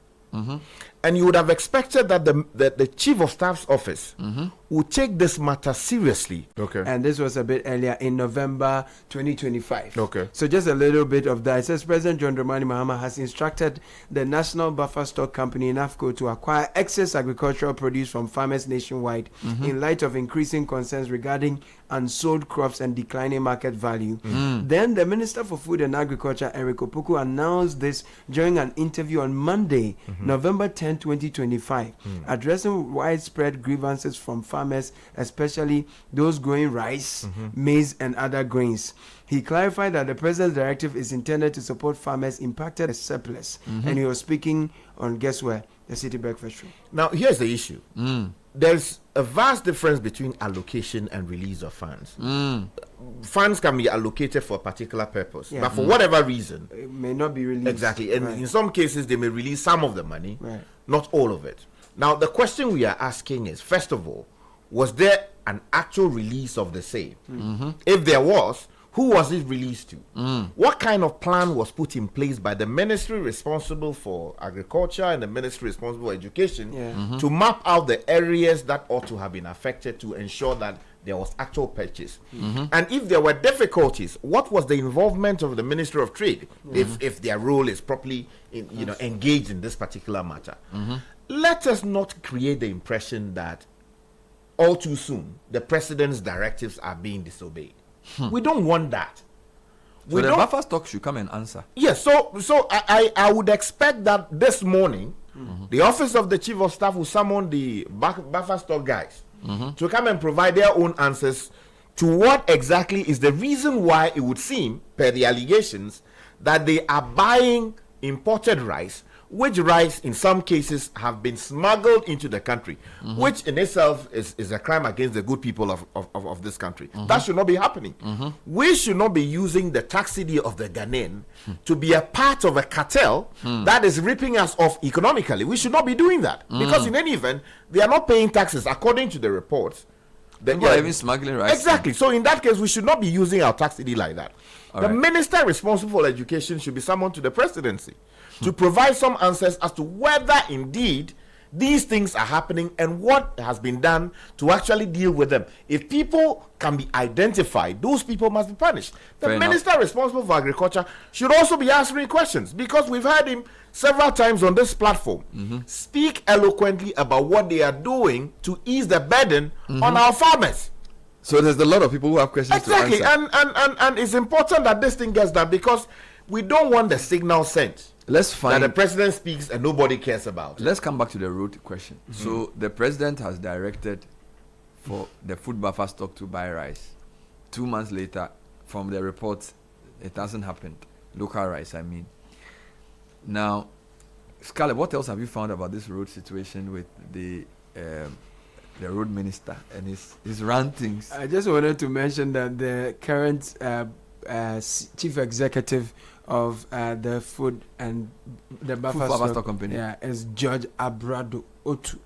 And you would have expected that the Chief of Staff's office would take this matter seriously. And this was a bit earlier in November 2025. So just a little bit of that. It says President John Dramani Mahama has instructed the National Buffer Stock Company, NAFCO, to acquire excess agricultural produce from farmers nationwide in light of increasing concerns regarding unsold crops and declining market value. Then the Minister for Food and Agriculture, Eric Opoku, announced this during an interview on Monday, November 10, 2025, addressing widespread grievances from farmers, especially those growing rice, maize, and other grains. He clarified that the president's directive is intended to support farmers impacted by surplus. And he was speaking on, guess where? The Citi Breakfast Show. Now, here's the issue. There's a vast difference between allocation and release of funds. Funds can be allocated for a particular purpose, but for whatever reason, it may not be released. Exactly. And in some cases, they may release some of the money, not all of it. Now, the question we are asking is, first of all, was there an actual release of the same? If there was, who was it released to? What kind of plan was put in place by the ministry responsible for agriculture and the ministry responsible for education to map out the areas that ought to have been affected to ensure that there was actual purchase? And if there were difficulties, what was the involvement of the Ministry of Trade if their role is properly engaged in this particular matter? Let us not create the impression that all too soon the president's directives are being disobeyed. We don't want that. So the buffer stock should come and answer. Yes, so I would expect that this morning the office of the Chief of Staff will summon the buffer stock guys to come and provide their own answers to what exactly is the reason why it would seem, per the allegations, that they are buying imported rice which rice in some cases have been smuggled into the country, which in itself is a crime against the good people of this country. That should not be happening. We should not be using the tax subsidy of the Ghanaian to be a part of a cartel that is ripping us off economically. We should not be doing that, because in any event, they are not paying taxes according to the reports. People are even smuggling rice. Exactly. So in that case, we should not be using our tax subsidy like that. The right. minister responsible for education should be summoned to the presidency to provide some answers as to whether indeed these things are happening and what has been done to actually deal with them. If people can be identified, those people must be punished. The Fair minister responsible for agriculture should also be answering questions, because we've heard him several times on this platform speak eloquently about what they are doing to ease the burden on our farmers. So there's a lot of people who have questions Exactly, to answer. and it's important that this thing gets done, because we don't want the signal sent Let's find that the president speaks and nobody cares about. Let's come back to the road question. So the president has directed for the food buffer stock to buy rice. 2 months later, from the reports, it hasn't happened. Local rice, I mean. Now, Scarlett, what else have you found about this road situation with the road minister and his rantings? I just wanted to mention that the current chief executive of the food and the buffer stock company is George Abradu Otu.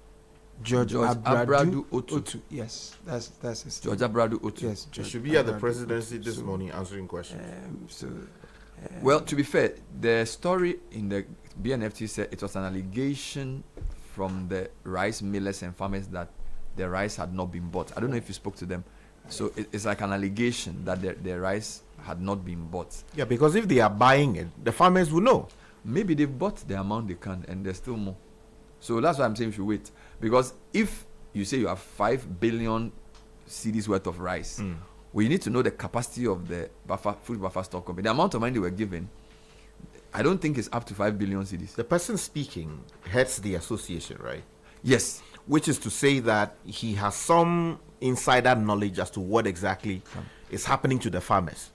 George Abradu Otu. Yes, that's his George Abradu Otu. Yes, He should be at the presidency this morning answering questions. Well, to be fair, the story in the BNFT said it was an allegation from the rice millers and farmers that the rice had not been bought. I don't know if you spoke to them. So it's like an allegation that the rice had not been bought. Yeah, because if they are buying it, the farmers will know. Maybe they've bought the amount they can and there's still more. So that's why I'm saying we should wait. Because if you say you have 5 billion cedis worth of rice, well, you need to know the capacity of the food buffer stock company. The amount of money they were given, I don't think it's up to 5 billion cedis. The person speaking heads the association, right? Yes. Which is to say that he has some insider knowledge as to what exactly is happening to the farmers.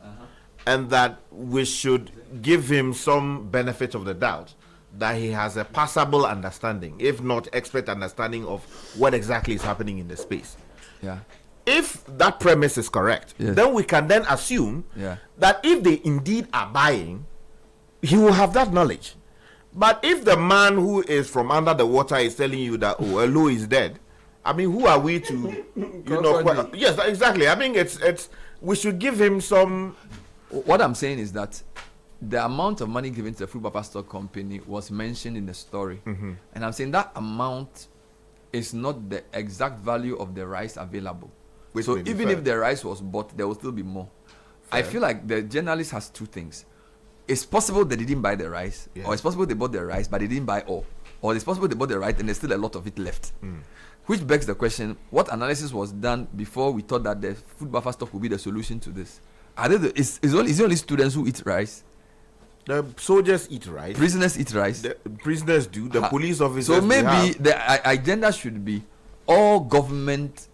And that we should give him some benefit of the doubt that he has a passable understanding, if not expert understanding, of what exactly is happening in the space. Yeah. If that premise is correct, then we can then assume that if they indeed are buying, he will have that knowledge. But if the man who is from under the water is telling you that, oh, Elo is dead, I mean, who are we to, yes, exactly. I mean, it's we should give him some. What I'm saying is that the amount of money given to the food buffer stock company was mentioned in the story. And I'm saying that amount is not the exact value of the rice available. So even if the rice was bought, there will still be more. I feel like the journalist has two things. It's possible they didn't buy the rice, or it's possible they bought the rice but they didn't buy all, or it's possible they bought the rice and there's still a lot of it left. Which begs the question: what analysis was done before we thought that the food buffer stock would be the solution to this? Are they is it only students who eat rice? The soldiers eat rice. Prisoners eat rice. The prisoners do. The police officers. So maybe the agenda should be all government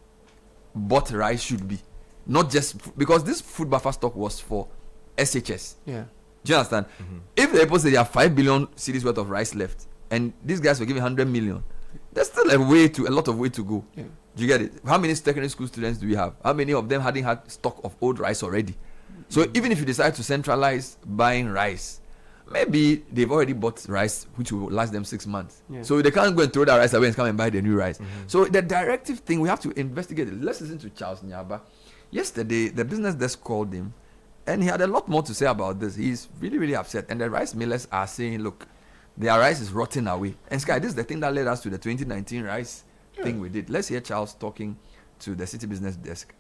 bought rice should be, not just because this food buffer stock was for SHS. Yeah. Do you understand? If the people say they have 5 billion cedis worth of rice left, and these guys were giving 100 million, there's still a lot of way to go. Yeah. Do you get it? How many secondary school students do we have? How many of them hadn't had stock of old rice already? So even if you decide to centralize buying rice, maybe they've already bought rice which will last them 6 months. Yeah. So they can't go and throw that rice away and come and buy the new rice. So the directive thing, we have to investigate it. Let's listen to Charles Nyaba. Yesterday, the business desk called him, and he had a lot more to say about this. He's really, really upset. And the rice millers are saying, look, their rice is rotting away. And Sky, this is the thing that led us to the 2019 rice thing we did. Let's hear Charles talking to the Citi business desk.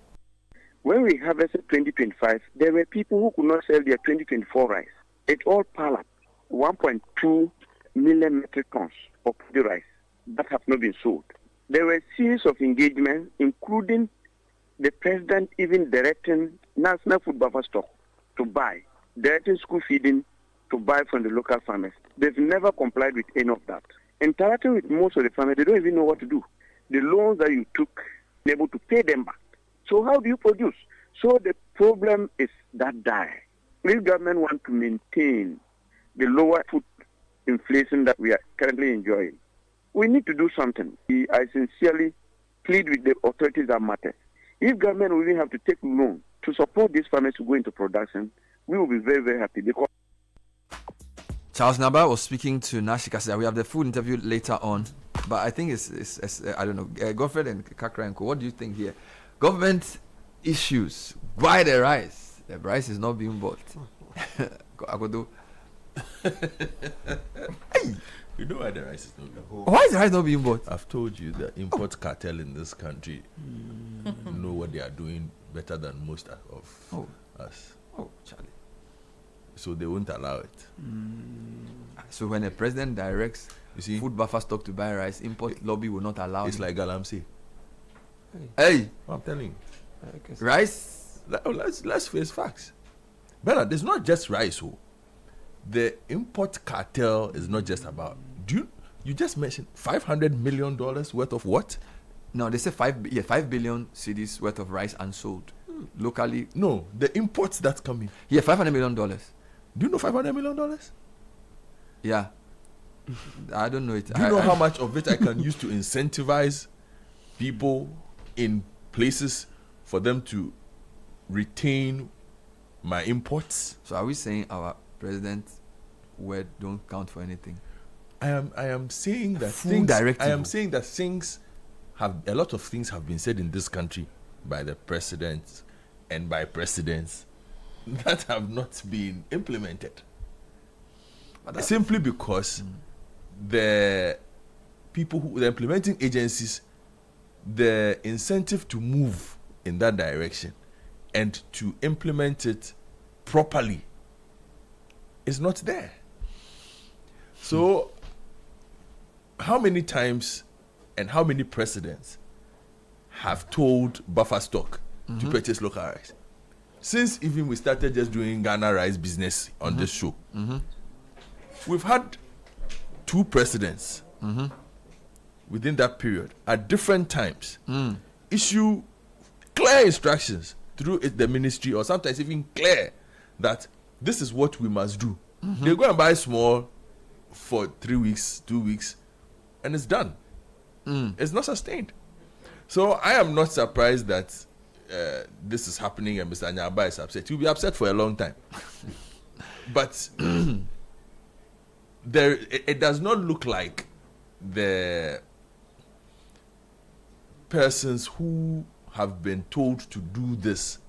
When we harvested 2025, there were people who could not sell their 2024 rice. It all piled up 1.2 million metric tons of the rice that have not been sold. There were a series of engagements, including the president even directing National Food Buffer Stock to buy, directing school feeding to buy from the local farmers. They've never complied with any of that. Interacting with most of the farmers, they don't even know what to do. The loans that you took, they're able to pay them back. So how do you produce? So the problem is that dire. This government wants to maintain the lower food inflation that we are currently enjoying. We need to do something. I sincerely plead with the authorities that matter. If government will even have to take loan to support these farmers to go into production, we will be very, very happy. Because Charles Naba was speaking to Nashi Kasida. We have the full interview later on, but I think it's I don't know. Godfred and Kakra and Co. What do you think here? Government issues. Why the rice? The rice is not being bought. Agodo. You know why the rice is not being bought? Why is the rice not being bought? I've told you the import cartel in this country know what they are doing better than most of us. Oh, Charlie. So they won't allow it. So when a president directs food buffer stock to buy rice, import lobby will not allow it's it. like Galamsey. Hey. I'm telling you. Rice? Let's face facts. Bernard, it's not just rice. The import cartel is not just about. You just mentioned $500 million worth of what? No, they say 5 billion cedis worth of rice unsold locally. No, the imports that come in. Yeah, $500 million. Do you know $500 million? Yeah. I don't know it. Do you know how much of it I can use to incentivize people in places for them to retain my imports? So are we saying our president's word don't count for anything? I am saying that a lot of things have been said in this country by the president and by presidents that have not been implemented. Simply because the implementing agencies, the incentive to move in that direction and to implement it properly is not there. So, how many times and how many presidents have told buffer stock to purchase local rice? Since even we started just doing Ghana rice business on this show, we've had 2 presidents within that period at different times issue clear instructions through the ministry, or sometimes even clear that this is what we must do. They go and buy small for 3 weeks, 2 weeks, and it's done. It's not sustained. So I am not surprised that this is happening and Mr. Anyaba is upset. He'll be upset for a long time. But it does not look like the persons who have been told to do this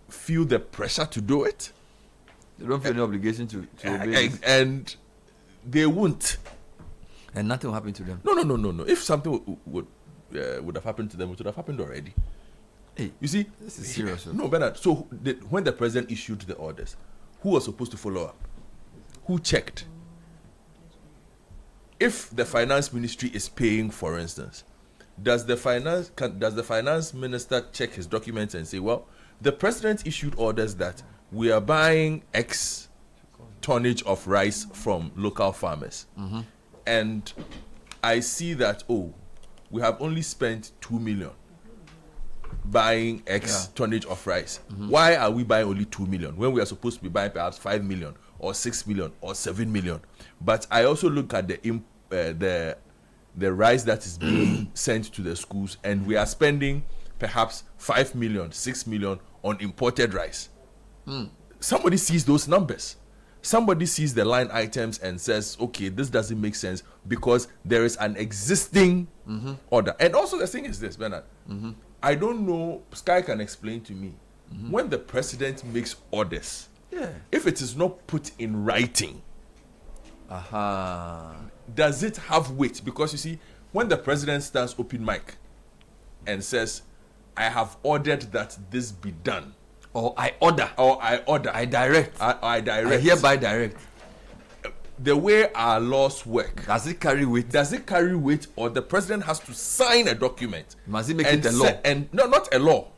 feel the pressure to do it. They don't feel any obligation to obey. And they won't. And nothing will happen to them. No. If something would have happened to them, it would have happened already. Hey, you see, this is serious. No, Bernard. So when the president issued the orders, who was supposed to follow up? Who checked? If the finance ministry is paying, for instance, does the finance minister check his documents and say, well, the president issued orders that we are buying X tonnage of rice from local farmers, and I see that we have only spent 2 million buying X tonnage of rice. Why are we buying only 2 million when we are supposed to be buying perhaps 5 million or 6 million or 7 million? But I also look at the rice that is being sent to the schools, and we are spending perhaps 5 million, 6 million on imported rice. Somebody sees those numbers. Somebody sees the line items and says, okay, this doesn't make sense because there is an existing order. And also the thing is this, Bernard. I don't know, Sky can explain to me, when the president makes orders, if it is not put in writing, does it have weight? Because you see, when the president stands open mic and says, I have ordered that this be done, or I order, I direct, I hereby direct. The way our laws work, does it carry weight? Does it carry weight, or the president has to sign a document? Must he make it a law? And no, not a law,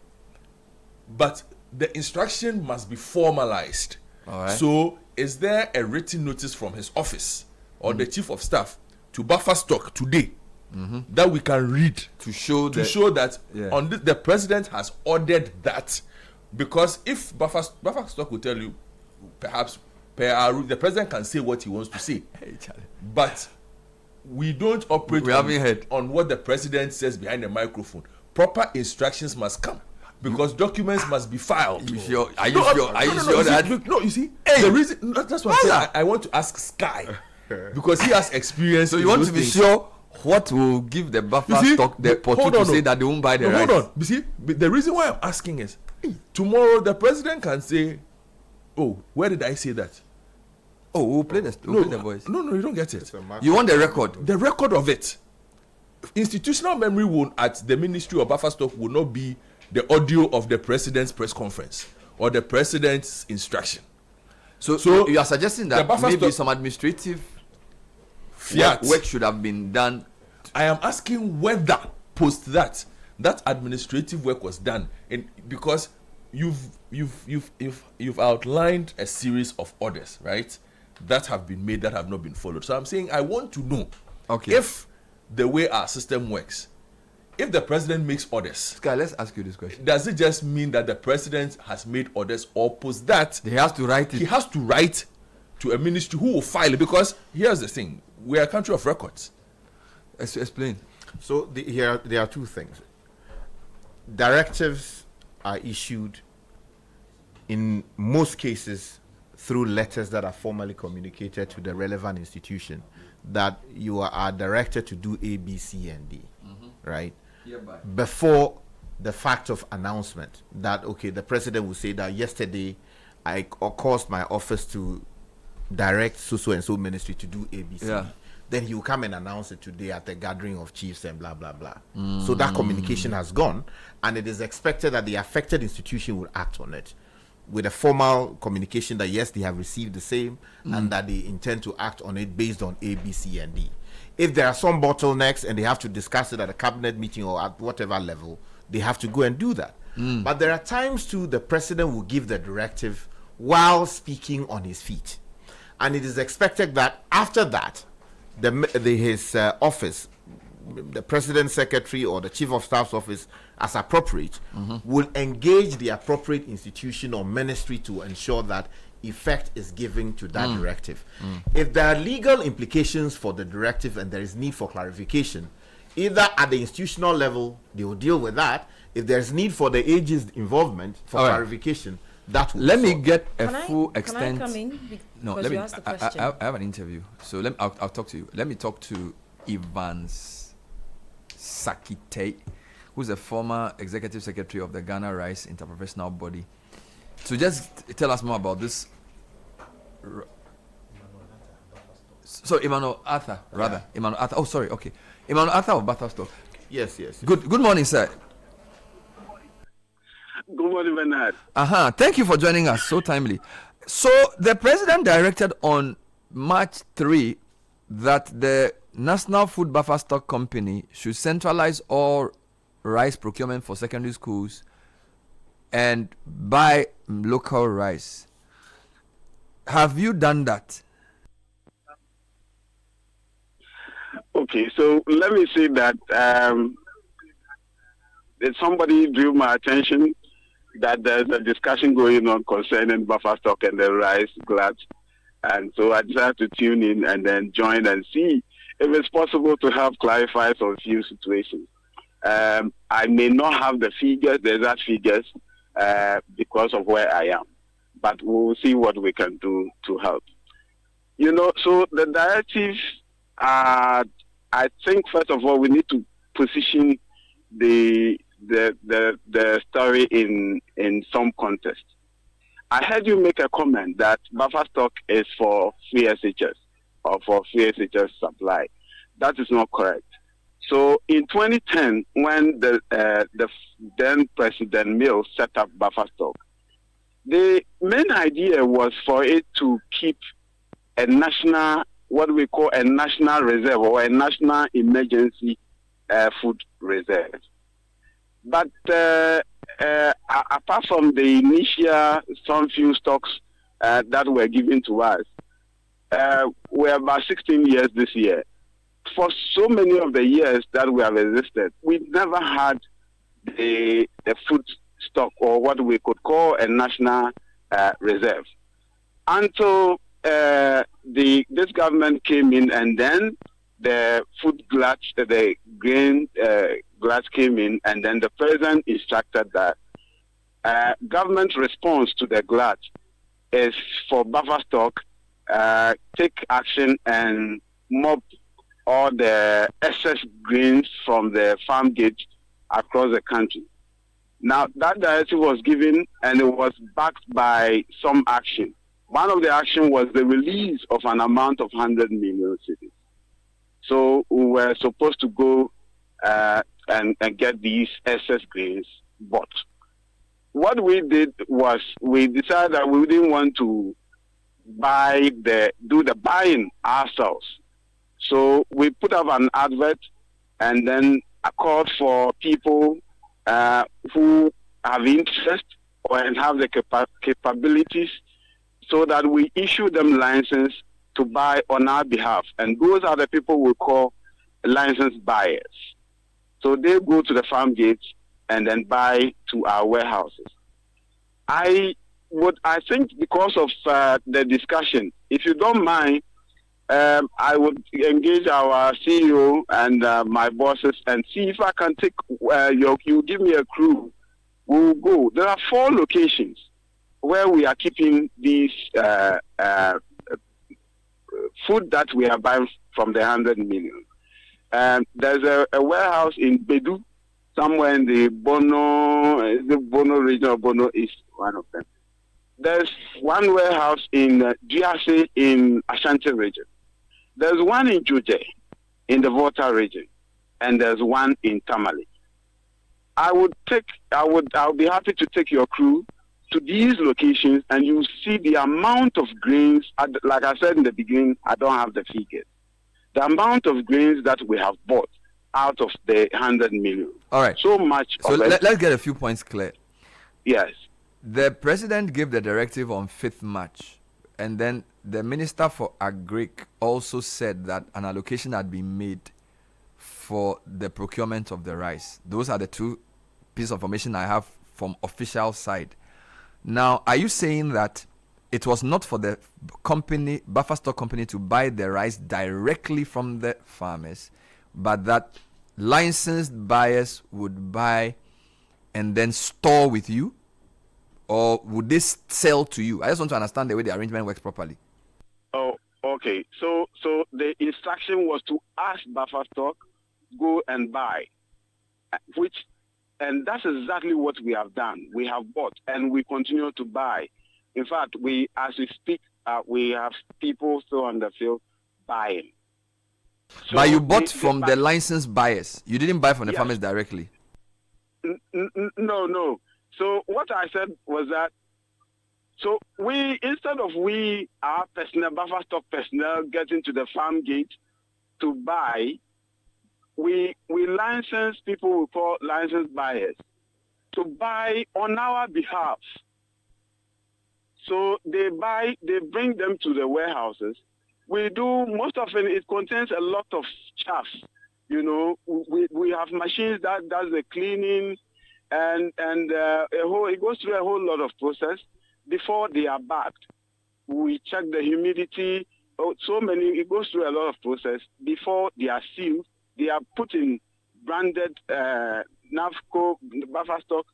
but the instruction must be formalized. All right. So, is there a written notice from his office or the chief of staff to buffer stock today that we can read to show that on the president has ordered that? Because if buffer stock will tell you perhaps the president can say what he wants to say, but we don't operate on what the president says behind the microphone. Proper instructions must come because documents must be filed. Are you sure that? No, you see, the reason that's what I'm saying. I want to ask Sky because he has experience. So you want to be sure what will give the buffer stock the opportunity to say that they won't buy the rice? Hold on. You see, the reason why I'm asking is tomorrow the president can say, "Oh, where did I say that?" Oh, we'll play the voice. No, you don't get it. You want the record? The record of it. Institutional memory will at the Ministry of Buffer Stock will not be the audio of the president's press conference or the president's instruction. So you are suggesting that maybe some administrative work should have been done. I am asking whether post that administrative work was done, and because you've outlined a series of orders, right, that have been made that have not been followed. So I'm saying I want to know if the way our system works, if the president makes orders. Sky, let's ask you this question. Does it just mean that the president has made orders, or post that he has to write it? He has to write to a ministry who will file it, because here's the thing: we are a country of records. Explain. So there are two things. Directives are issued in most cases through letters that are formally communicated to the relevant institution that you are directed to do A, B, C, and D, right? Before the fact of announcement that, okay, the president will say that yesterday I caused my office to direct so and so ministry to do A, B, C. Then he will come and announce it today at the gathering of chiefs and blah, blah, blah. So that communication has gone, and it is expected that the affected institution will act on it with a formal communication that, yes, they have received the same and that they intend to act on it based on A, B, C, and D. If there are some bottlenecks and they have to discuss it at a cabinet meeting or at whatever level, they have to go and do that. But there are times, too, the president will give the directive while speaking on his feet. And it is expected that after that, his office, the president's secretary or the chief of staff's office, as appropriate, will engage the appropriate institution or ministry to ensure that effect is given to that directive. If there are legal implications for the directive and there is need for clarification, either at the institutional level, they will deal with that. If there's need for the AG's involvement for clarification, that will Let me get a full extent. Can I come in? No, let me. I have an interview, so I'll talk to you. Let me talk to Evans Sakite, who's a former executive secretary of the Ghana Rice Interprofessional Body, to just tell us more about this. So Emmanuel Arthur, rather. Emmanuel Arthur. Oh, sorry. Okay. Emmanuel Arthur of Butterstock. Yes. Good morning, sir. Good morning, Bernard. Thank you for joining us so timely. So the president directed on March 3 that the National Food Buffer Stock Company should centralize all rice procurement for secondary schools and buy local rice. Have you done that? Okay, so let me say that somebody drew my attention that there's a discussion going on concerning buffer stock and the rice glut. And so I decided to tune in and then join and see if it's possible to help clarify some few situations. I may not have the figures, the exact figures, because of where I am. But we'll see what we can do to help. So the directives are, I think, first of all, we need to position the story in some context. I heard you make a comment that buffer stock is for free SHS or for free SHS supply. That is not correct. So in 2010, when the then President Mills set up buffer stock, the main idea was for it to keep a national, what we call a national reserve or a national emergency food reserve. But apart from the initial some few stocks that were given to us, we're about 16 years this year. For so many of the years that we have existed, we've never had the food stock or what we could call a national reserve. Until this government came in, and then the food glut, the grain glut came in, and then the president instructed that government response to the glut is for buffer stock, take action and mop all the excess grains from the farm gate across the country. Now, that directive was given, and it was backed by some action. One of the action was the release of an amount of 100 million cedis. So we were supposed to go and get these excess grains bought. What we did was we decided that we didn't want to do the buying ourselves. So we put up an advert, and then I called for people who have interest and have the capabilities, so that we issue them license to buy on our behalf. And those are the people we call licensed buyers. So they go to the farm gates and then buy to our warehouses. I think because of the discussion, if you don't mind, I would engage our CEO and my bosses and see if I can take you give me a crew. We'll go. There are 4 locations where we are keeping these food that we are buying from the 100 million. There's a warehouse in Bedu, somewhere in the Bono region of Bono is one of them. There's one warehouse in Diase in Ashanti region. There's one in Juje in the Volta region, and there's one in Tamale. I'll be happy to take your crew to these locations, and you see the amount of grains. Like I said in the beginning, I don't have the figures. The amount of grains that we have bought out of the 100 million. All right. So much. So let's get a few points clear. Yes. The president gave the directive on 5th March, and then the Minister for Agric also said that an allocation had been made for the procurement of the rice. Those are the 2 pieces of information I have from official side. Now, are you saying that it was not for the company, buffer stock company, to buy the rice directly from the farmers, but that licensed buyers would buy and then store with you? Or would they sell to you? I just want to understand the way the arrangement works properly. Oh, okay. So the instruction was to ask buffer stock, go and buy, and that's exactly what we have done. We have bought, and we continue to buy. In fact, as we speak, we have people still on the field buying. So but you bought from the licensed buyers. You didn't buy from the farmers directly. No. So what I said was that, so instead of our personnel, buffer stock personnel, getting to the farm gate to buy, we license people we call licensed buyers to buy on our behalf. So they bring them to the warehouses. We do, most often it contains a lot of chaff. You know, we have machines that does the cleaning, and it goes through a whole lot of process before they are bagged. We check the humidity. It goes through a lot of process before they are sealed. They are put in branded NAFCO buffer stock,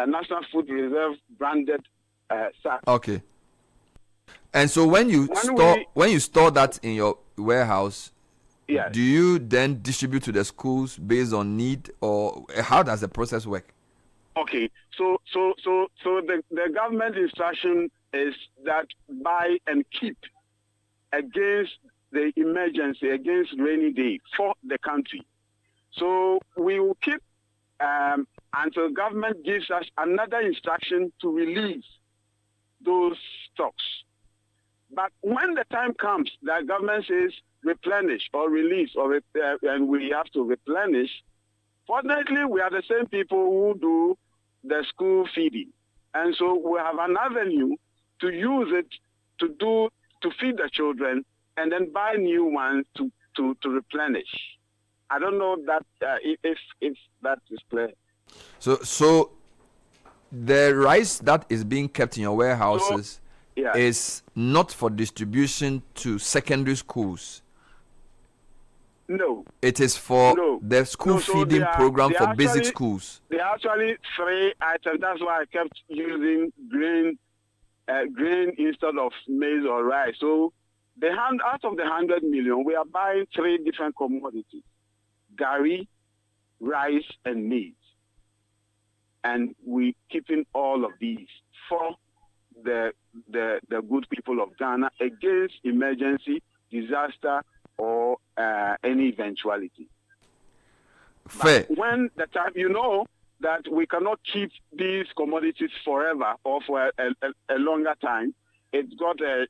National Food Reserve branded sack. Okay. And so when you store that in your warehouse, yes, do you then distribute to the schools based on need, or how does the process work? Okay, so the government instruction is that buy and keep against the emergency, against rainy day for the country. So we will keep until government gives us another instruction to release those stocks. But when the time comes that government says replenish or release, and we have to replenish, fortunately we are the same people who do the school feeding. And so we have an avenue to use it to feed the children and then buy new ones to replenish. I don't know that if that is clear. So the rice that is being kept in your warehouses is not for distribution to secondary schools. No. It is for the school feeding program for basic schools. There are actually 3 items. That's why I kept using grain instead of maize or rice. So out of the 100 million, we are buying 3 different commodities: gari, rice, and maize. And we're keeping all of these for the good people of Ghana against emergency, disaster, or any eventuality. Fair. But when the time, that we cannot keep these commodities forever or for a longer time. It's got a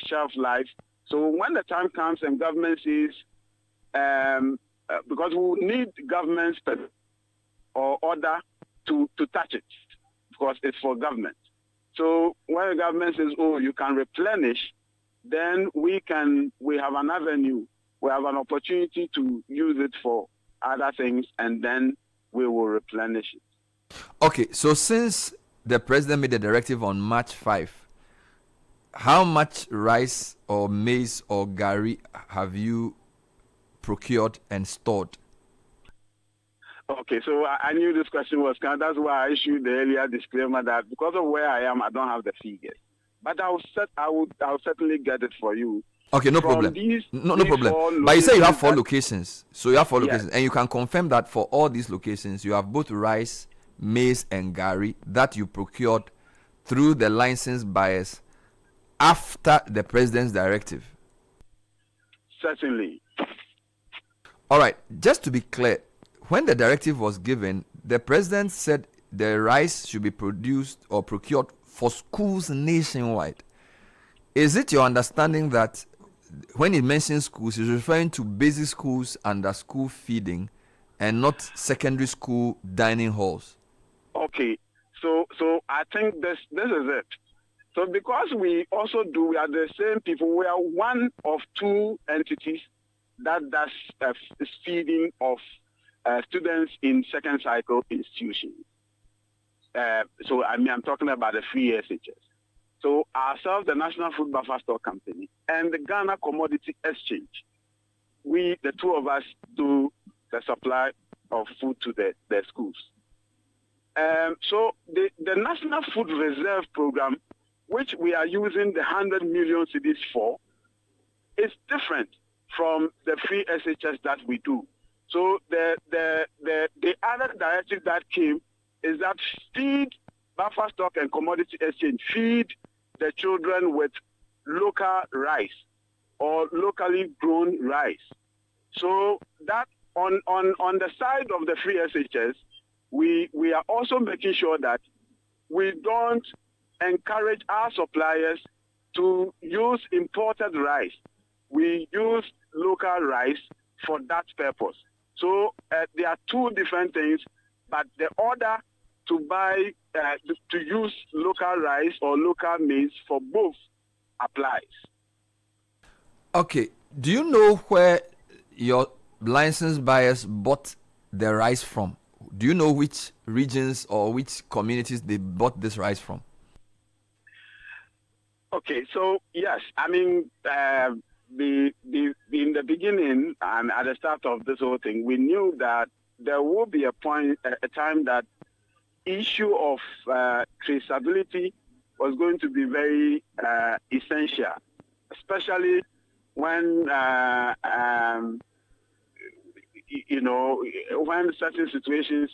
shelf life. So when the time comes and government says, because we need government's or order to touch it, because it's for government. So when the government says, oh, you can replenish, then we have an avenue, we have an opportunity to use it for other things, and then we will replenish it. Okay, so since the president made the directive on March 5, how much rice or maize or gari have you procured and stored? Okay, so I knew this question was coming. That's why I issued the earlier disclaimer that because of where I am, I don't have the figures. But I'll certainly get it for you. Okay, no problem. No problem. But you say you have 4 locations. So you have 4 locations. And you can confirm that for all these locations, you have both rice, maize, and gari that you procured through the licensed buyers after the president's directive. Certainly. All right. Just to be clear, when the directive was given, the president said the rice should be produced or procured for schools nationwide. Is it your understanding that when he mentions schools, he's referring to basic schools under school feeding and not secondary school dining halls? Okay, so I think this is it. So because we are the same people, we are one of 2 entities that does feeding of students in second cycle institutions. So I'm talking about the free SHS. So ourselves, the National Food Buffer Stock Company, and the Ghana Commodity Exchange, the 2 of us do the supply of food to the schools. So the National Food Reserve Program, which we are using the 100 million cedis for, is different from the free SHS that we do. So the other directive that came is that feed Buffer Stock and Commodity Exchange, feed the children with local rice or locally grown rice. So that on the side of the free SHS, we are also making sure that we don't encourage our suppliers to use imported rice. We use local rice for that purpose. So there are 2 different things, but the order to buy, to use local rice or local maize for both applies. Okay. Do you know where your licensed buyers bought the rice from? Do you know which regions or which communities they bought this rice from? Okay, so yes, I mean, in the beginning and at the start of this whole thing, we knew that there will be a time that issue of traceability was going to be very essential, especially when when certain situations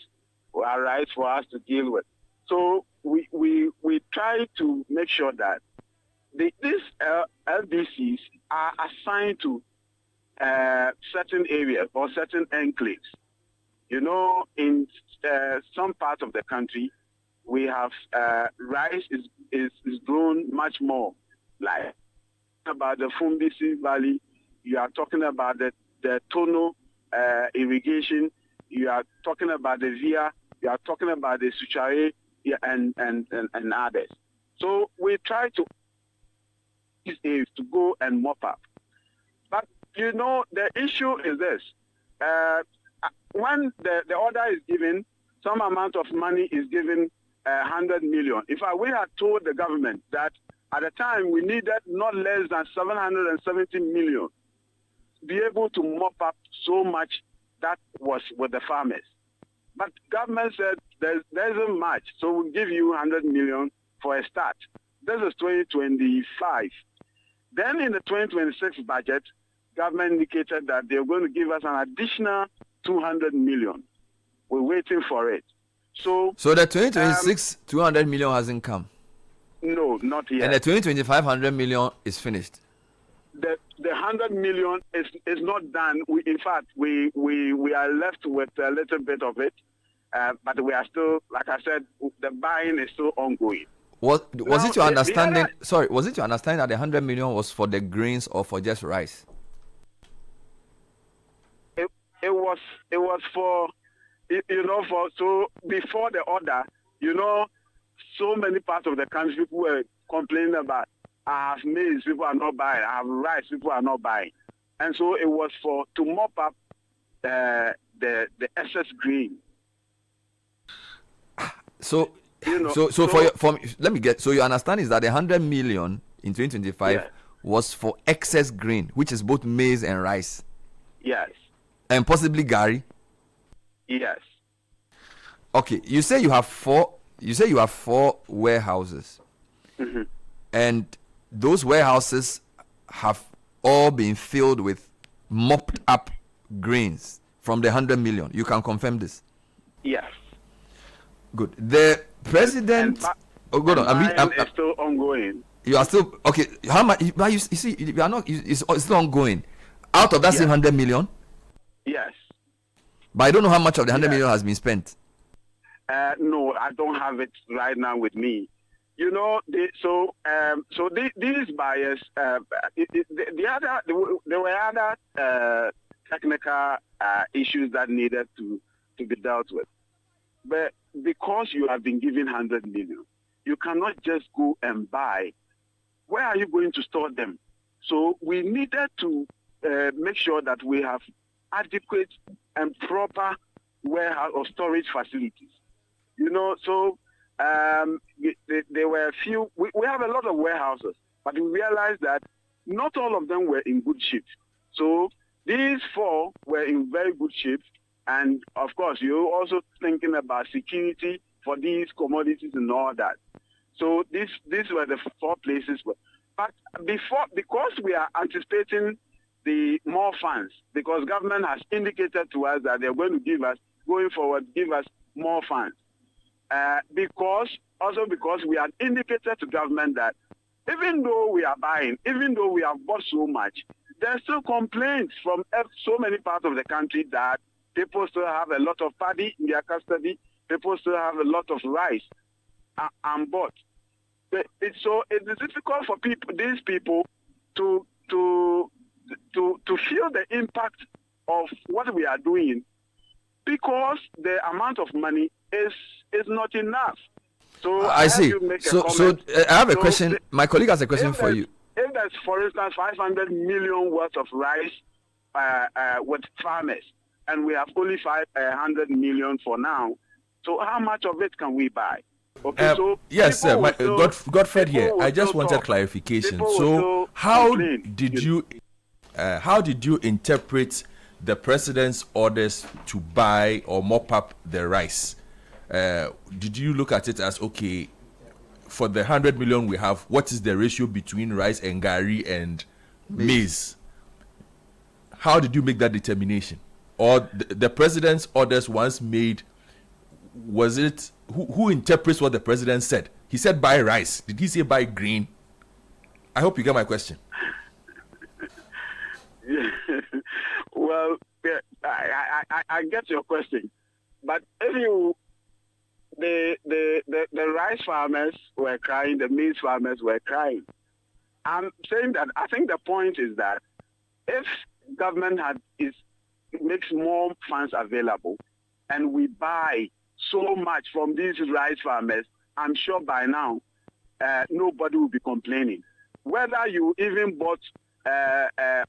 arise for us to deal with. So we try to make sure that these LDCs are assigned to certain areas or certain enclaves. In some parts of the country, we have rice is grown much more. Like about the Fumbisi Valley, you are talking about the Tono irrigation, you are talking about the Via, you are talking about the Suchare and others. So we try to go and mop up. But the issue is this. When the order is given, some amount of money is given, 100 million. We had told the government that At the time, we needed not less than 770 million to be able to mop up so much that was with the farmers. But government said there isn't much, so we'll give you 100 million for a start. This is 2025. Then in the 2026 budget, government indicated that they're going to give us an additional 200 million. We're waiting for it. So the 2026 200 million hasn't come. No, not yet. And the 2025 100 million is finished. The 100 million is not done. In fact, we are left with a little bit of it, but we are still, like I said, the buying is still ongoing. Was it your understanding? Was it your understanding that the 100 million was for the grains or for just rice? It was for, so before the order, so many parts of the country people were complaining about, I have maize, people are not buying, I have rice, people are not buying. And so it was to mop up the excess grain. So let me get, so your understanding is that the 100 million in 2025 was for excess grain, which is both maize and rice. Yes. And possibly gari. Yes. Okay, you say you have four warehouses. Mm-hmm. And those warehouses have all been filled with mopped up grains from the 100 million. You can confirm this? Yes. Good. The president. Good on. I'm still ongoing. You are still okay. How much? You see, you are not. It's still ongoing. Out of that same 100 million. Yes. But I don't know how much of the 100 million has been spent. No, I don't have it right now with me. These buyers, there were other technical issues that needed to be dealt with. But because you have been given 100 million, you cannot just go and buy. Where are you going to store them? So we needed to make sure that we have adequate and proper warehouse or storage facilities. There were a few. We have a lot of warehouses, but we realized that not all of them were in good shape. So these 4 were in very good shape. And of course, you're also thinking about security for these commodities and all that. So these were the 4 places. But because we are anticipating the more funds, because government has indicated to us that they're going to give us more funds. Because we had indicated to government that even though we are buying, even though we have bought so much, there are still complaints from so many parts of the country that people still have a lot of paddy in their custody. People still have a lot of rice unbought. It's difficult for these people to feel the impact of what we are doing, because the amount of money is not enough. So I see. So I have a question. My colleague has a question for you. If there's, for instance, 500 million worth of rice with farmers, and we have only 500 million for now, so how much of it can we buy? Okay, yes, sir. Godfred here. I just wanted clarification. So how did you interpret the president's orders to buy or mop up the rice? Did you look at it as, okay, for the 100 million we have, what is the ratio between rice and gari and maize? How did you make that determination? Or the president's orders once made, was it who interprets what the president said? He said buy rice. Did he say buy grain? I hope you get my question. Well, yeah, I get your question, but if the rice farmers were crying, the maize farmers were crying. I'm saying that I think the point is that if government makes more funds available, and we buy so much from these rice farmers, I'm sure by now nobody will be complaining. Whether you even bought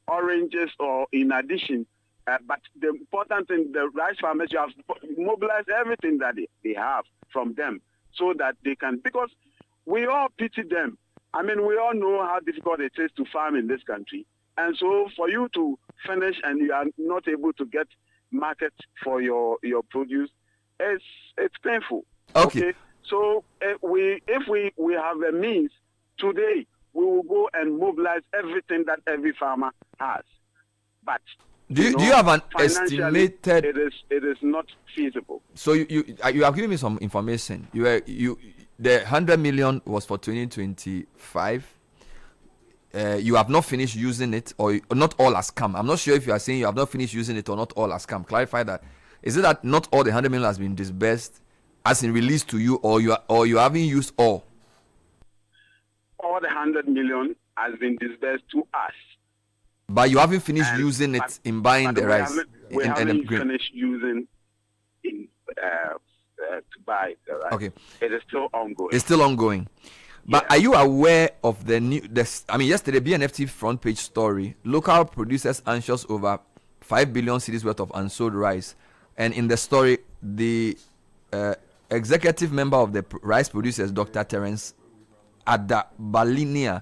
oranges or in addition, but the important thing, the rice farmers, you have mobilized everything that they have from them so that they can, because we all pity them. I mean, we all know how difficult it is to farm in this country. And so for you to finish and you are not able to get market for your produce, it's painful. Okay. So if we have a means today, we will go and mobilize everything that every farmer has. But do you have an estimated? It is not feasible. So you have given me some information. The 100 million was for 2025. You have not finished using it, or not all has come. I'm not sure if you are saying you have not finished using it or not all has come. Clarify that. Is it that not all the 100 million has been disbursed, as in released to you, or you haven't used all? All the 100 million has been disbursed to us. But you haven't finished using it in buying the rice. We haven't finished using in to buy the rice. Okay. It is still ongoing. It's still ongoing. But are you aware of yesterday BNFT front page story, local producers anxious over 5 billion cedis worth of unsold rice. And in the story, the executive member of the rice producers, Dr. Terence Adabalinia,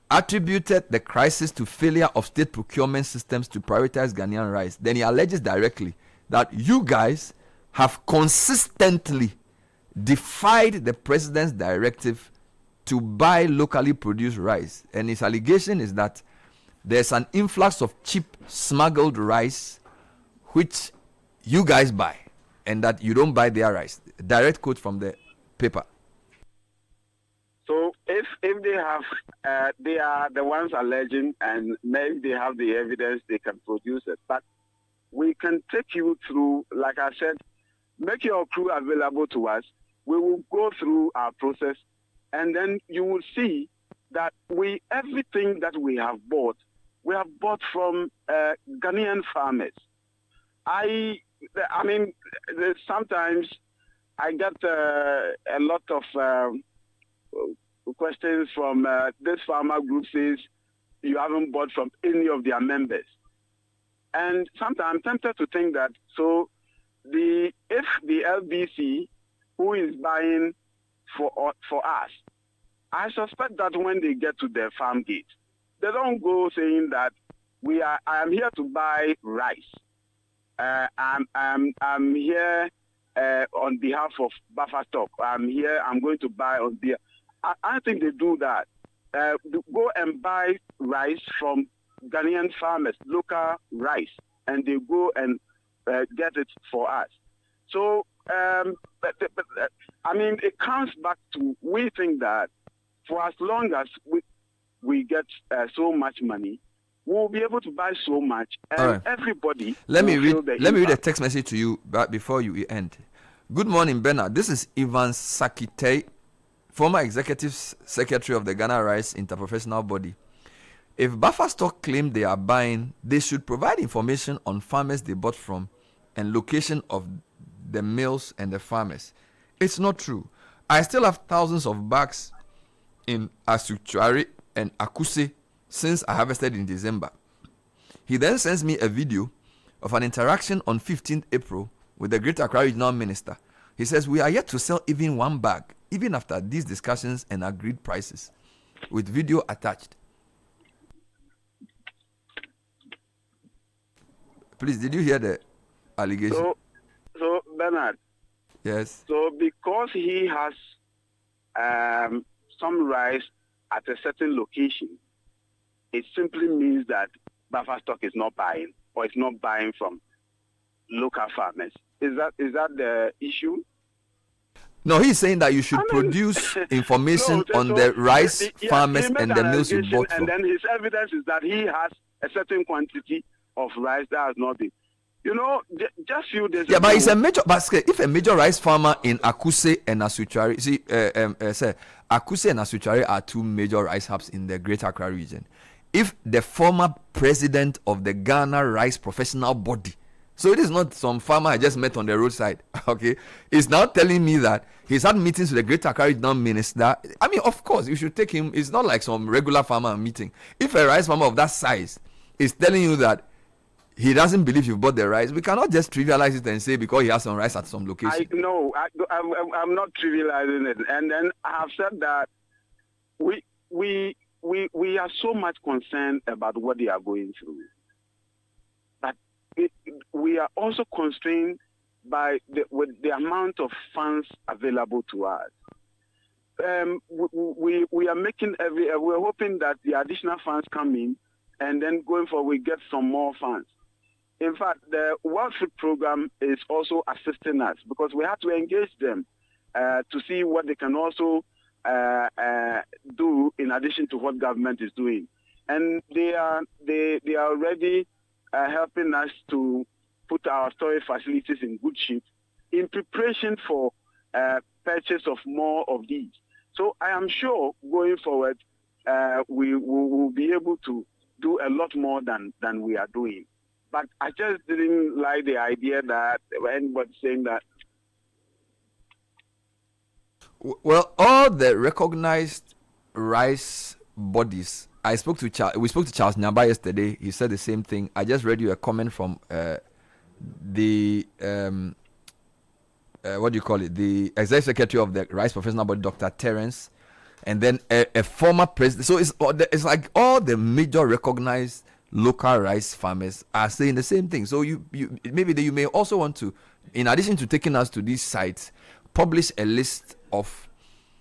attributed the crisis to failure of state procurement systems to prioritize Ghanaian rice. Then he alleges directly that you guys have consistently defied the president's directive to buy locally produced rice. And his allegation is that there's an influx of cheap smuggled rice which you guys buy, and that you don't buy their rice. Direct quote from the paper. So if they have, they are the ones alleging, and maybe they have the evidence, they can produce it. But we can take you through, like I said, make your crew available to us. We will go through our process, and then you will see that everything that we have bought from Ghanaian farmers. I mean, sometimes I get a lot of questions from this farmer group says you haven't bought from any of their members. And sometimes I'm tempted to think that if the LBC who is buying for us, I suspect that when they get to their farm gate, they don't go saying that I am here to buy rice. I'm here on behalf of Buffer Stock. I'm going to buy on beer. I think they do that. Go and buy rice from Ghanaian farmers, local rice, and they go and get it for us. So, I mean, it comes back to, we think that for as long as we get so much money, we'll be able to buy so much, and everybody. Let me read a text message to you before you end. Good morning, Bernard. This is Ivan Sakite, former executive secretary of the Ghana Rice Interprofessional Body. If Buffer Stock claim they are buying, they should provide information on farmers they bought from and location of the mills and the farmers. It's not true. I still have thousands of bags in Asuchari and Akuse since I harvested in December. He then sends me a video of an interaction on 15th April with the Greater Accra Regional Minister. He says, we are yet to sell even one bag, even after these discussions and agreed prices, with video attached. Please, did you hear the allegation? So Bernard. Yes. So because he has some rice at a certain location, it simply means that Buffer Stock is not buying, or it's not buying from local farmers. Is that the issue? No, he's saying that you should produce information on the rice farmers and the mills you bought from. And then his evidence is that he has a certain quantity of rice that has not been. You know, just few days ago. Yeah, but it's a major basket. If a major rice farmer in Akuse and Asuchari, Akuse and Asuchari are two major rice hubs in the Greater Accra region. If the former president of the Ghana Rice Professional Body, so it is not some farmer I just met on the roadside, okay, is now telling me that he's had meetings with the Greater Accra Regional Minister. I mean, of course, you should take him. It's not like some regular farmer meeting. If a rice farmer of that size is telling you that he doesn't believe you bought the rice, we cannot just trivialize it and say because he has some rice at some location. I'm not trivializing it. And then I have said that we are so much concerned about what they are going through, but we are also constrained by the amount of funds available to us. We are making we're hoping that the additional funds come in, and then going forward we get some more funds. In fact, the World Food Program is also assisting us because we have to engage them to see what they can also do in addition to what government is doing, and they are already helping us to put our storage facilities in good shape in preparation for purchase of more of these. So I am sure going forward we will be able to do a lot more than we are doing. But I just didn't like the idea that anybody saying that. Well, all the recognized rice bodies. We spoke to Charles Nyaba yesterday. He said the same thing. I just read you a comment from the what do you call it? The executive secretary of the rice professional body, Dr. Terence, and then a former president. So it's like all the major recognized local rice farmers are saying the same thing. So you may also want to, in addition to taking us to these sites, publish a list of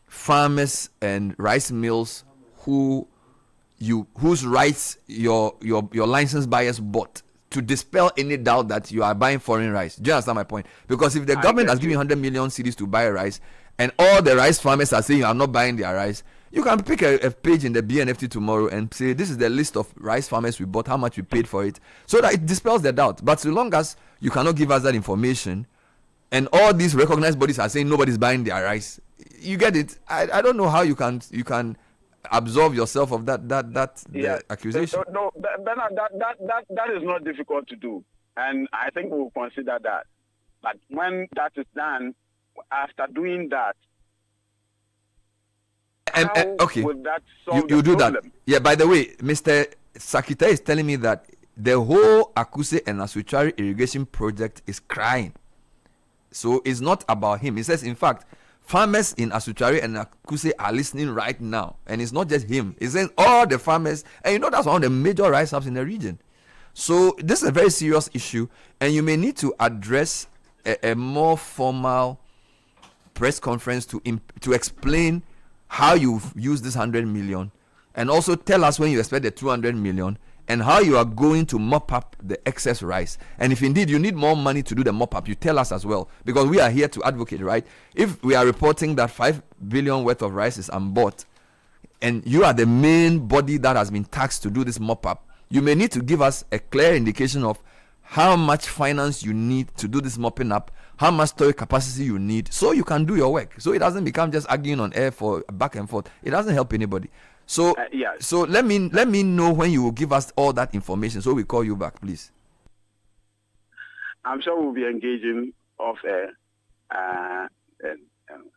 farmers and rice mills whose rice your licensed buyers bought, to dispel any doubt that you are buying foreign rice. Do you understand my point? Because if the government has given 100 million cedis to buy rice, and all the rice farmers are saying you are not buying their rice, you can pick a page in the BNFT tomorrow and say, this is the list of rice farmers we bought, how much we paid for it, so that it dispels the doubt. But so long as you cannot give us that information, and all these recognized bodies are saying nobody's buying their rice, you get it. I don't know how you can absolve yourself of that accusation. No, Bernard, that is not difficult to do, and I think we'll consider that. But when that is done, after doing that, okay, would that solve you the do problem? that. Yeah. By the way, Mr. Sakita is telling me that the whole Akuse and Asuchari irrigation project is crying. So it's not about him. He says, in fact, farmers in Asuchari and Akuse are listening right now, and it's not just him. He says all the farmers, and that's one of the major rice hubs in the region. So this is a very serious issue, and you may need to address a more formal press conference to explain how you've used this 100 million, and also tell us when you expect the 200 million, and how you are going to mop up the excess rice. And if indeed you need more money to do the mop up, you tell us as well, because we are here to advocate, right? If we are reporting that 5 billion worth of rice is unbought, and you are the main body that has been taxed to do this mop up, you may need to give us a clear indication of how much finance you need to do this mopping up, how much storage capacity you need, so you can do your work. So it doesn't become just arguing on air for back and forth. It doesn't help anybody. So so let me know when you will give us all that information, so we call you back, please. I'm sure we'll be engaging off air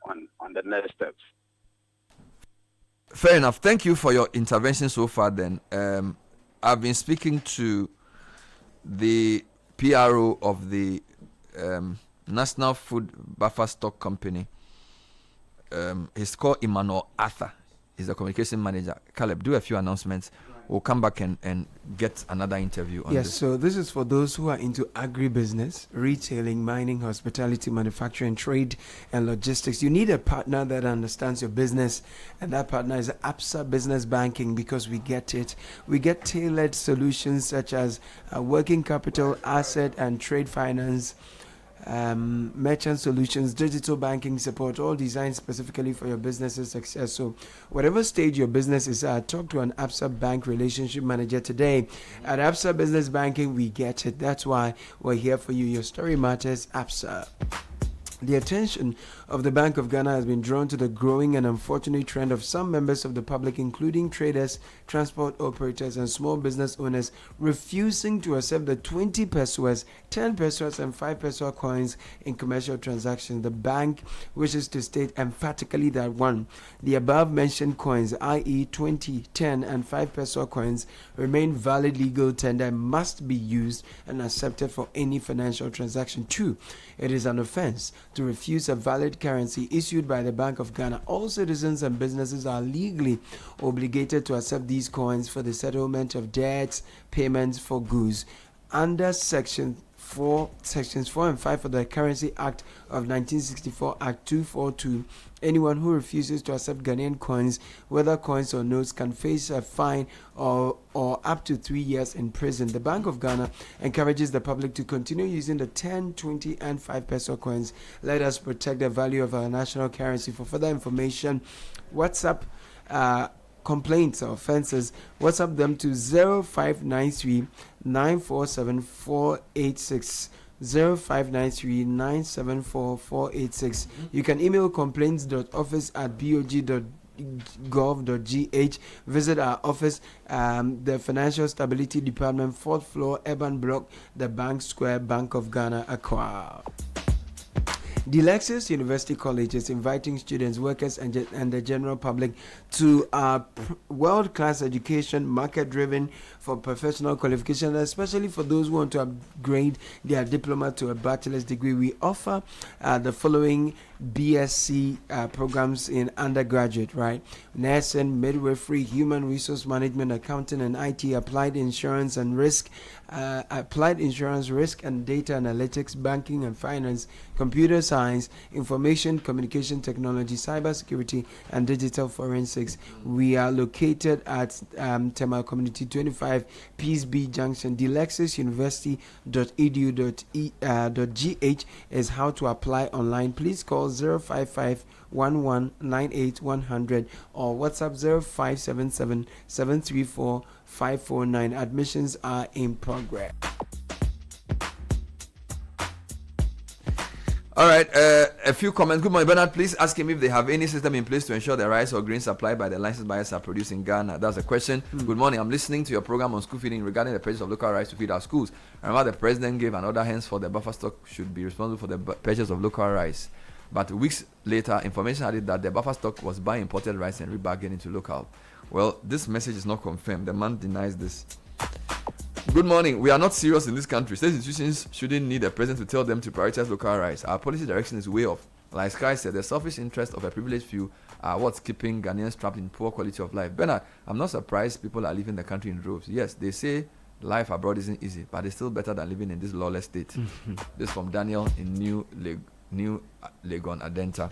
on the next steps. Fair enough. Thank you for your intervention so far. Then I've been speaking to the PRO of the National Food Buffer Stock Company. He's called Emmanuel Arthur. He's the communication manager. Caleb, do a few announcements. We'll come back and get another interview on this. Yes, so this is for those who are into agribusiness, retailing, mining, hospitality, manufacturing, trade, and logistics. You need a partner that understands your business, and that partner is Absa Business Banking, because we get it. We get tailored solutions such as working capital, asset, and trade finance, merchant solutions, digital banking support, all designed specifically for your business's success. So whatever stage your business is at, talk to an Absa Bank relationship manager today. At Absa Business Banking, we get it. That's why we're here for you. Your story matters, Absa. The attention of the Bank of Ghana has been drawn to the growing and unfortunate trend of some members of the public, including traders, transport operators, and small business owners, refusing to accept the 20 pesos, 10 pesos, and 5 peso coins in commercial transactions. The bank wishes to state emphatically that 1. The above-mentioned coins, i.e. 20, 10, and 5 peso coins, remain valid legal tender and must be used and accepted for any financial transaction. 2. It is an offense to refuse a valid currency issued by the Bank of Ghana. All citizens and businesses are legally obligated to accept these coins for the settlement of debts, payments for goods. Under Sections 4 and 5 of the Currency Act of 1964, Act 242, anyone who refuses to accept Ghanaian coins, whether coins or notes, can face a fine or up to 3 years in prison. The Bank of Ghana encourages the public to continue using the 10, 20, and 5 peso coins. Let us protect the value of our national currency. For further information, WhatsApp complaints or offences, WhatsApp them to 0593 947 486. 0593 974 486. You can email complaints.office@bog.gov.gh. Visit our office, the Financial Stability Department, 4th floor, Urban Block, the Bank Square, Bank of Ghana, Accra. The Lexus University College is inviting students, workers, and the general public to world-class education, market-driven for professional qualification, especially for those who want to upgrade their diploma to a bachelor's degree. We offer the following BSc programs in undergraduate, right? Nursing, midwifery, human resource management, accounting and IT, applied insurance and risk and data analytics, banking and finance, computer science, information communication technology, cybersecurity and digital forensics. We are located at Tema Community 25 Peace B Junction. delexusuniversity.edu.gh is how to apply online. Please call 055 1198 or WhatsApp 0577 734 549. Admissions are in progress. All right, a few comments. Good morning, Bernard. Please ask him if they have any system in place to ensure the rice or grain supplied by the licensed buyers are produced in Ghana. That's a question. Good morning. I'm listening to your program on school feeding regarding the purchase of local rice to feed our schools. I remember the president gave an order, hence for the buffer stock should be responsible for the purchase of local rice. But weeks later, information added that the buffer stock was buying imported rice and rebargaining into local. Well, this message is not confirmed. The man denies this. Good morning. We are not serious in this country. State institutions shouldn't need a president to tell them to prioritize local rice. Our policy direction is way off. Like Sky said, the selfish interest of a privileged few are what's keeping Ghanaians trapped in poor quality of life. Bernard, I'm not surprised people are leaving the country in droves. Yes, they say life abroad isn't easy, but it's still better than living in this lawless state. This from Daniel in New Legon, Adenta.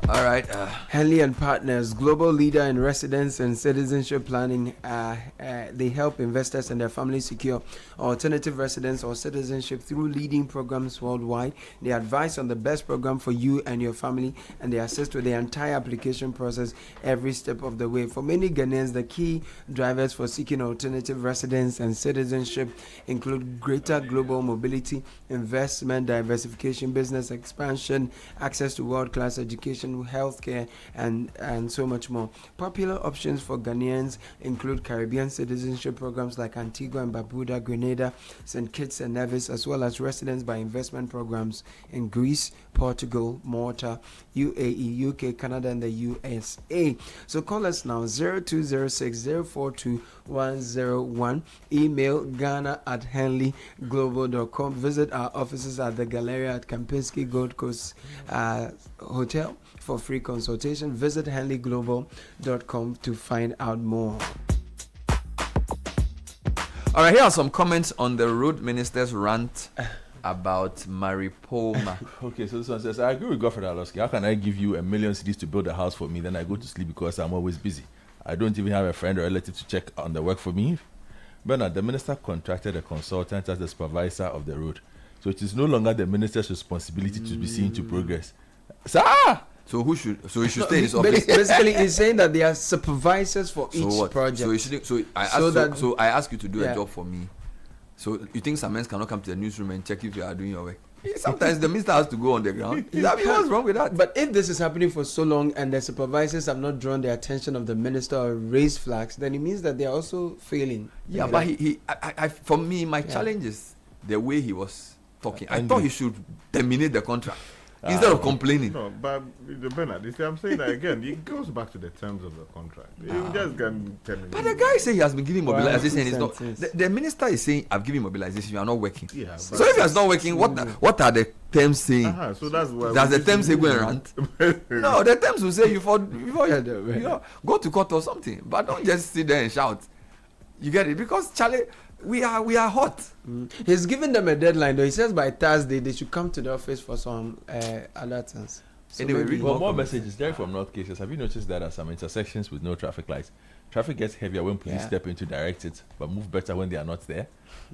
All right. Henley and Partners, global leader in residence and citizenship planning. They help investors and their families secure alternative residence or citizenship through leading programs worldwide. They advise on the best program for you and your family, and they assist with the entire application process every step of the way. For many Ghanaians, the key drivers for seeking alternative residence and citizenship include greater global mobility, investment, diversification, business expansion, access to world-class education, healthcare, and so much more. Popular options for Ghanaians include Caribbean citizenship programs like Antigua and Barbuda, Grenada, St. Kitts and Nevis, as well as residence by investment programs in Greece, Portugal, Malta, UAE, UK, Canada, and the USA. So call us now, 0206 042 101. Email ghana@henleyglobal.com. Visit our offices at the Galleria at Kempinski Gold Coast Hotel for free consultation. Visit henleyglobal.com to find out more. All right, here are some comments on the road minister's rant about Maripoma. Okay, so this one says, I agree with Godfrey Alowski. How can I give you 1 million cedis to build a house for me, then I go to sleep because I'm always busy? I don't even have a friend or relative to check on the work for me. Bernard, the minister contracted a consultant as the supervisor of the road. So it is no longer the minister's responsibility to be seen to progress. Sir! So he should stay in his office. Basically, he's saying that they are supervisors for each project. So he shouldn't. So I ask you to do a job for me. So you think some men cannot come to the newsroom and check if you are doing your work? Sometimes the minister has to go on the ground. What's wrong with that? But if this is happening for so long and the supervisors have not drawn the attention of the minister or raised flags, then it means that they are also failing. Yeah, but for me, my challenge is the way he was talking. I thought he should terminate the contract. instead of complaining. No, but Bernard, you see, I'm saying that again. It goes back to the terms of the contract. You just can tell me. But the guy say he has been giving mobilization. He's not. The minister is saying, "I've given mobilization. You are not working." Yeah. So if it's not working, what are the terms saying? So that's why. Does the terms say go and rant? No, the terms will say before you go to court or something. But don't just sit there and shout. You get it? Because Charlie, we are hot. He's giving them a deadline though. He says by Thursday they should come to the office for some other things. So anyway, read more messages. Derek from North Cases. Have you noticed that at some intersections with no traffic lights, traffic gets heavier when police step in to direct it, but move better when they are not there?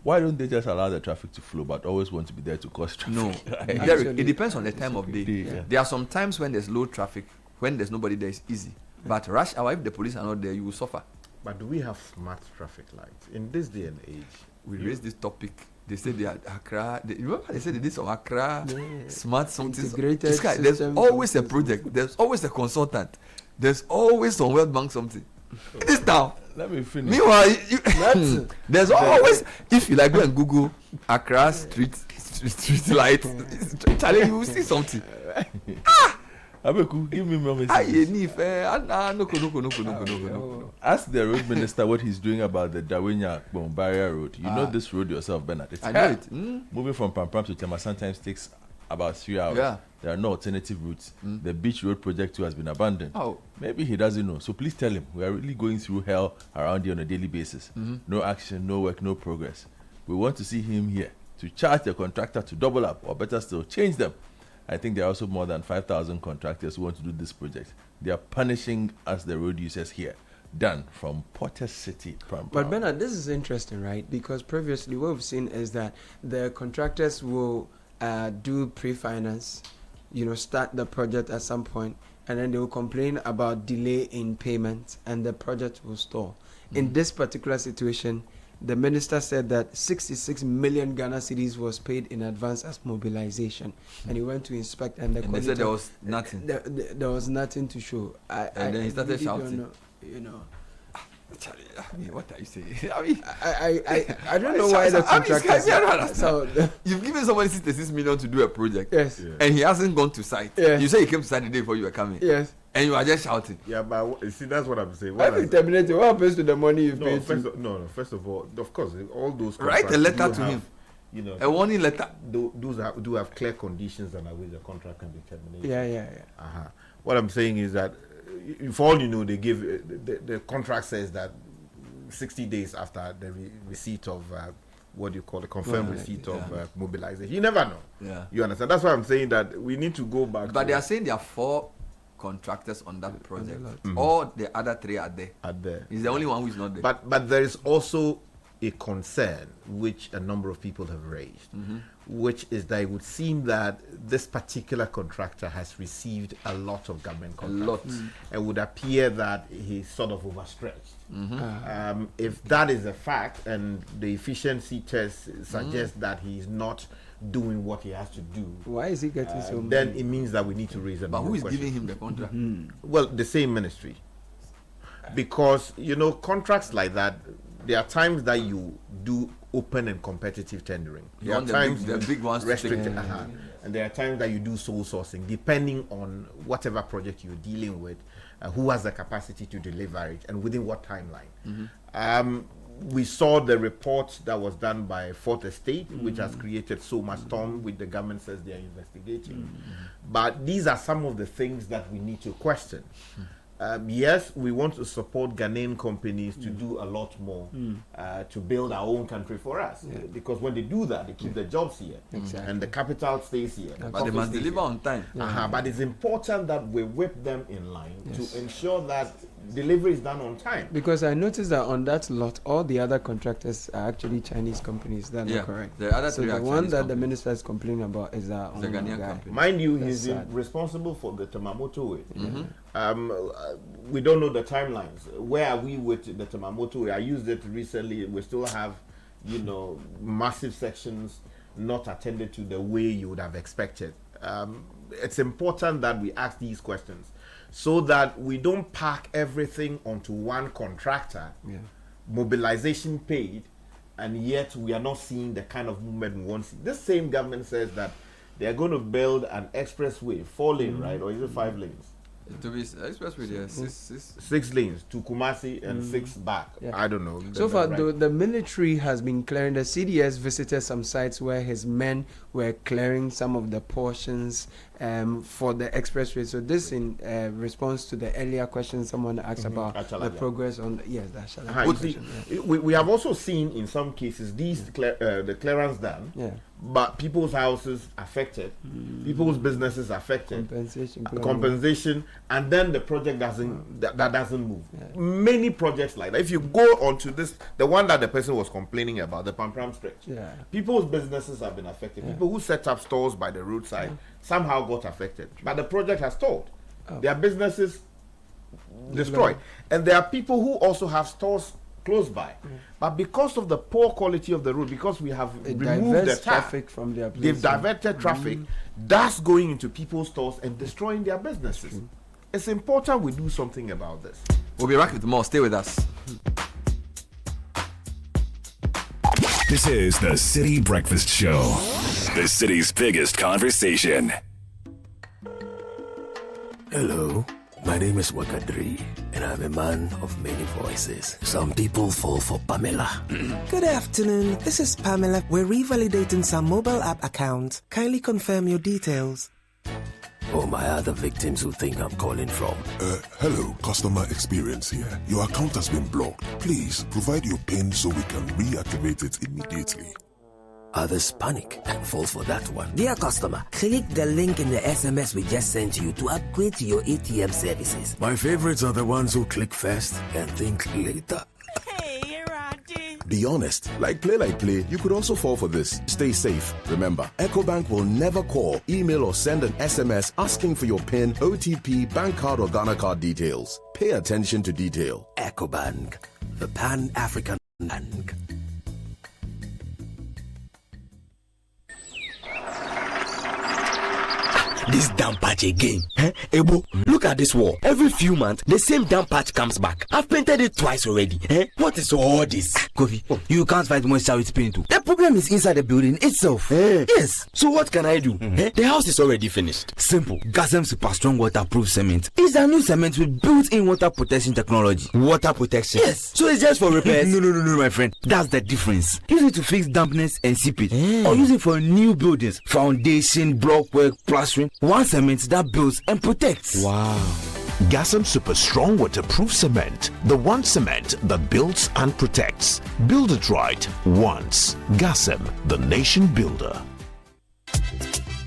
Why don't they just allow the traffic to flow, but always want to be there to cause traffic? No, Derek, it depends on the time of day. There are some times when there's low traffic, when there's nobody there, it's easy. But rush hour, if the police are not there, you will suffer. But do we have smart traffic lights in this day and age? We raised this topic. They said they are Accra. Remember they said they did some Accra smart something. There's always a project. There's always a consultant. There's always some World Bank something. This town. Let me finish. Meanwhile, there's always, if you like, go and Google Accra street light. Charlie, you will see something. Abeku, give me more messages. Ask the road minister what he's doing about the Dawenya Barrier Road. You know this road yourself, Bernard. I know it. Moving from Pampram to Tema sometimes takes about 3 hours. Yeah. There are no alternative routes. The beach road project too has been abandoned. Oh. Maybe he doesn't know. So please tell him we are really going through hell around here on a daily basis. No action, no work, no progress. We want to see him here to charge the contractor to double up, or better still, change them. I think there are also more than 5,000 contractors who want to do this project. They are punishing us, the road users here. Done from Potter City. But Bernard, this is interesting, right? Because previously what we've seen is that the contractors will do pre-finance, start the project at some point, and then they will complain about delay in payment, and the project will stall. In this particular situation, the minister said that 66 million Ghana cedis was paid in advance as mobilization, and he went to inspect, and they said there was nothing. There was nothing to show. And then he started really shouting. What are you saying? I don't know why the contractors. You've given somebody 66 million to do a project, yes, and he hasn't gone to site. Yes. You say he came to site the day before you were coming. Yes. And you are just shouting. Yeah, but see, that's what I'm saying. What happens to the money you paid? First of all, of course, all those write a letter to him. A warning letter. Those do have clear conditions under which the contract can be terminated. Yeah. What I'm saying is that, for all you know, they give the contract says that 60 days after the receipt of what do you call the confirmed receipt of mobilization. You never know. Yeah. You understand? That's why I'm saying that we need to go back. But they are saying there are 4 contractors on that project. All the other 3 are there. He's the only one who is not there. But there is also a concern which a number of people have raised, which is that it would seem that this particular contractor has received a lot of government contracts. It would appear that he's sort of overstretched. If that is a fact, and the efficiency test suggests that he's not doing what he has to do, why is he getting so much? Then it means that we need to raise a But who is question. giving him the contract? Well, the same ministry. Because, contracts like that, there are times that you do open and competitive tendering. There are times the big ones restricted, and there are times that you do sole sourcing, depending on whatever project you're dealing with, who has the capacity to deliver it, and within what timeline. We saw the report that was done by Fourth Estate, which has created so much storm, which the government says they are investigating. But these are some of the things that we need to question. Yes, we want to support Ghanaian companies to do a lot more to build our own country for us. Because when they do that, they keep the jobs here. And the capital stays here. But they must deliver on time. But it's important that we whip them in line to ensure that delivery is done on time. Because I noticed that on that lot, all the other contractors are actually Chinese companies. That's not correct. The other so the one that the minister is complaining about is our the Ghanaian company. Mind you, he's responsible for the Temamoto Way. We don't know the timelines. Where are we with the Temamoto Way? I used it recently. We still have, massive sections not attended to the way you would have expected. It's important that we ask these questions, so that we don't park everything onto one contractor, mobilization paid, and yet we are not seeing the kind of movement we want to see. This same government says that they are going to build an expressway, 4-lane, right? Or is it 5 lanes? To be expressway, yeah, 6 lanes to Kumasi and 6 back. Yeah. I don't know. So far, the military has been clearing. The CDS visited some sites where his men were clearing some of the portions for the expressway. So this in response to the earlier question someone asked about the progress on the we have also seen in some cases these the clearance done. Yeah. But people's houses affected, people's businesses affected, compensation, and then the project doesn't that doesn't move. Yeah. Many projects like that. If you go onto this, the one that the person was complaining about, the Pampram stretch, people's businesses have been affected. People who set up stores by the roadside somehow got affected, but the project has stalled. Their businesses destroyed, and there are people who also have stores close by, but because of the poor quality of the road, because we have removed the traffic from their they've diverted traffic, that's going into people's stores and destroying their businesses. It's important we do something about this. We'll be back with more. Stay with us. This is the City Breakfast Show, the city's biggest conversation. Hello. My name is Wakadri, and I'm a man of many voices. Some people fall for Pamela. Good afternoon. This is Pamela. We're revalidating some mobile app accounts. Kindly confirm your details. Oh, my other victims who think I'm calling from. Hello, customer experience here. Your account has been blocked. Please provide your PIN so we can reactivate it immediately. Others panic and fall for that one. Dear customer, click the link in the SMS we just sent you to upgrade to your ATM services. My favorites are the ones who click first and think later. Hey, Roddy. Be honest. Like play, you could also fall for this. Stay safe. Remember, EcoBank will never call, email, or send an SMS asking for your PIN, OTP, bank card, or Ghana card details. Pay attention to detail. EcoBank, the Pan-African Bank. This damn patch again. Ebo, look at this wall. Every few months, the same damn patch comes back. I've painted it twice already. What is all this? Kofi, you can't fight moisture with paint too. The problem is inside the building itself. Yes. So what can I do? The house is already finished. Simple. Gasem Super Strong Waterproof Cement. It's a new cement with built-in water protection technology. Water protection? Yes. So it's just for repairs? No, my friend. That's the difference. Use it to fix dampness and seepage. Or use it for new buildings. Foundation, block work, plastering. One cement that builds and protects. Wow. Gasem Super Strong Waterproof Cement. The one cement that builds and protects. Build it right once. Gasem, the nation builder.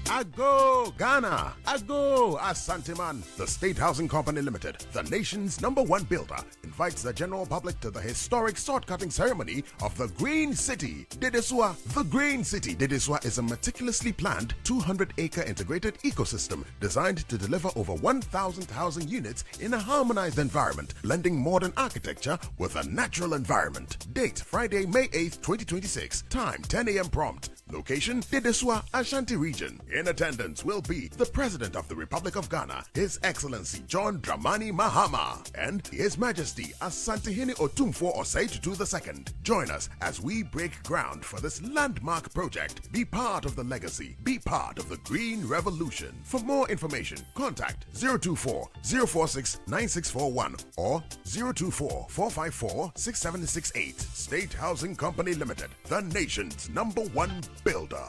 Ago Ghana, Ago Asanteman. The State Housing Company Limited, the nation's #1 builder, invites the general public to the historic sword-cutting ceremony of the Green City, Dedesua. The Green City, Dedesua is a meticulously planned 200-acre integrated ecosystem designed to deliver over 1,000 housing units in a harmonized environment, blending modern architecture with a natural environment. Date, Friday, May 8th, 2026. Time, 10 a.m. prompt. Location, Dedesua, Ashanti region. In attendance will be the President of the Republic of Ghana, His Excellency John Dramani Mahama, and His Majesty Asantehene Otumfuo Osei Tutu II. Join us as we break ground for this landmark project. Be part of the legacy. Be part of the Green Revolution. For more information, contact 024-046-9641 or 024-454-6768. State Housing Company Limited, the nation's #1 builder.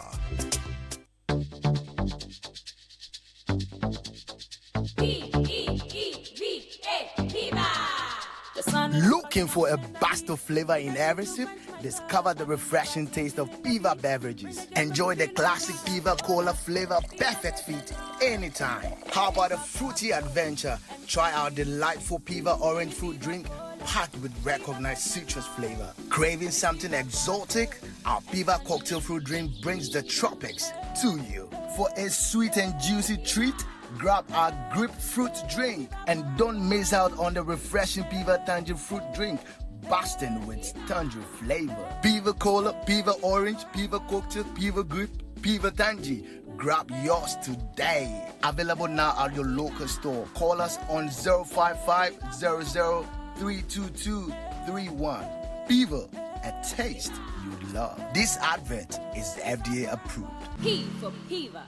Looking for a burst of flavor in every sip? Discover the refreshing taste of Piva beverages. Enjoy the classic Piva Cola flavor, perfect fit anytime. How about a fruity adventure? Try our delightful Piva orange fruit drink packed with recognized citrus flavor. Craving something exotic? Our Piva cocktail fruit drink brings the tropics to you. For a sweet and juicy treat, grab our grapefruit drink and don't miss out on the refreshing Piva tangerine fruit drink, bursting with tangerine flavor. Piva Cola, Piva Orange, Piva Cocktail, Piva Grape, Piva Tangy. Grab yours today. Available now at your local store. Call us on 055-00-322-31. Piva, a taste you love. This advert is FDA approved. P for Piva.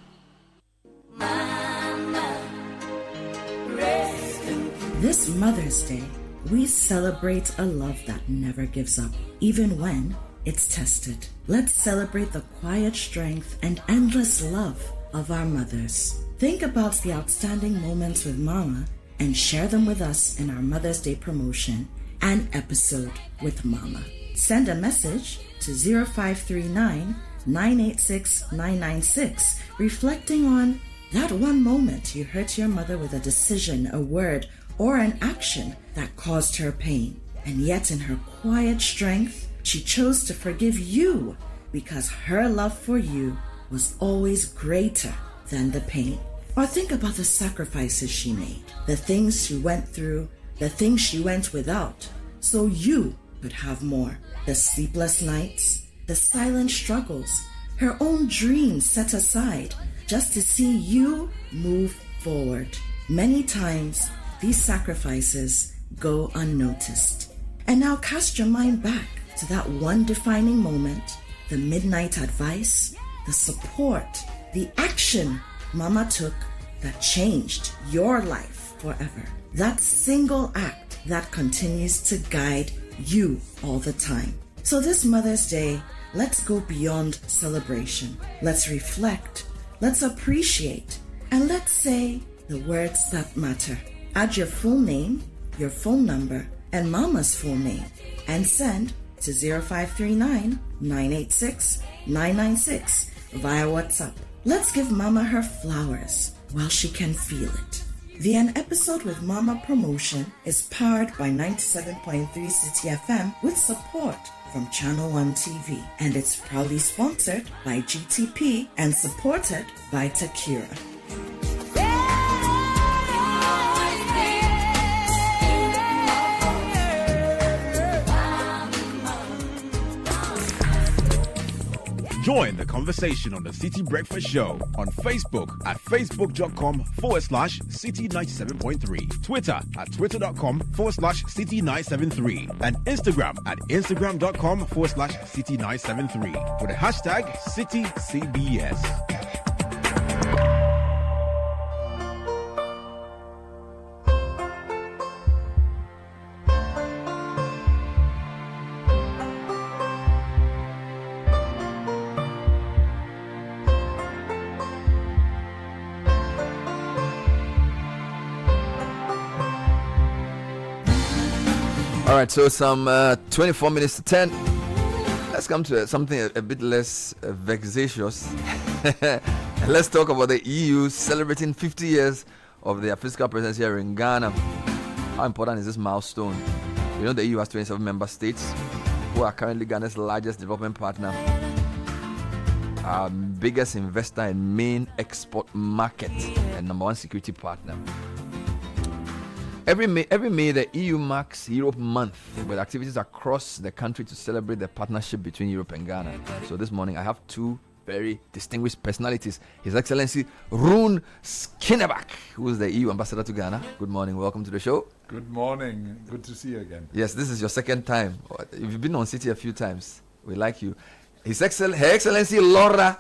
This Mother's Day, we celebrate a love that never gives up, even when it's tested. Let's celebrate the quiet strength and endless love of our mothers. Think about the outstanding moments with Mama and share them with us in our Mother's Day promotion and episode with Mama. Send a message to 0539 986 996 reflecting on that one moment you hurt your mother with a decision, a word, or an action that caused her pain. And yet in her quiet strength, she chose to forgive you because her love for you was always greater than the pain. Or think about the sacrifices she made, the things she went through, the things she went without, so you could have more. The sleepless nights, the silent struggles, her own dreams set aside just to see you move forward. Many times, these sacrifices go unnoticed. And now cast your mind back to that one defining moment, the midnight advice, the support, the action Mama took that changed your life forever. That single act that continues to guide you all the time. So this Mother's Day, let's go beyond celebration. Let's reflect, let's appreciate, and let's say the words that matter. Add your full name, your phone number, and Mama's full name, and send to 0539 986 996 via WhatsApp. Let's give Mama her flowers while she can feel it. The An Episode with Mama promotion is powered by 97.3 Citi FM with support from Channel 1 TV, and it's proudly sponsored by GTP and supported by Takira. Join the conversation on the Citi Breakfast Show on Facebook at facebook.com/Citi97.3, Twitter at twitter.com/Citi973, and Instagram at instagram.com/Citi973 with the hashtag CitiCBS. All right, so some 24 minutes to 10. Let's come to something a bit less vexatious. Let's talk about the EU celebrating 50 years of their physical presence here in Ghana. How important is this milestone? You know, the EU has 27 member states who are currently Ghana's largest development partner, our biggest investor and main export market, and number one security partner. Every May, the EU marks Europe Month with activities across the country to celebrate the partnership between Europe and Ghana. So this morning, I have two very distinguished personalities. His Excellency Rune Skinnerbach, who is the EU ambassador to Ghana. Good morning. Welcome to the show. Good morning. Good to see you again. Yes, this is your second time. You've been on Citi a few times. We like you. Her Excellency Laura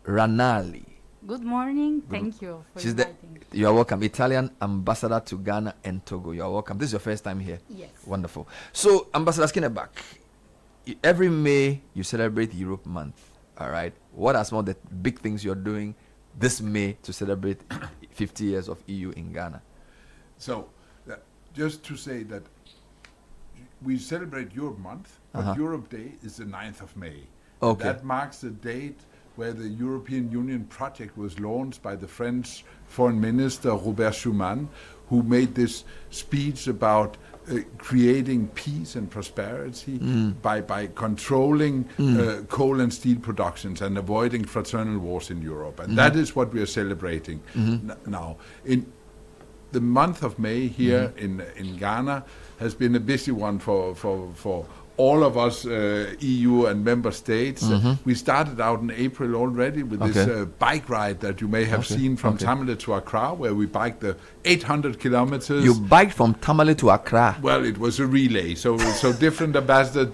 Ranalli. Good morning. Thank you for inviting me. You are welcome. Italian ambassador to Ghana and Togo. You are welcome. This is your first time here. Yes. Wonderful. So, Ambassador Skinnerbach, every May you celebrate Europe Month. All right. What are some of the big things you're doing this May to celebrate 50 years of EU in Ghana? So, just to say that we celebrate Europe Month, but Europe Day is the 9th of May. Okay. That marks the date where the European Union project was launched by the French Foreign Minister Robert Schuman, who made this speech about creating peace and prosperity by controlling coal and steel productions and avoiding fraternal wars in Europe. And that is what we are celebrating now. In the month of May here in Ghana has been a busy one for all of us, EU and member states. We started out in April already with this bike ride that you may have seen from Tamale to Accra, where we biked the 800 kilometers. You biked from Tamale to Accra? Well, it was a relay, so different ambassadors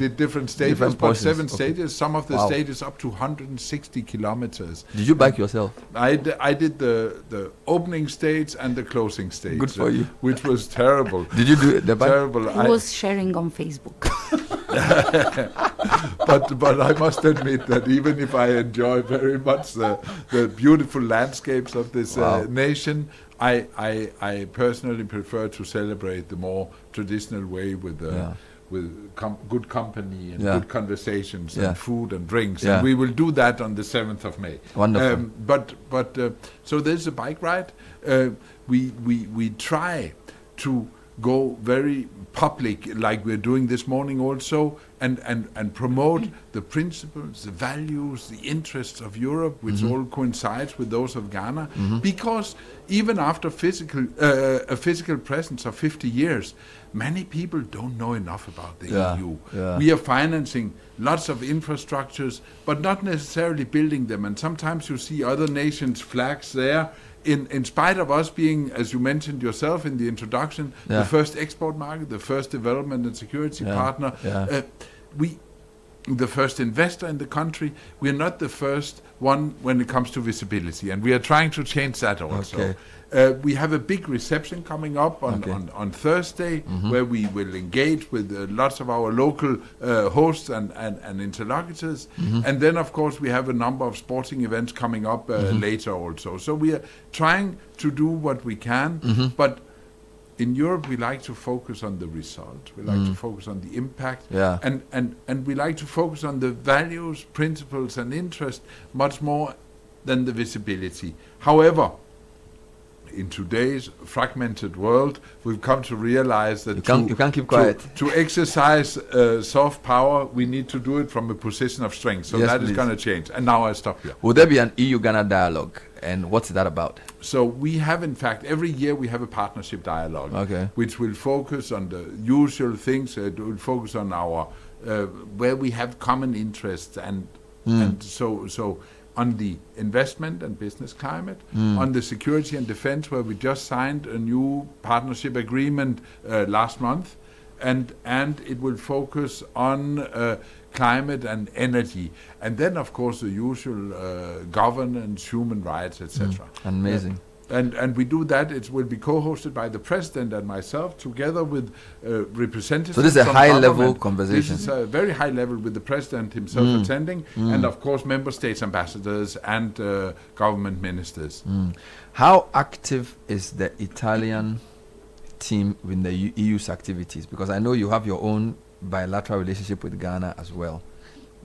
did different stages, but 7 stages. Some of the stages up to 160 kilometers. Did you bike yourself? I did the opening stage and the closing stage. Good for you. Which was terrible. Did you do the bike? Terrible. He was sharing on Facebook. but I must admit that even if I enjoy very much the beautiful landscapes of this nation, I personally prefer to celebrate the more traditional way with good company and good conversations and food and drinks, and we will do that on the 7th of May. Wonderful. So there's a bike ride. We try to go very public, like we're doing this morning also, and promote the principles, the values, the interests of Europe, which all coincides with those of Ghana, because even after a physical presence of 50 years, many people don't know enough about the EU. We are financing lots of infrastructures, but not necessarily building them, and sometimes you see other nations' flags there, in spite of us being, as you mentioned yourself in the introduction, the first export market, the first development and security partner, the first investor in the country, we are not the first one when it comes to visibility, and we are trying to change that also. We have a big reception coming up on Thursday, where we will engage with lots of our local hosts and interlocutors. And then, of course, we have a number of sporting events coming up later also. So we are trying to do what we can, but in Europe we like to focus on the result. We like to focus on the impact, and we like to focus on the values, principles, and interest much more than the visibility. However, in today's fragmented world, we've come to realize that you can't keep quiet. To exercise soft power, we need to do it from a position of strength. So that is going to change. And now I stop here. Will there be an EU-Ghana dialogue? And what's that about? So we have, in fact, every year we have a partnership dialogue, which will focus on the usual things. It will focus on our where we have common interests, and so on the investment and business climate, on the security and defense, where we just signed a new partnership agreement last month, and it will focus on climate and energy, and then of course the usual governance, human rights, etc. Amazing. And we do that. It will be co-hosted by the president and myself, together with representatives. So this is a high-level government. conversation. This is a very high level, with the president himself attending, and of course member states ambassadors and government ministers. How active is the Italian team in the EU's activities? Because I know you have your own bilateral relationship with Ghana as well,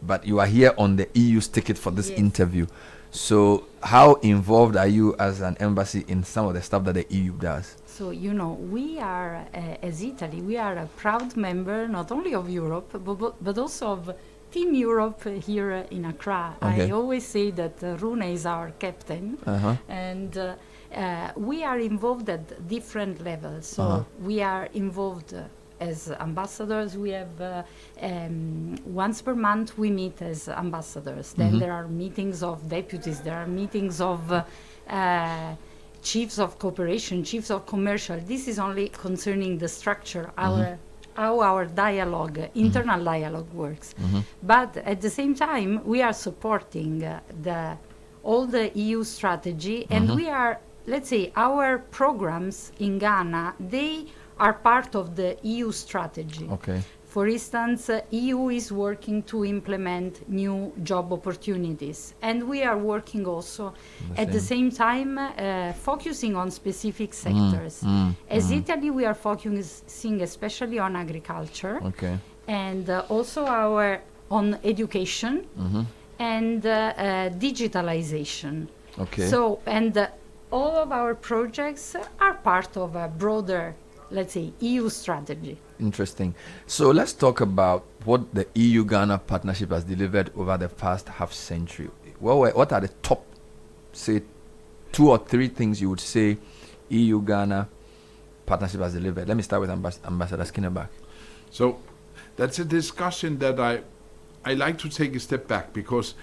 but you are here on the EU's ticket for this interview. So how involved are you as an embassy in some of the stuff that the EU does? So, we are, as Italy, we are a proud member not only of Europe, but also of Team Europe here in Accra. I always say that Rune is our captain, and we are involved at different levels. So we are involved as ambassadors. We have once per month we meet as ambassadors. Then there are meetings of deputies, there are meetings of chiefs of cooperation, chiefs of commercial. This is only concerning the structure, how our dialogue, internal dialogue works. But at the same time, we are supporting all the EU strategy, and we are, let's say, our programs in Ghana, they are part of the EU strategy. For instance, EU is working to implement new job opportunities, and we are working also at the same time focusing on specific sectors. As Italy, we are focusing especially on agriculture, and also on education and digitalization. So, and all of our projects are part of a broader, let's say, EU strategy. Interesting. So let's talk about what the EU-Ghana partnership has delivered over the past half century. What are the top, say, 2 or 3 things you would say EU-Ghana partnership has delivered? Let me start with Ambassador Skinnerback. So that's a discussion that I like to take a step back, because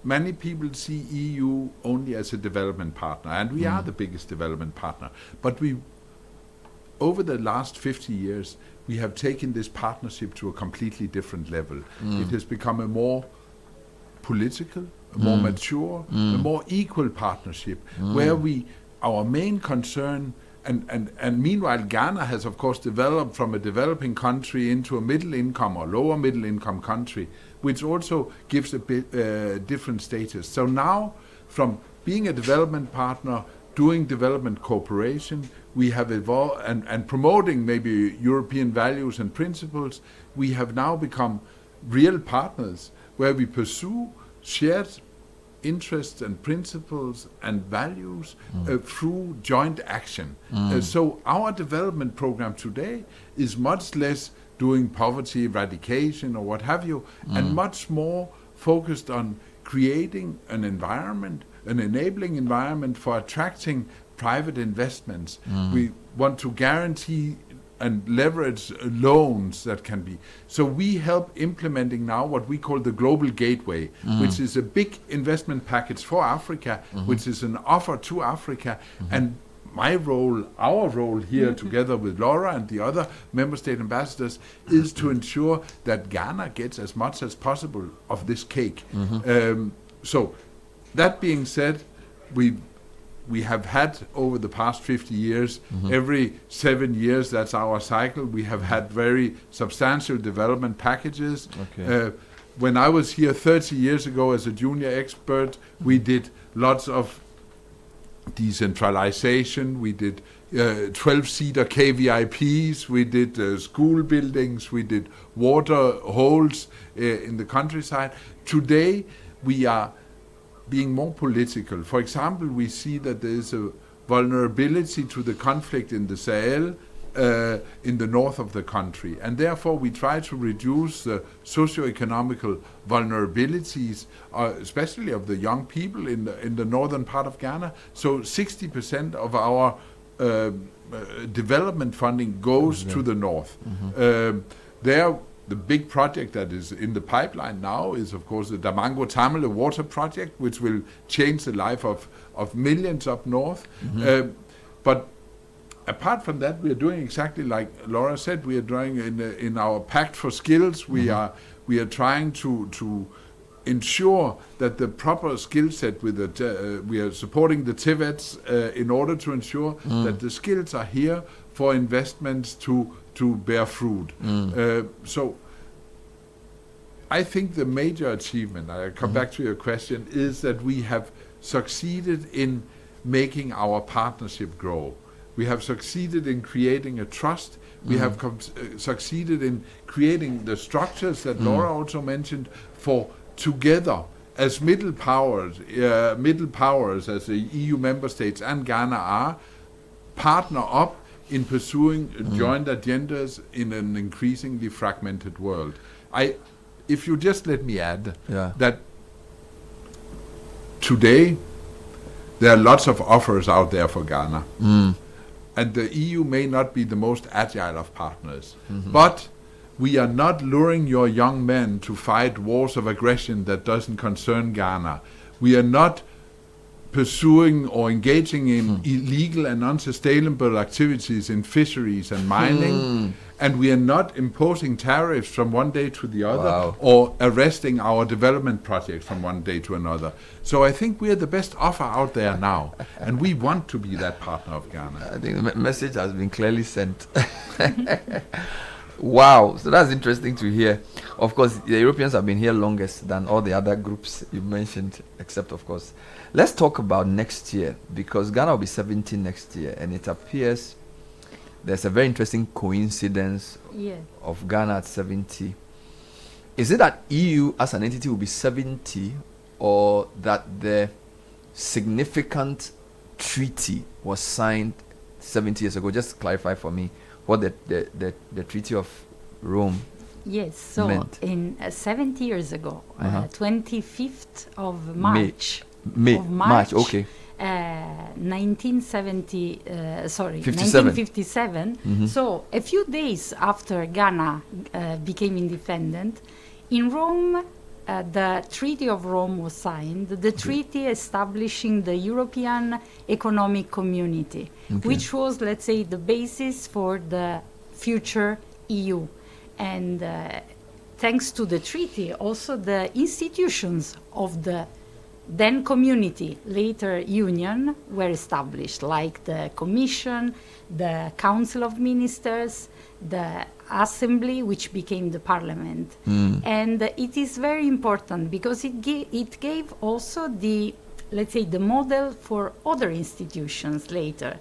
many people see EU only as a development partner, and we are the biggest development partner. But over the last 50 years, we have taken this partnership to a completely different level. It has become a more political, a more mature, a more equal partnership, where our main concern, and meanwhile Ghana has of course developed from a developing country into a middle income or lower middle income country, which also gives a bit different status. So now, from being a development partner, doing development cooperation, we have evolved, and promoting maybe European values and principles, we have now become real partners where we pursue shared interests and principles and values through joint action. So our development program today is much less doing poverty eradication or what have you, and much more focused on creating an environment, an enabling environment for attracting private investments. We want to guarantee and leverage loans that can be. So we help implementing now what we call the Global Gateway, which is a big investment package for Africa, which is an offer to Africa. And our role here, together with Laura and the other member state ambassadors, is to ensure that Ghana gets as much as possible of this cake. So that being said, we have had over the past 50 years, every 7 years, that's our cycle, we have had very substantial development packages. When I was here 30 years ago as a junior expert, we did lots of decentralization, we did 12-seater KVIPs, we did school buildings, we did water holes in the countryside. Today, we are being more political. For example, we see that there is a vulnerability to the conflict in the Sahel in the north of the country, and therefore we try to reduce the socio-economical vulnerabilities, especially of the young people in the northern part of Ghana. So 60% of our development funding goes to the north. The big project that is in the pipeline now is, of course, the Damango Tamale water project, which will change the life of millions up north. But apart from that, we are doing exactly like Laura said. We are doing in our Pact for Skills. We are trying to ensure that the proper skill set we are supporting the TVETs in order to ensure that the skills are here for investments to bear fruit. So I think the major achievement, I come back to your question, is that we have succeeded in making our partnership grow. We have succeeded in creating a trust. We have succeeded in creating the structures that Laura also mentioned for together as middle powers as the EU member states and Ghana are, partner up in pursuing joint agendas in an increasingly fragmented world. If you just let me add that today there are lots of offers out there for Ghana, and the EU may not be the most agile of partners, but we are not luring your young men to fight wars of aggression that doesn't concern Ghana. We are not pursuing or engaging in illegal and unsustainable activities in fisheries and mining, and we are not imposing tariffs from one day to the other or arresting our development projects from one day to another. So I think we are the best offer out there now, and we want to be that partner of Ghana. I think the message has been clearly sent. Wow, so that's interesting to hear. Of course, the Europeans have been here longest than all the other groups you mentioned, except, of course. Let's talk about next year, because Ghana will be 70 next year, and it appears there's a very interesting coincidence of Ghana at 70. Is it that EU as an entity will be 70, or that the significant treaty was signed 70 years ago? Just clarify for me what the Treaty of Rome meant. In 70 years ago, 25th of March. March, okay. 1957. So a few days after Ghana became independent, in Rome, the Treaty of Rome was signed, the treaty establishing the European Economic Community, which was, let's say, the basis for the future EU. And thanks to the treaty, also the institutions of the then community, later union, were established, like the Commission, the Council of Ministers, the Assembly, which became the Parliament. And it is very important because it gave also the, let's say, the model for other institutions later.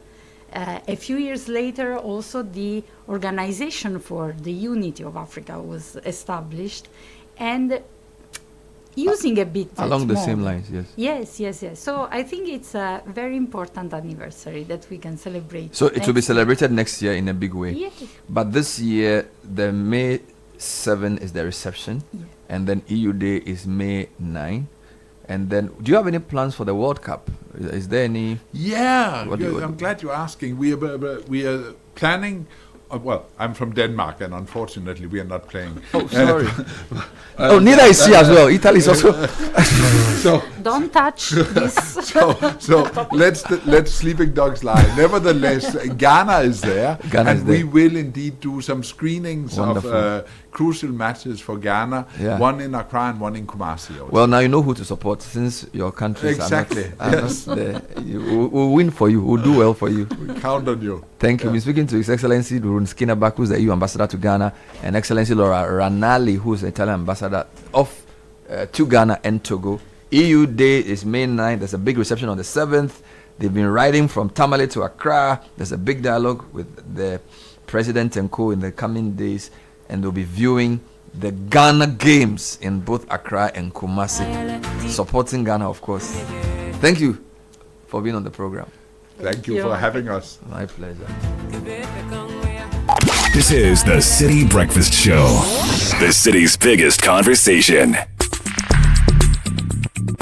A few years later, also the Organization for the Unity of Africa was established, and using a bit along the same lines, yes. Yes. So I think it's a very important anniversary that we can celebrate. So it will be celebrated next year in a big way. Yes. But this year, the May 7 is the reception, and then EU Day is May 9. And then, do you have any plans for the World Cup? Is there any? Yeah, I'm glad you're asking. We are planning. Well, I'm from Denmark, and unfortunately, we are not playing. Oh, sorry. Neither is she as well. Italy is also. So don't touch this. So let sleeping dogs lie. Nevertheless, Ghana is there, we will indeed do some screenings of crucial matches for Ghana. Yeah. One in Accra and one in Kumasi. Also. Well, now you know who to support since your countries are not there. We'll win for you. We'll do well for you. We count on you. Thank you. We're speaking to His Excellency Durun Skinnerbach, who's the EU ambassador to Ghana, and Excellency Laura Ranali, who's the Italian ambassador to Ghana and Togo. EU Day is May 9th. There's a big reception on the 7th. They've been riding from Tamale to Accra. There's a big dialogue with the President and co in the coming days, and they'll be viewing the Ghana games in both Accra and Kumasi, supporting Ghana, of course. Thank you for being on the program. Thank you for having us. My pleasure. This is the City Breakfast Show, the city's biggest conversation.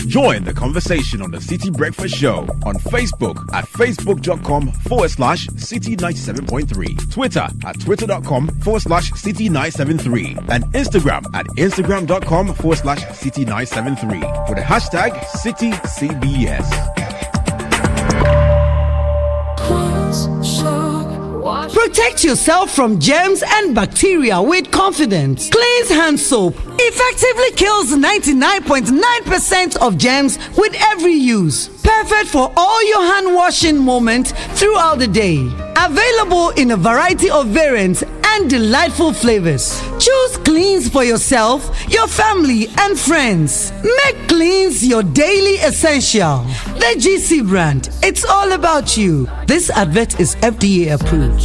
Join the conversation on the City Breakfast Show on Facebook at facebook.com/City97.3, Twitter at twitter.com/City973, and Instagram at instagram.com/City973 with the hashtag CityCBS. Protect yourself from germs and bacteria with confidence. Cleanse hand soap effectively kills 99.9% of germs with every use. Perfect for all your hand washing moments throughout the day. Available in a variety of variants and delightful flavors. Choose Cleanse for yourself, your family, and friends. Make Cleanse your daily essential. The GC brand. It's all about you. This advert is FDA approved.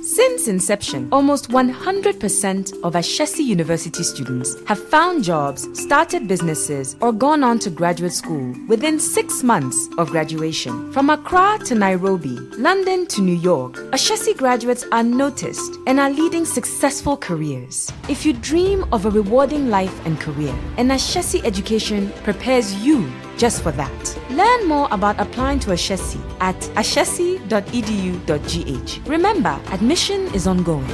Since inception, almost 100% of Ashesi University students have found jobs, started businesses, or gone on to graduate school within 6 months of graduation. From Accra to Nairobi, London to New York, Ashesi graduates are noticed and are leading successful careers. If you dream of a rewarding life and career, an Ashesi education prepares you just for that. Learn more about applying to Ashesi at ashesi.edu.gh. Remember, admission is ongoing.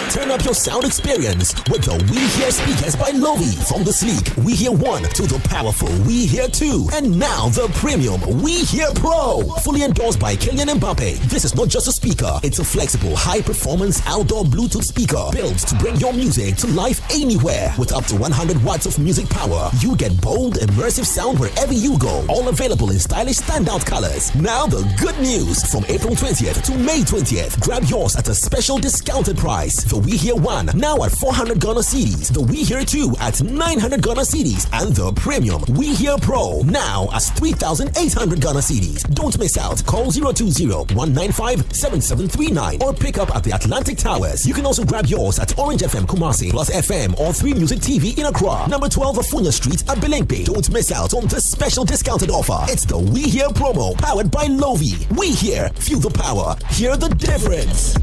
Turn up your sound experience with the We Hear speakers by Lovi. From the sleek We Hear 1 to the powerful We Hear 2. And now the premium We Hear Pro. Fully endorsed by Kylian Mbappe. This is not just a speaker. It's a flexible, high-performance outdoor Bluetooth speaker built to bring your music to life anywhere. With up to 100 watts of music power, you get bold, immersive sound wherever you go. All available in stylish standout colors. Now the good news. From April 20th to May 20th, grab yours at a special discounted price. The We Hear 1 now at 400 Ghana cedis, the We Hear 2 at 900 Ghana cedis, and the premium We Hear Pro now as 3,800 Ghana cedis. Don't miss out. Call 020-195-7739 or pick up at the Atlantic Towers. You can also grab yours at Orange FM Kumasi, Plus FM, or 3 Music TV in Accra. Number 12 Afunya Street at Belengpe. Don't miss out on this special discounted offer. It's the We Hear promo powered by Lovi. We Hear, feel the power, hear the difference.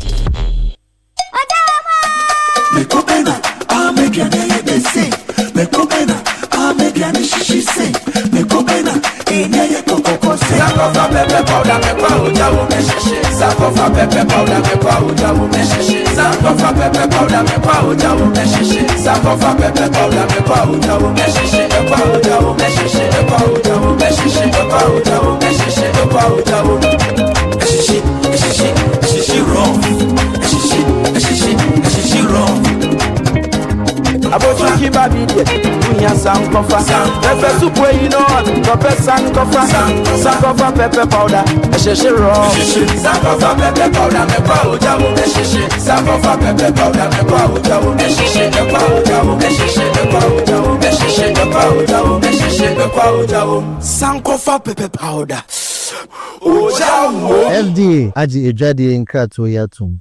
Me kupenda, I'll make your day the same. Me Mekobena, Mediani Shishi say, Mekobena, Enya Coco say, Sakofa Pepe Powder, Mepa Ujawu Meshishi, Sakofa Pepe Powder, Mepa Ujawu Meshishi, Sakofa Pepe Powder, Mepa Ujawu Meshishi, Sakofa Pepe Powder, Mepa Ujawu Meshishi, Mepa Ujawu Meshishi, Mepa Ujawu Meshishi, Mepa Ujawu Meshishi, Mepa Ujawu Meshishi, Meshishi wrong, Meshishi wrong. About you baby, we have some coffee. Pepper soup where you know pepper sun coffee. Some coffee pepper powder. A shishi raw. Some coffee pepper powder. Me powder. Me shishi. Some coffee pepper powder. Me powder. Me shishi. Me powder. Me shishi. Me powder. Me shishi. Me powder. Me shishi. Me powder. Some coffee pepper powder. FDA aji ejade nkrato yatum.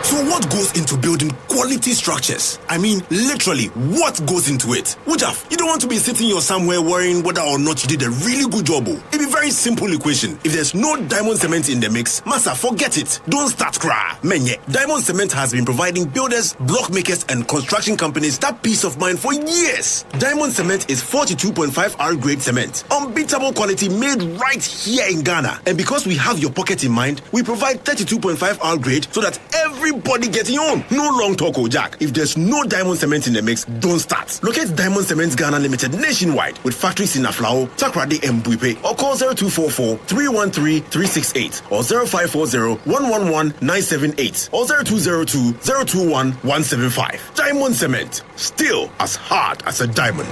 So what goes into building quality structures? I mean, literally, what goes into it? Ujaf, you don't want to be sitting here somewhere worrying whether or not you did a really good job. It's a very simple equation. If there's no diamond cement in the mix, massa, forget it. Don't start cry. Menye, diamond cement has been providing builders, block makers, and construction companies that peace of mind for years. Diamond cement is 42.5 R grade cement. Unbeatable quality made right here in Ghana. And because we have your pocket in mind, we provide 32.5 R grade so that everybody getting on. No long talk, Jack. If there's no diamond cement in the mix, don't start. Locate Diamond Cement Ghana Limited nationwide with factories in Aflao, Takrade, and Buipe, or call 0244-313-368 or 0540-111-978 or 0202-021-175. Diamond Cement, still as hard as a diamond.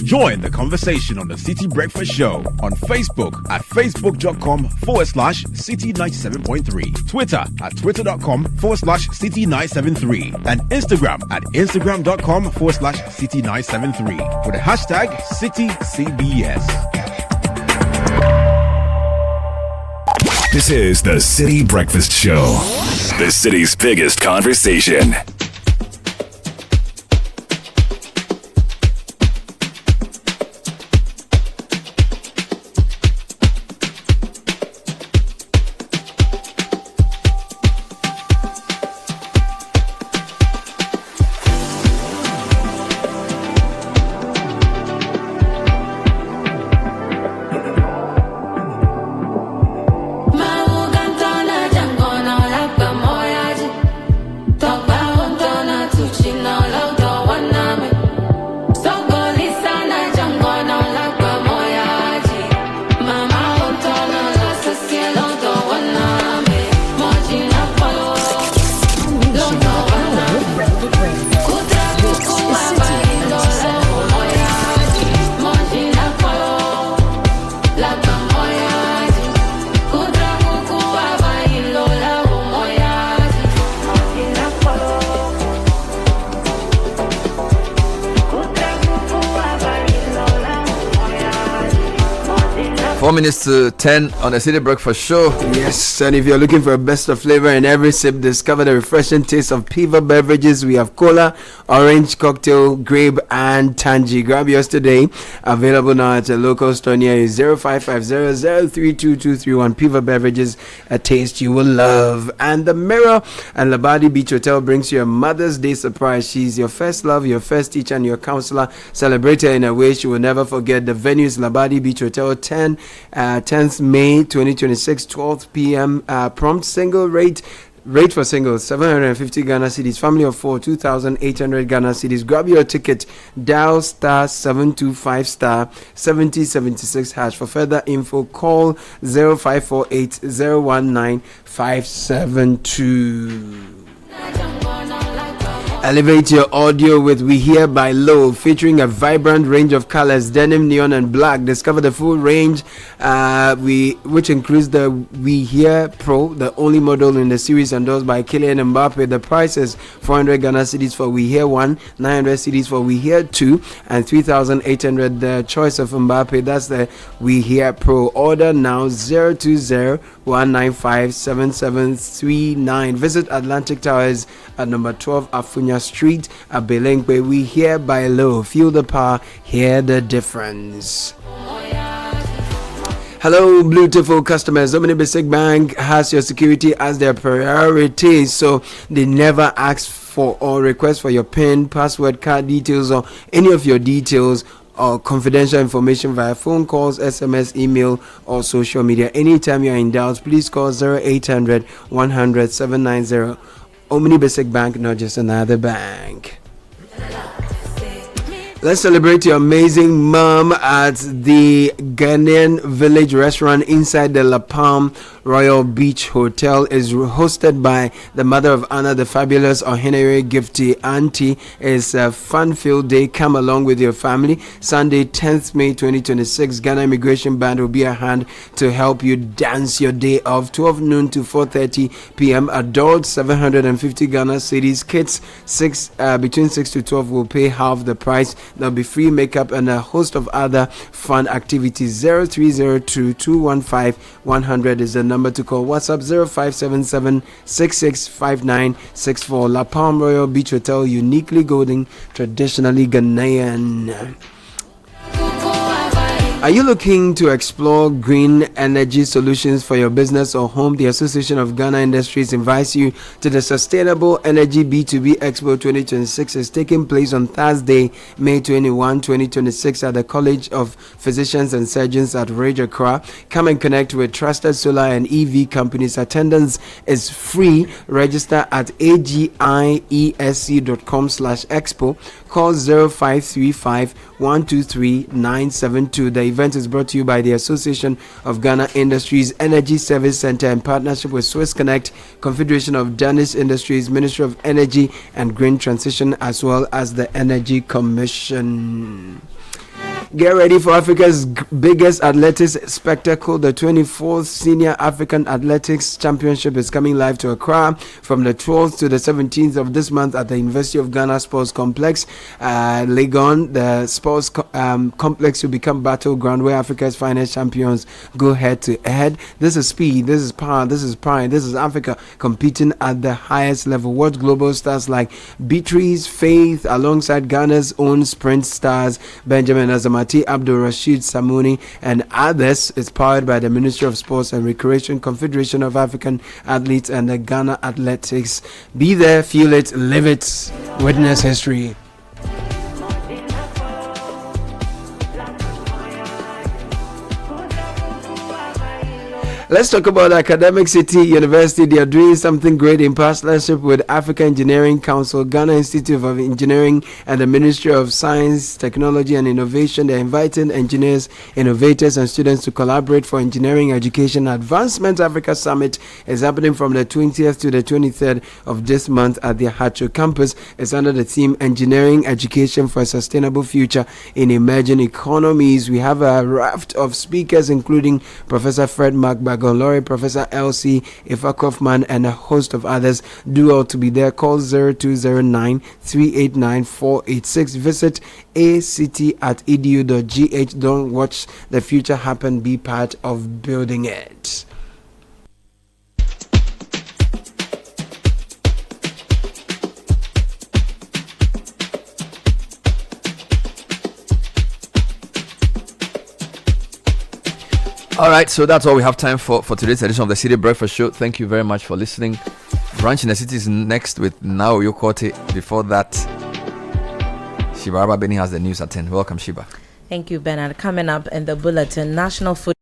Join the conversation on the Citi Breakfast Show on Facebook at facebook.com/Citi97.3, Twitter at twitter.com/Citi973, and Instagram at instagram.com/Citi973 with the hashtag CitiCBS. This is the Citi Breakfast Show, the city's biggest conversation. Minutes to 10 on the Citi Breakfast Show. Yes, and if you're looking for a best of flavor in every sip, discover the refreshing taste of Piva beverages. We have cola, orange, cocktail, grape, and tangy. Grab yours today. Available now at a local store near you. 0550-0322231. Piva beverages, a taste you will love. And the Mirror and Labadi Beach Hotel brings you a Mother's Day surprise. She's your first love, your first teacher, and your counselor. Celebrate her in a way she will never forget. The venue is Labadi Beach Hotel, 10th May 2026, 12 p.m. Prompt single rate for singles 750 Ghana cedis, family of 4 2,800 Ghana cedis. Grab your ticket, dial *725 *7076 hash. For further info, call 0548 019 572. Elevate your audio with We Hear by Low, featuring a vibrant range of colors, denim, neon, and black. Discover the full range, which includes the We Hear Pro, the only model in the series endorsed by Kylian Mbappe. The price is 400 Ghana cedis for We Hear 1, 900 cedis for We Hear 2, and 3,800 the choice of Mbappe. That's the We Hear Pro. Order now 020-195-7739. Visit Atlantic Towers at number 12 Afunya Street at Belengwe. We Hear by Low. Feel the power, hear the difference. Hello, beautiful customers. Omni Basic Bank has your security as their priority, so they never ask for or request for your PIN, password, card details, or any of your details or confidential information via phone calls, SMS, email, or social media. Anytime you are in doubt, please call 0800 100 790. Omni Basic Bank, not just another bank. Let's celebrate your amazing mom at the Ghanaian Village restaurant inside the La Palm Royal Beach Hotel. Is hosted by the mother of Anna, the fabulous Ohenere Gifty Auntie. It's a fun-filled day. Come along with your family. Sunday, 10th May 2026. Ghana Immigration Band will be at hand to help you dance your day off. 12 noon to 4:30 p.m. Adults 750 Ghana cedis. Kids between 6 to 12 will pay half the price. There'll be free makeup and a host of other fun activities. 0302 215 100 is the number to call. WhatsApp 0577 665964. La Palm Royal Beach Hotel, uniquely golden, traditionally Ghanaian. Are you looking to explore green energy solutions for your business or home? The Association of Ghana Industries invites you to the Sustainable Energy B2B Expo 2026. Is taking place on Thursday, May 21, 2026 at the College of Physicians and Surgeons at Ridge Accra. Come and connect with trusted solar and EV companies. Attendance is free. Register at agiesc.com/expo. Call 0535 123 972. The event is brought to you by the Association of Ghana Industries Energy Service Center in partnership with Swiss Connect, Confederation of Danish Industries, Ministry of Energy and Green Transition, as well as the Energy Commission. Get ready for Africa's biggest athletics spectacle. The 24th Senior African Athletics Championship is coming live to Accra from the 12th to the 17th of this month at the University of Ghana Sports Complex. Legon, the sports complex will become battleground where Africa's finest champions go head to head. This is speed, this is power, this is pride, this is Africa competing at the highest level. World global stars like Beatrice, Faith, alongside Ghana's own sprint stars Benjamin Azamati, Abdul Rashid Samuni, and others, is powered by the Ministry of Sports and Recreation, Confederation of African Athletes, and the Ghana Athletics. Be there, feel it, live it, witness history. Let's talk about Academic City University. They are doing something great in partnership with Africa Engineering Council, Ghana Institute of Engineering, and the Ministry of Science, Technology and Innovation. They're inviting engineers, innovators, and students to collaborate for engineering education. Advancement Africa Summit is happening from the 20th to the 23rd of this month at the Hacho campus. It's under the theme Engineering Education for a Sustainable Future in Emerging Economies. We have a raft of speakers, including Professor Fred Magbag, Laurie, Professor Elsie Ifa Kaufman, and a host of others. Do all to be there. Call 0209 389 486. Visit act@edu.gh. Don't watch the future happen. Be part of building it. All right, so that's all we have time for today's edition of the City Breakfast Show. Thank you very much for listening. Brunch in the City is next with Now Yokote. Before that, Shiba Araba Beni has the news at 10. Welcome, Shiba. Thank you, Bernard. Coming up in the bulletin, National Food